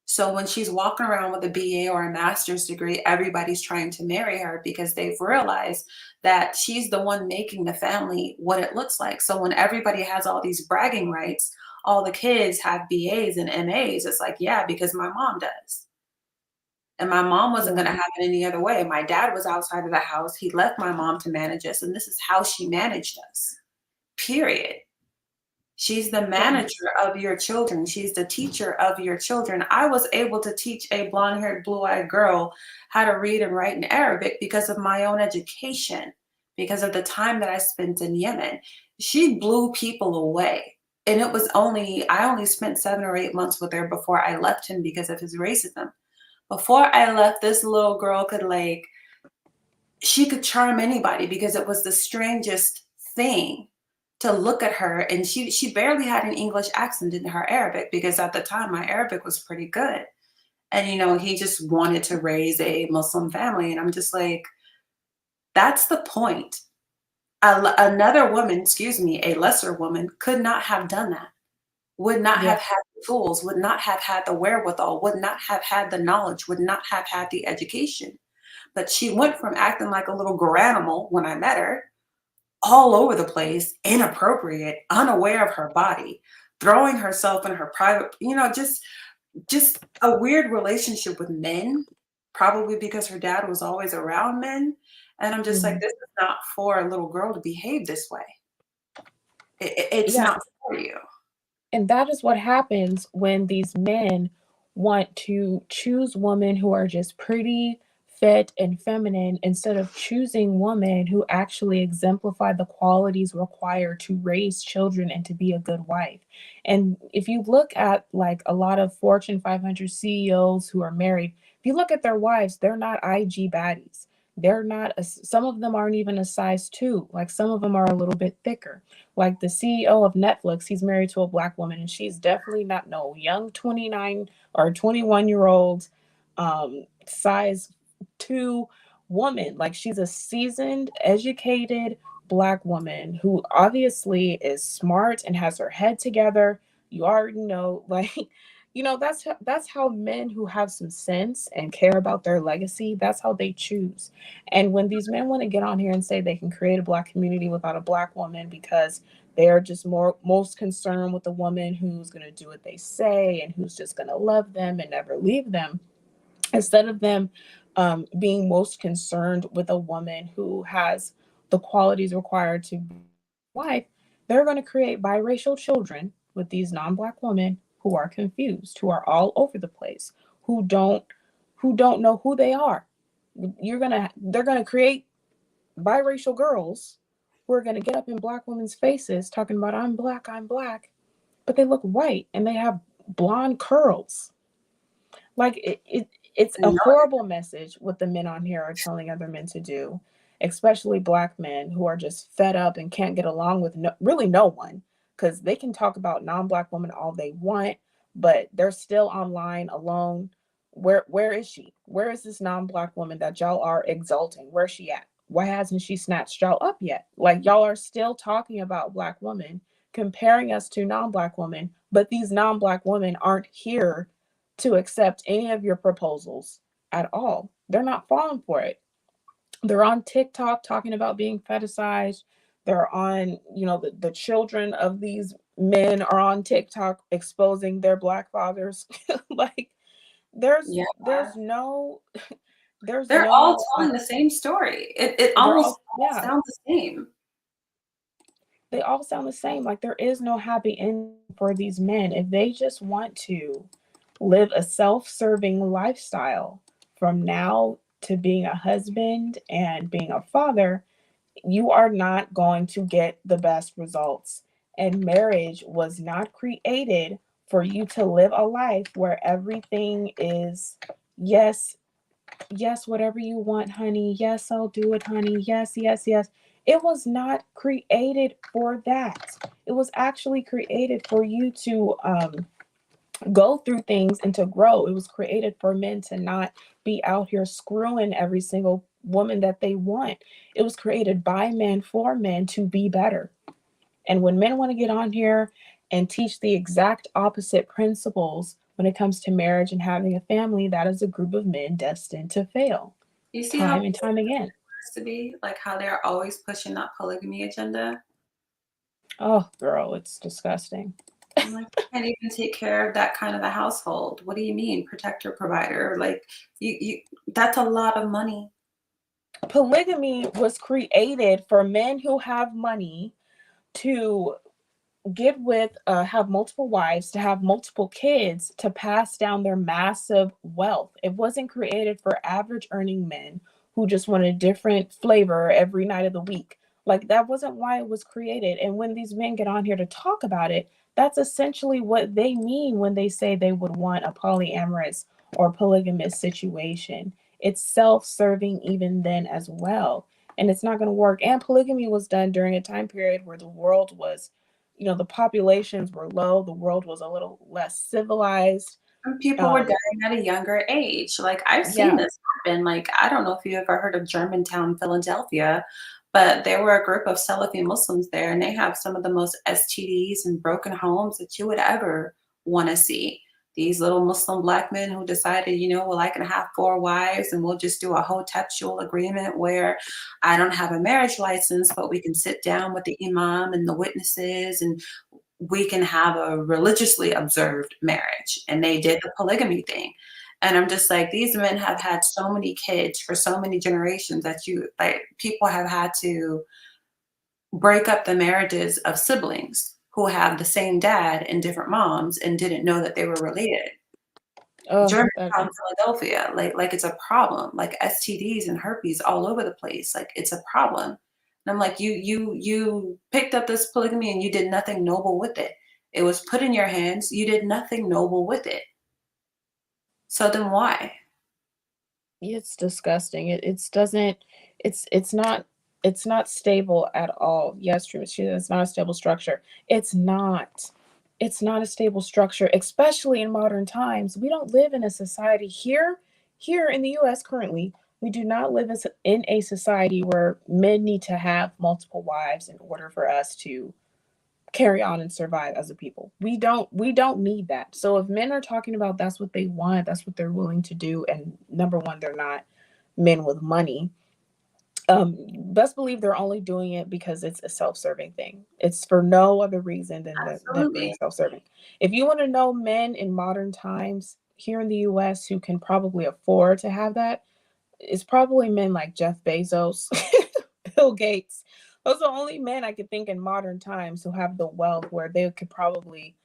S3: So when she's walking around with a BA or a master's degree, everybody's trying to marry her because they've realized that she's the one making the family what it looks like. So when everybody has all these bragging rights, all the kids have BAs and MAs. It's like, yeah, because my mom does. And my mom wasn't
S1: Yeah.
S3: going to have it any other way. My dad was outside of the house. He left my mom to manage us. And this is how she managed us, period. She's the
S1: Yeah.
S3: manager of your children. She's the teacher of your children. I was able to teach a blonde haired, blue eyed girl how to read and write in Arabic because of my own education, because of the time that I spent in Yemen. She blew people away. And I only spent 7 or 8 months with her before I left him because of his racism. Before I left, this little girl she could charm anybody because it was the strangest thing to look at her, and she barely had an English accent in her Arabic because at the time my Arabic was pretty good. And he just wanted to raise a Muslim family, and I'm just like, that's the point. Another woman, excuse me, a lesser woman could not have done that. Would not
S1: Yeah.
S3: have had the tools, would not have had the wherewithal, would not have had the knowledge, would not have had the education. But she went from acting like a little animal when I met her, all over the place, inappropriate, unaware of her body, throwing herself in her private, just a weird relationship with men, probably because her dad was always around men. And I'm just like,
S1: Mhm.
S3: this is not for a little girl to behave this way. It's
S1: Yeah.
S3: not for you.
S1: And that is what happens when these men want to choose women who are just pretty, fit, and feminine instead of choosing women who actually exemplify the qualities required to raise children and to be a good wife. And if you look at like a lot of Fortune 500 CEOs who are married, if you look at their wives, they're not IG baddies. They're not, some of them aren't even a size two. Like some of them are a little bit thicker, like the CEO of Netflix, he's married to a black woman, and she's definitely not no young 29 or 21-year-old size 2 woman. Like she's a seasoned, educated black woman who obviously is smart and has her head together. You already know, like, that's how men who have some sense and care about their legacy, that's how they choose. And when these men want to get on here and say they can create a black community without a black woman because they're just most concerned with the woman who's going to do what they say and who's just going to love them and never leave them, instead of them being most concerned with a woman who has the qualities required to be a wife, They're going to create biracial children with these non-black women who are confused, who are all over the place, who don't know who they are. They're going to create biracial girls who are going to get up in black women's faces talking about I'm black, but they look white and they have blonde curls. Like it's a
S3: No,
S1: horrible message what the men on here are telling other men to do, especially black men who are just fed up and can't get along with really no one, because they can talk about non-black women all they want, but they're still online alone. Where is she? Where is this non-black woman that y'all are exalting? Where's she at? Why hasn't she snatched y'all up yet? Like, y'all are still talking about black women, comparing us to non-black women, but these non-black women aren't here to accept any of your proposals at all. They're not falling for it. They're on TikTok talking about being fetishized. They're on, the children of these men are on TikTok exposing their black fathers. Like, there's
S3: yeah.
S1: there's no there's
S3: They're all
S1: no
S3: telling the same story. It
S1: they're
S3: almost
S1: all
S3: all
S1: yeah,
S3: sounds the same.
S1: they all sound the same. Like, there is no happy ending for these men if they just want to live a self-serving lifestyle from now to being a husband and being a father. You are not going to get the best results. And marriage was not created for you to live a life where everything is yes, yes, whatever you want, honey. Yes, I'll do it, honey. Yes, yes, yes. It was not created for that. It was actually created for you to go through things and to grow. It was created for men to not be out here screwing every single woman that they want. It was created by men for men to be better. And when men want to get on here and teach the exact opposite principles when it comes to marriage and having a family, that is a group of men destined to fail
S3: You see how
S1: time and time again.
S3: to be, like how they're always pushing that polygamy agenda.
S1: Oh, girl, it's disgusting.
S3: I'm like, you can't even take care of that kind of a household. What do you mean, protector, provider? Like, you that's a lot of money.
S1: Polygamy was created for men who have money to get with, have multiple wives, to have multiple kids, to pass down their massive wealth. It wasn't created for average earning men who just want a different flavor every night of the week. Like, that wasn't why it was created. And when these men get on here to talk about it, that's essentially what they mean when they say they would want a polyamorous or polygamous situation. It's self-serving even then as well, and it's not going to work. And polygamy was done during a time period where the world was, the populations were low, the world was a little less civilized.
S3: And people were
S1: um
S3: dying at a younger age. Like, I've seen
S1: yeah.
S3: this happen. Like, I don't know if you ever heard of Germantown, Philadelphia, but there were a group of Salafi Muslims there, and they have some of the most STDs and broken homes that you would ever want to see. These little Muslim black men who decided, well, I can have four wives and we'll just do a hoteptual agreement where I don't have a marriage license, but we can sit down with the imam and the witnesses and we can have a religiously observed marriage. And they did the polygamy thing. And I'm just like, these men have had so many kids for so many generations that people have had to break up the marriages of siblings who have the same dad and different moms and didn't know that they were related.
S1: Oh,
S3: Germantown, Philadelphia, like it's a problem. Like STDs and herpes all over the place. Like, it's a problem. And I'm like, you picked up this polygamy and you did nothing noble with it. It was put in your hands. You did nothing noble with it. So then why?
S1: it's disgusting. It's doesn't it's not stable at all. Yes, true, it's not a stable structure. It's not a stable structure, especially in modern times. We don't live in a society here in the US currently. We do not live in a society where men need to have multiple wives in order for us to carry on and survive as a people. We don't need that. So if men are talking about that's what they want, that's what they're willing to do, and number one, they're not men with money. Best believe they're only doing it because it's a self-serving thing. It's for no other reason than that being
S3: Absolutely.
S1: self-serving. If you want to know men in modern times here in the US who can probably afford to have that, it's probably men like Jeff Bezos, Bill Gates. Those are the only men I could think in modern times who have the wealth where they could probably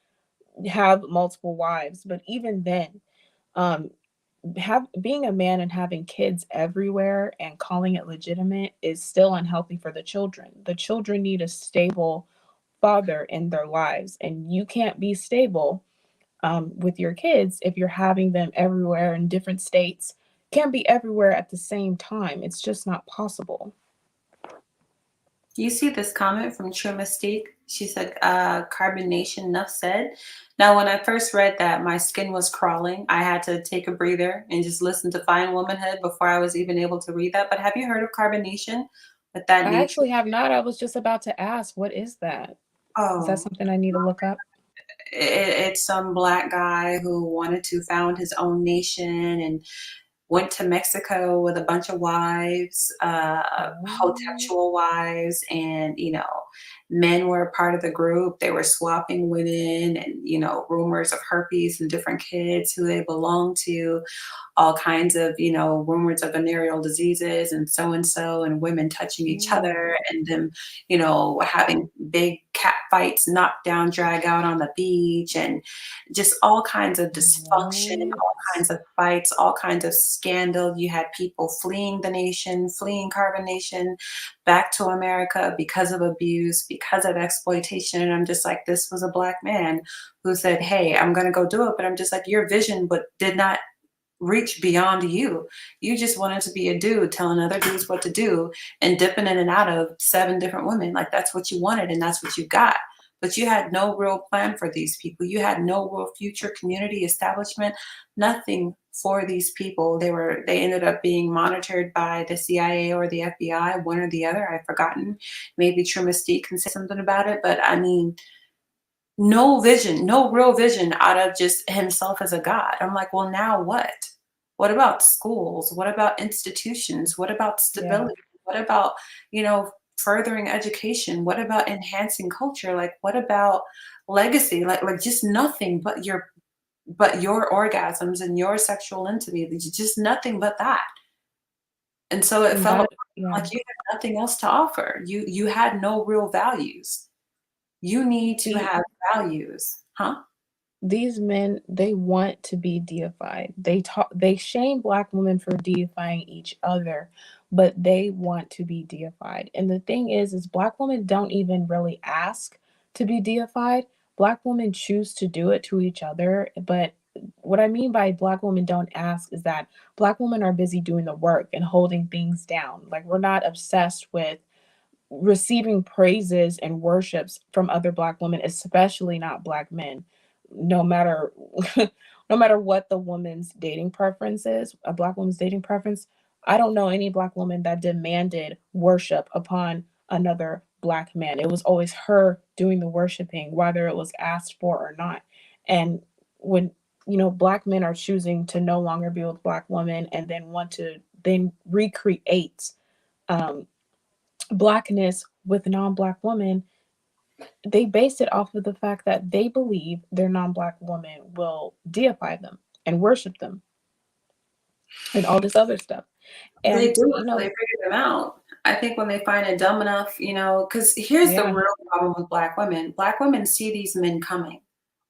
S1: have multiple wives. But even then, um, have being a man and having kids everywhere and calling it legitimate is still unhealthy for the children. The children need a stable father in their lives, and you can't be stable with your kids if you're having them everywhere in different states. Can't be everywhere at the same time. It's just not possible.
S3: You see this comment from True Mystique? She said, carbonation, enough said. Now, when I first read that, my skin was crawling. I had to take a breather and just listen to Fine Womanhood before I was even able to read that. But have you heard of carbonation with that
S1: I
S3: nature?
S1: actually have not. I was just about to ask, what is that? Is that
S3: Oh,
S1: something I need to look up?
S3: it's some black guy who wanted to found his own nation and went to Mexico with a bunch of wives,
S1: Oh,
S3: hoteptual wives, and men were a part of the group. They were swapping women, and rumors of herpes and different kids who they belonged to, all kinds of rumors of venereal diseases and so, and women touching each other,
S1: mm,
S3: and them having big cat fights, knock down, drag out on the beach, and just all kinds of dysfunction,
S1: what?
S3: all kinds of fights, all kinds of scandal. You had people fleeing the nation, fleeing carbonation back to America because of abuse, because of exploitation. And I'm just like, this was a black man who said, hey, I'm going to go do it. But I'm just like, your vision but did not reach beyond you. You just wanted to be a dude telling other dudes what to do and dipping in and out of 7 different women. Like that's what you wanted and that's what you got. But you had no real plan for these people. You had no real future community establishment, nothing for these people. They ended up being monitored by the CIA or the FBI, one or the other. I've forgotten. Maybe True Mystique can say something about it. But I mean, no vision, no real vision out of just himself as a god. I'm like, well, now what? What about schools? What about institutions? What about
S1: Yeah.
S3: stability? What about, furthering education? What about enhancing culture? Like, what about legacy? Like just nothing but your orgasms and your sexual intimacy. Just nothing but that. And so it
S1: And
S3: felt
S1: that, yeah.
S3: like you had nothing else to offer. You had no real values. You need to
S1: The
S3: have values, huh?
S1: these men, they want to be deified. They shame black women for deifying each other, but they want to be deified. And the thing is black women don't even really ask to be deified. Black women choose to do it to each other. But what I mean by black women don't ask is that black women are busy doing the work and holding things down. Like, we're not obsessed with receiving praises and worships from other black women, especially not black men. No matter no matter what the woman's dating preference is, a black woman's dating preference, I don't know any black woman that demanded worship upon another black man. It was always her doing the worshiping, whether it was asked for or not. And when black men are choosing to no longer be with black women and then want to then recreate um blackness with a non-black woman, they base it off of the fact that they believe their non-black woman will deify them and worship them and all this other stuff.
S3: They
S1: And
S3: do until they figure them out. I think when they find it dumb enough, because here's the
S1: yeah.
S3: real problem with black women. Black women see these men coming.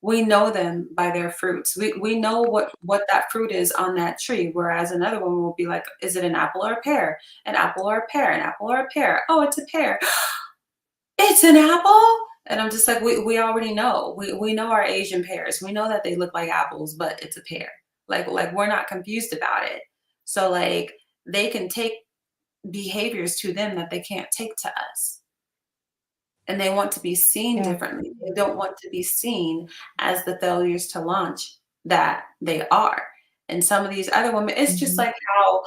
S3: We know them by their fruits. We know what that fruit is on that tree. Whereas another woman will be like, is it an apple or a pear? An apple or a pear? An apple or a pear? Oh, it's a pear. It's an apple? And I'm just like, we already know. We know our Asian pears. We know that they look like apples, but it's a pear. Like we're not confused about it. So like they can take behaviors to them that they can't take to us. And they want to be seen
S1: Yeah.
S3: differently. They don't want to be seen as the failures to launch that they are. And some of these other women, it's just
S1: Hmm.
S3: like how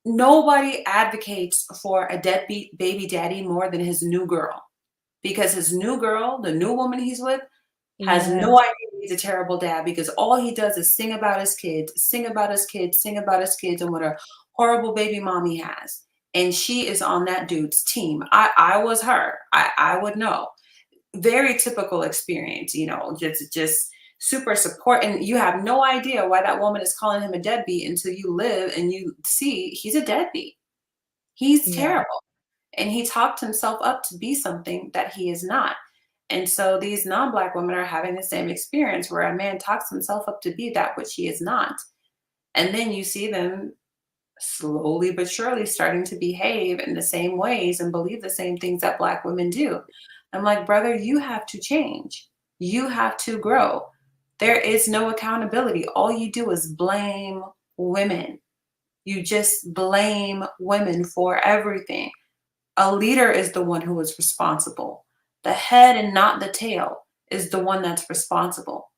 S3: nobody advocates for a deadbeat baby daddy more than his new girl. Because his new girl, the new woman he's with, has no
S1: Yes.
S3: idea he's a terrible dad because all he does is sing about his kids, sing about his kids, sing about his kids, and what a horrible baby mom he has. And she is on that dude's team. I was her. I would know. Very typical experience, just super support. And you have no idea why that woman is calling him a deadbeat until you live and you see he's a deadbeat. He's
S1: Yeah.
S3: terrible. and he talked himself up to be something that he is not. And so these non-black women are having the same experience where a man talks himself up to be that which he is not. And then you see them slowly but surely starting to behave in the same ways and believe the same things that black women do. I'm like, brother, you have to change. You have to grow. There is no accountability. All you do is blame women. You just blame women for everything. A leader is the one who is responsible. The head and not the tail is the one that's responsible.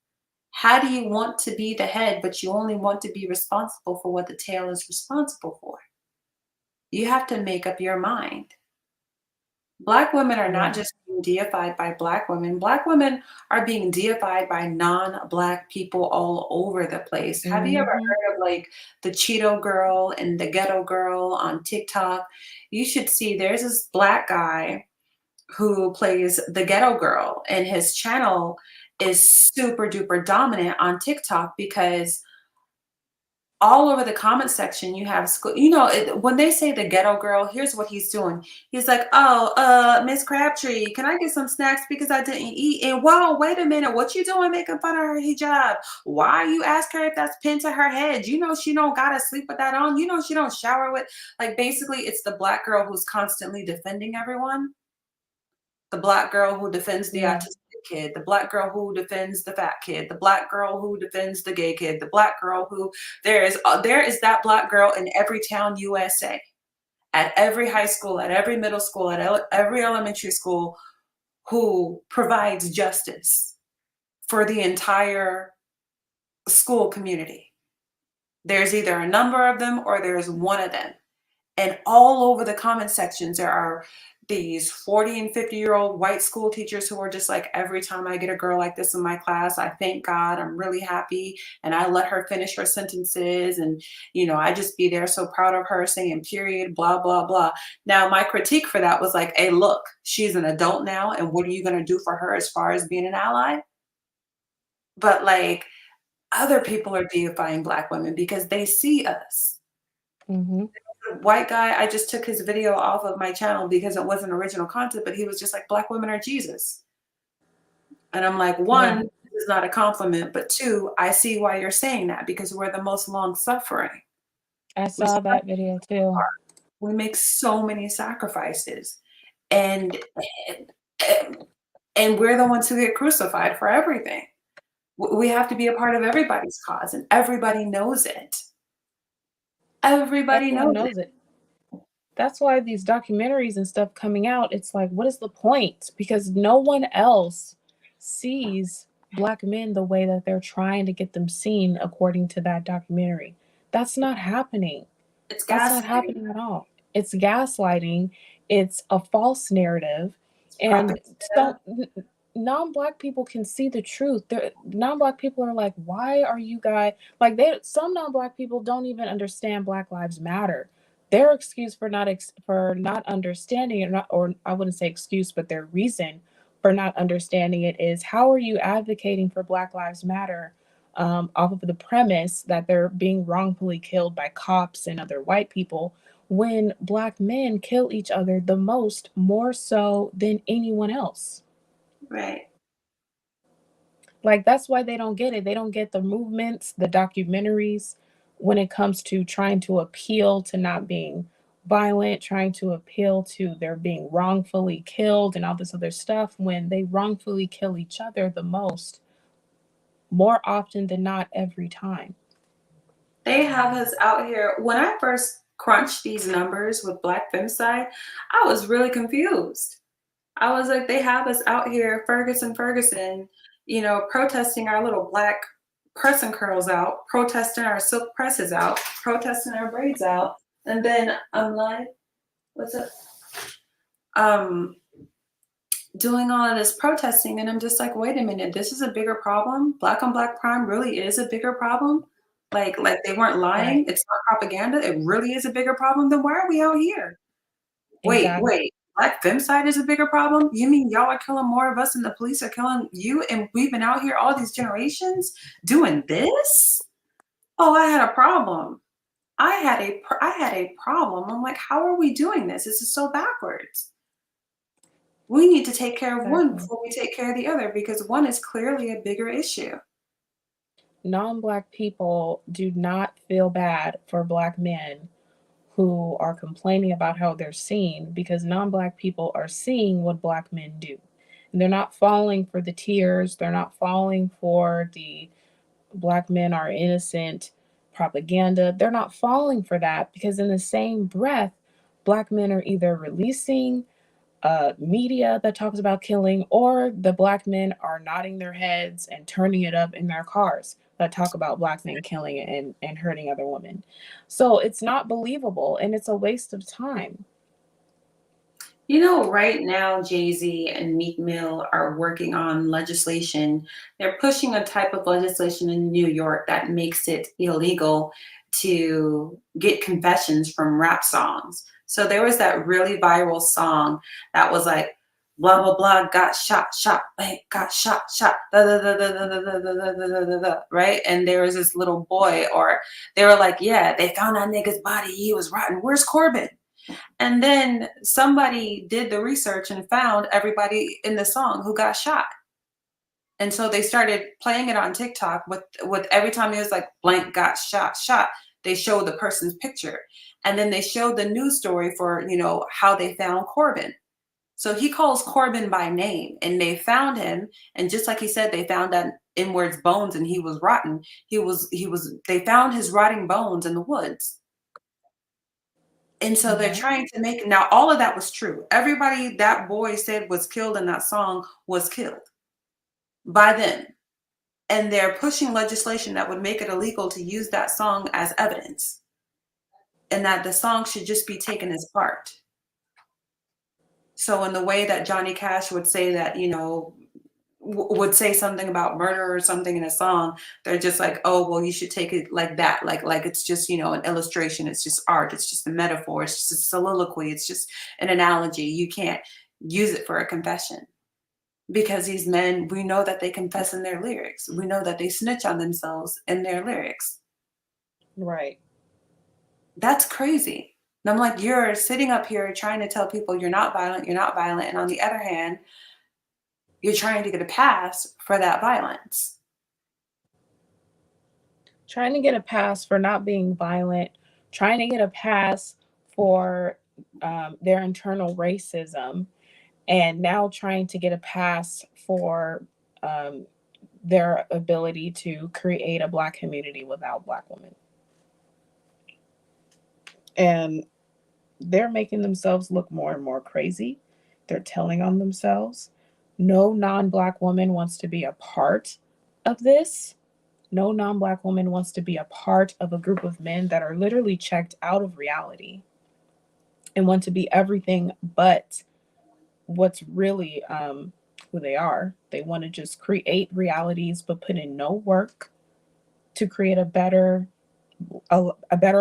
S3: How do you want to be the head, but you only want to be responsible for what the tail is responsible for? You have to make up your mind. Black women are not
S1: Yeah.
S3: just being deified by black women. Black women are being deified by non-black people all over the place. Have you ever
S1: Hmm.
S3: heard of like the Cheeto girl and the ghetto girl on TikTok? You should see there's this black guy who plays the ghetto girl, and his channel is super duper dominant on TikTok because all over the comment section you have school, when they say the ghetto girl, here's what he's doing. He's like, oh, Miss Crabtree, can I get some snacks because I didn't eat? And whoa, wait a minute, what you doing making fun of her hijab? Why you ask her if that's pinned to her head? She don't gotta sleep with that on. She don't shower with, like, basically it's the black girl who's constantly defending everyone, the black girl who defends the
S1: Yeah.
S3: autistic kid, the black girl who defends the fat kid, the black girl who defends the gay kid, the black girl who there is that black girl in every town USA, at every high school, at every middle school, at every elementary school, who provides justice for the entire school community. There's either a number of them or there's one of them. And all over the comment sections, there are these 40 and 50-year-old white school teachers who are just like, every time I get a girl like this in my class, I thank God, I'm really happy. And I let her finish her sentences. And, I just be there so proud of her saying period, blah, blah, blah. Now, my critique for that was like, hey, look, she's an adult now. And what are you going to do for her as far as being an ally? But like, other people are deifying black women because they see us.
S1: Hmm.
S3: White guy, I just took his video off of my channel because it wasn't original content, but he was just like, black women are Jesus. And I'm like,
S1: Yeah.
S3: one, this is not a compliment, but two, I see why you're saying that because we're the most long suffering.
S1: I
S3: We
S1: saw
S3: suffer
S1: that video too.
S3: hard. We make so many sacrifices, and and we're the ones who get crucified for everything. We have to be a part of everybody's cause, and everybody knows it. Everybody
S1: Everyone
S3: knows it.
S1: knows it. That's why these documentaries and stuff coming out, it's like, what is the point? Because no one else sees black men the way that they're trying to get them seen according to that documentary. That's not happening.
S3: It's
S1: That's not
S3: gaslighting.
S1: happening at all. It's gaslighting. It's a false narrative.
S3: It's
S1: And
S3: propaganda.
S1: so non-black people can see the truth. Non-black people are like, why are you guys like they some non-black people don't even understand Black Lives Matter. Their excuse for not understanding it, or I wouldn't say excuse, but their reason for not understanding it is, how are you advocating for Black Lives Matter off of the premise that they're being wrongfully killed by cops and other white people, when black men kill each other the most, more so than anyone else?
S3: Right.
S1: Like, that's why they don't get it. They don't get the movements, the documentaries, when it comes to trying to appeal to not being violent, trying to appeal to their being wrongfully killed and all this other stuff, when they wrongfully kill each other the most, more often than not, every time.
S3: They have us out here. When I first crunched these numbers with Black Femicide, I was really confused. I was like, they have us out here, Ferguson, protesting our little black person curls out, protesting our silk presses out, protesting our braids out. And then I'm like, what's up? Um, Doing all of this protesting, and I'm just like, wait a minute, this is a bigger problem. Black on black crime really is a bigger problem. Like they weren't lying.
S1: Right.
S3: It's not propaganda. It really is a bigger problem. Then why are we out here?
S1: Exactly.
S3: Wait. Black femicide is a bigger problem? You mean y'all are killing more of us than the police are killing you? And we've been out here all these generations doing this? Oh, I had a problem. I had a problem. I'm like, how are we doing this? This is so backwards. We need to take care of one
S1: Exactly.
S3: before we take care of the other because one is clearly a bigger issue.
S1: Non-black people do not feel bad for black men who are complaining about how they're seen, because non-black people are seeing what black men do. And they're not falling for the tears, they're not falling for the black men are innocent propaganda. They're not falling for that, because in the same breath, black men are either releasing media that talks about killing, or the black men are nodding their heads and turning it up in their cars that talk about black men killing and hurting other women. So it's not believable and it's a waste of time.
S3: You know, right now, Jay-Z and Meek Mill are working on legislation. They're pushing a type of legislation in New York that makes it illegal to get confessions from rap songs. So there was that really viral song that was like, blah, blah, blah, got shot, shot, bang, got shot, shot, da, da, da, da, da, da, da, da, da, da, da, da, right? And there was this little boy, or they were like, yeah, they found that nigga's body. He was rotten. Where's Corbin? And then somebody did the research and found everybody in the song who got shot. And so they started playing it on TikTok with every time it was like blank got shot, shot, they showed the person's picture. And then they showed the news story for, how they found Corbin. So he calls Corbin by name and they found him. And just like he said, they found that inwards bones and he was rotten. They found his rotting bones in the woods. And so they're
S1: Yeah.
S3: trying to make now all of that was true. Everybody that boy said was killed in that song was killed by them. And they're pushing legislation that would make it illegal to use that song as evidence and that the song should just be taken as part. So in the way that Johnny Cash would say that, would say something about murder or something in a song, they're just like, oh, well, you should take it like that, like it's just an illustration, it's just art, it's just a metaphor, it's just a soliloquy, it's just an analogy. You can't use it for a confession because these men, we know that they confess in their lyrics, we know that they snitch on themselves in their lyrics.
S1: Right.
S3: That's crazy. And I'm like, you're sitting up here trying to tell people you're not violent, and on the other hand, you're trying to get a pass for that violence.
S1: Trying to get a pass for not being violent, trying to get a pass for their internal racism, and now trying to get a pass for um, their ability to create a black community without black women. And they're making themselves look more and more crazy. They're telling on themselves. No non black woman wants to be a part of this. No non black woman wants to be a part of a group of men that are literally checked out of reality and want to be everything but what's really who they are. They want to just create realities but put in no work to create a better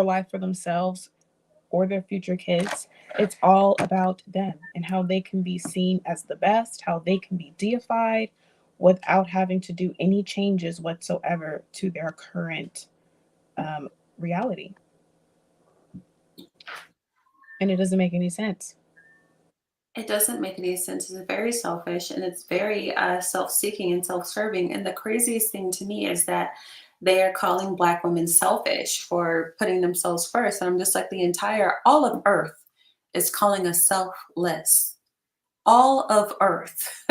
S1: life for themselves or their future kids. It's all about them and how they can be seen as the best, how they can be deified without having to do any changes whatsoever to their current reality. And it doesn't make any sense.
S3: It doesn't make any sense. It's very selfish and it's very self-seeking and self-serving. And the craziest thing to me is that they are calling Black women selfish for putting themselves first. And I'm just like, all of Earth is calling us selfless. All of Earth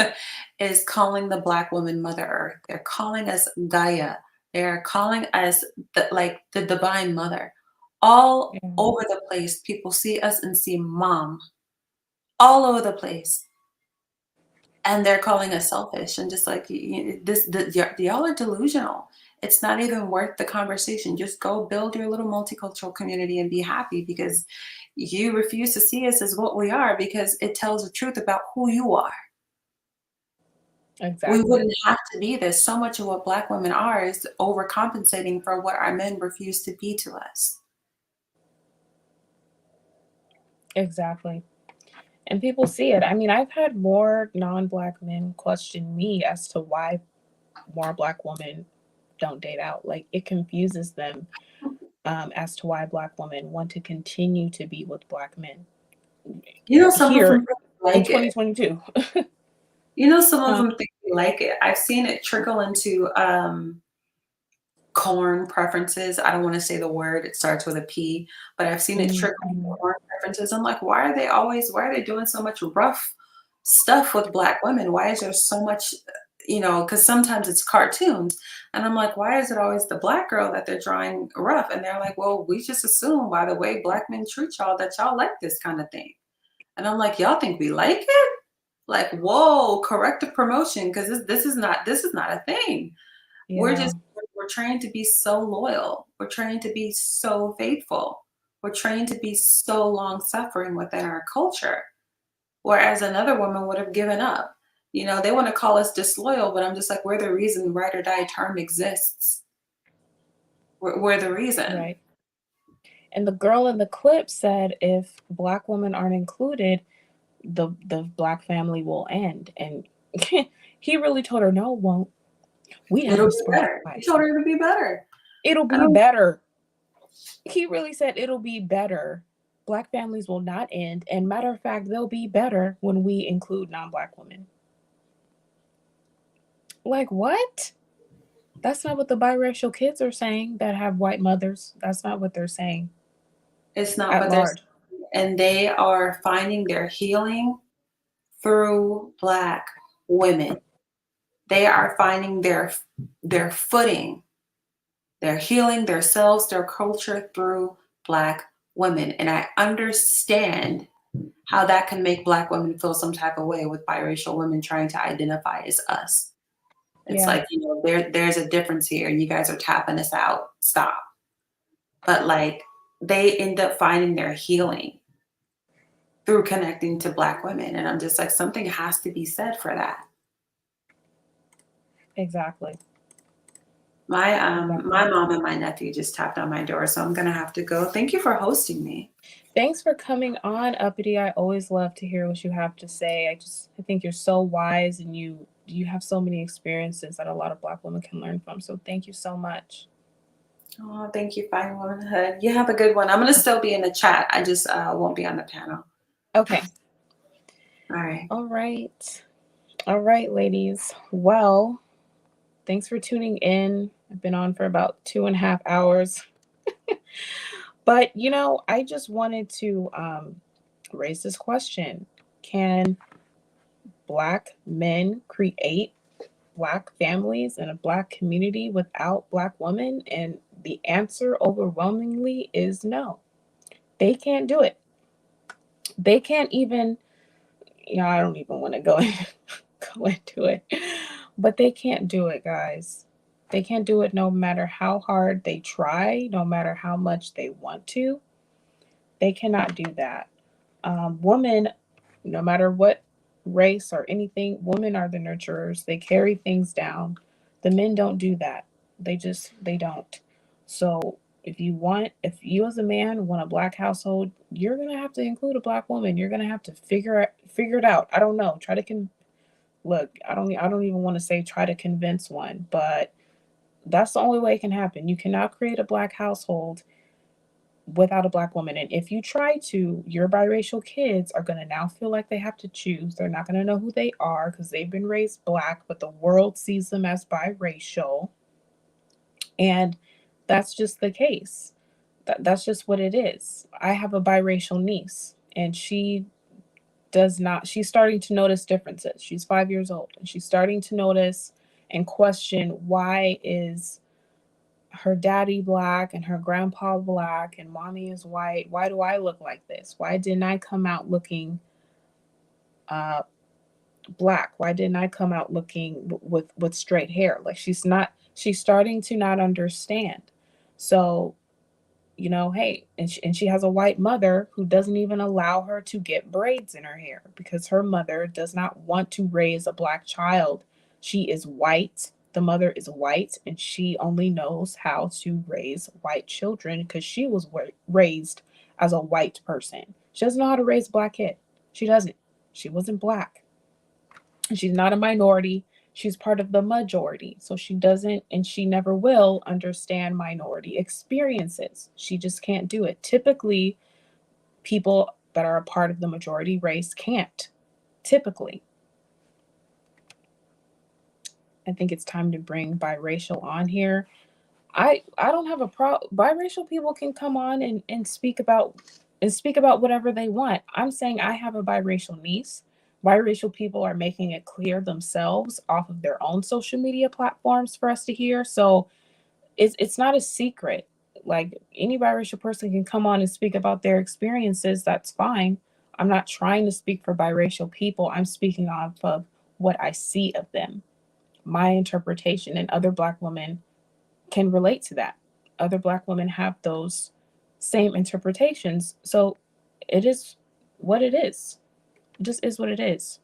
S3: is calling the Black woman Mother Earth. They're calling us Gaia. They're calling us the Divine Mother. All
S1: Yeah,
S3: over the place, people see us and see Mom all over the place, and they're calling us selfish and just like y'all are delusional. It's not even worth the conversation. Just go build your little multicultural community and be happy because you refuse to see us as what we are because it tells the truth about who you are. We
S1: exactly.
S3: wouldn't have to be this. So much of what Black women are is overcompensating for what our men refuse to be to us.
S1: Exactly. And people see it. I mean, I've had more non black men question me as to why more black women don't date out. Like, it confuses them as to why Black women want to continue to be with Black men
S3: Some of
S1: here
S3: them
S1: in
S3: like it.
S1: 2022.
S3: Some of
S1: Huh?
S3: them think they like it. I've seen it trickle into corn preferences. I don't want to say the word, it starts with a P, but I've seen it trickle into
S1: Mm-hmm.
S3: corn preferences. I'm like, why are they doing so much rough stuff with Black women? Why is there so much, because sometimes it's cartoons. And I'm like, why is it always the Black girl that they're drawing rough? And they're like, well, we just assume by the way Black men treat y'all that y'all like this kind of thing. And I'm like, y'all think we like it? Like, whoa, corrective promotion, because this is not a thing. We're
S1: Yeah,
S3: just we're trained to be so loyal. We're trained to be so faithful. We're trained to be so long suffering within our culture. Whereas another woman would have given up. They want to call us disloyal, but I'm just like, we're the reason ride or die term exists. We're the reason.
S1: right. And the girl in the clip said if Black women aren't included, the Black family will end. And he really told her, no, it won't. We have
S3: It'll
S1: a
S3: be better. He
S1: surprise.
S3: told her it'll be better.
S1: It'll
S3: I
S1: be
S3: don't.
S1: better. He really said it'll be better. Black families will not end. And matter of fact, they'll be better when we include non Black women. Like, what? That's not what the biracial kids are saying that have white mothers. That's not what they're saying
S3: It's not,
S1: at
S3: but there's,
S1: large.
S3: and they are finding their healing through Black women. They are finding their footing. They're healing themselves, their culture through Black women. And I understand how that can make Black women feel some type of way with biracial women trying to identify as us. It's
S1: Yeah,
S3: like, there's a difference here. You guys are tapping us out. Stop. But like, they end up finding their healing through connecting to Black women. And I'm just like, something has to be said for that.
S1: exactly.
S3: My
S1: Exactly.
S3: mom and my nephew just tapped on my door, so I'm gonna have to go. Thank you for hosting me.
S1: Thanks for coming on, Uppity. I always love to hear what you have to say. I think you're so wise and you have so many experiences that a lot of Black women can learn from. So thank you so much.
S3: Oh, thank you, Fine Womanhood. You have a good one. I'm gonna still be in the chat. I just won't be on the panel.
S1: Okay.
S3: All right.
S1: All right. All right, ladies. Well, thanks for tuning in. I've been on for about 2.5 hours. But I just wanted to raise this question. Can Black men create Black families and a Black community without Black women? And the answer overwhelmingly is no. They can't do it. They can't even, I don't even want to go, go into it, but they can't do it, guys. They can't do it no matter how hard they try, no matter how much they want to. They cannot do that. Women, no matter what race or anything, women are the nurturers. They carry things down. The men don't do that. They don't. So if you as a man want a Black household, you're gonna have to include a Black woman. You're gonna have to figure it out. I don't know. Look. I don't even want to say try to convince one, but that's the only way it can happen. You cannot create a Black household without a Black woman. And if you try to, your biracial kids are going to now feel like they have to choose. They're not going to know who they are because they've been raised Black, but the world sees them as biracial. And that's just the case. That's just what it is. I have a biracial niece, and she's starting to notice differences. She's 5 years old, and she's starting to notice and question, why is her daddy Black and her grandpa Black and mommy is white? Why do I look like this? Why didn't I come out looking uh Black? Why didn't I come out looking with straight hair? Like, she's starting to not understand. So, hey, and she has a white mother who doesn't even allow her to get braids in her hair because her mother does not want to raise a Black child. She is white. The mother is white, and she only knows how to raise white children because she was raised as a white person. She doesn't know how to raise a Black kid. She doesn't. She wasn't Black. She's not a minority. She's part of the majority. So she doesn't and she never will understand minority experiences. She just can't do it. Typically, people that are a part of the majority race can't. Typically. I think it's time to bring biracial on here. I don't have a problem. Biracial people can come on and speak about whatever they want. I'm saying I have a biracial niece. Biracial people are making it clear themselves off of their own social media platforms for us to hear. So it's not a secret. Like any biracial person can come on and speak about their experiences. That's fine. I'm not trying to speak for biracial people. I'm speaking off of what I see of them, my interpretation, and other Black women can relate to that. Other Black women have those same interpretations. So it is what it is. It just is what it is.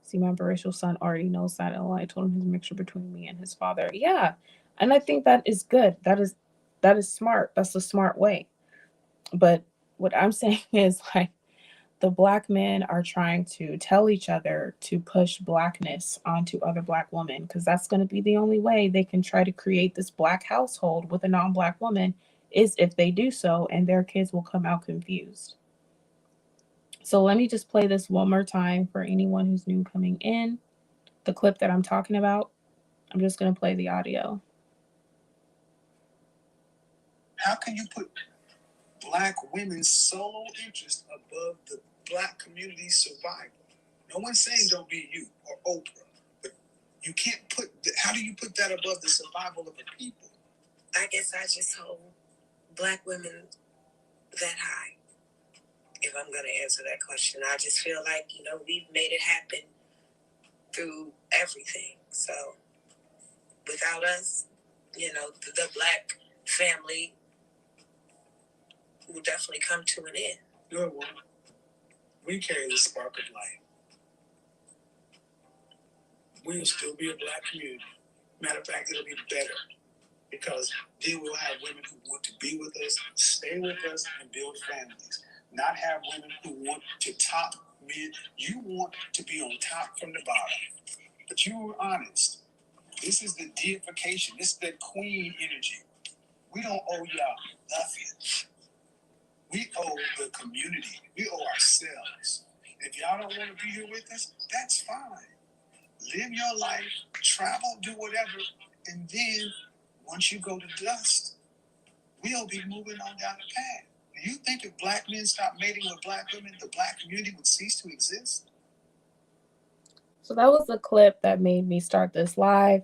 S1: See, my biracial son already knows that. Oh, I told him his mixture between me and his father. Yeah. And I think that is good. That is smart. That's the smart way. But what I'm saying is like the Black men are trying to tell each other to push Blackness onto other Black women because that's going to be the only way they can try to create this Black household with a non-Black woman is if they do so, and their kids will come out confused. So let me just play this one more time for anyone who's new coming in. The clip that I'm talking about, I'm just going to play the audio.
S2: How can you put Black women's sole interest above the Black community's survival? No one's saying don't be you or Oprah, but you can't put. How do you put that above the survival of the people?
S4: I guess I just hold Black women that high. If I'm going to answer that question, I just feel like we've made it happen through everything. So without us, the Black family will definitely come to an end.
S2: Good one. We carry the spark of light. We will still be a Black community. Matter of fact, it'll be better because then we'll have women who want to be with us, stay with us, and build families. Not have women who want to top men. You want to be on top from the bottom. But you were honest. This is the deification. This is the queen energy. We don't owe y'all nothing. We owe the community. We owe ourselves. If y'all don't want to be here with us, that's fine. Live your life, travel, do whatever, and then once you go to dust, we'll be moving on down the path. Do you think if Black men stopped mating with Black women, the Black community would cease to exist?
S1: So that was the clip that made me start this live.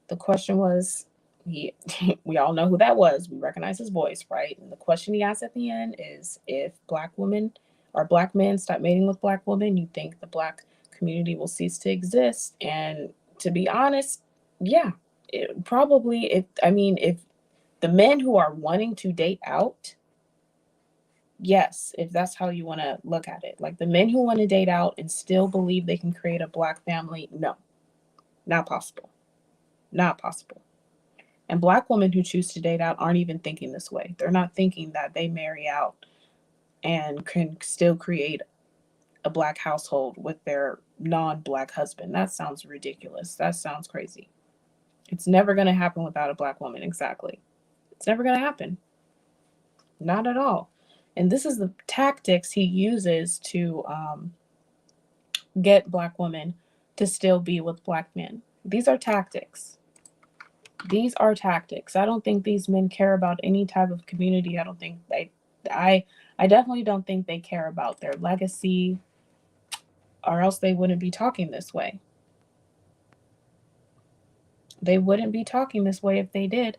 S1: The question was, we all know who that was. We recognize his voice, right? And the question he asked at the end is if Black women or Black men stop mating with Black women, you think the Black community will cease to exist? And to be honest, yeah, probably. If the men who are wanting to date out, yes, if that's how you want to look at it, like the men who want to date out and still believe they can create a Black family, no, not possible. Not possible. And Black women who choose to date out aren't even thinking this way. They're not thinking that they marry out and can still create a Black household with their non-Black husband. That sounds ridiculous. That sounds crazy. It's never going to happen without a Black woman. Exactly. It's never going to happen. Not at all. And this is the tactics he uses to get Black women to still be with Black men. These are tactics. These are tactics. I don't think these men care about any type of community. I don't think I definitely don't think they care about their legacy, or else they wouldn't be talking this way. They wouldn't be talking this way if they did.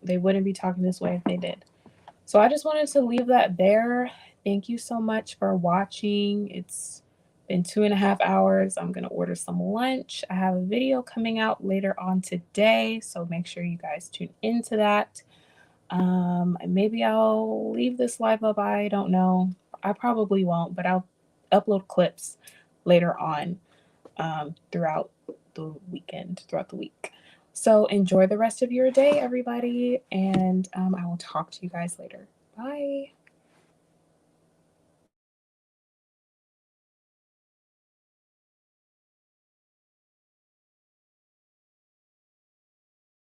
S1: They wouldn't be talking this way if they did. So I just wanted to leave that there. Thank you so much for watching. It's been 2.5 hours. I'm going to order some lunch. I have a video coming out later on today, so make sure you guys tune into that. Maybe I'll leave this live up. I don't know. I probably won't, but I'll upload clips later on throughout the weekend, throughout the week. So enjoy the rest of your day, everybody, and I will talk to you guys later. Bye.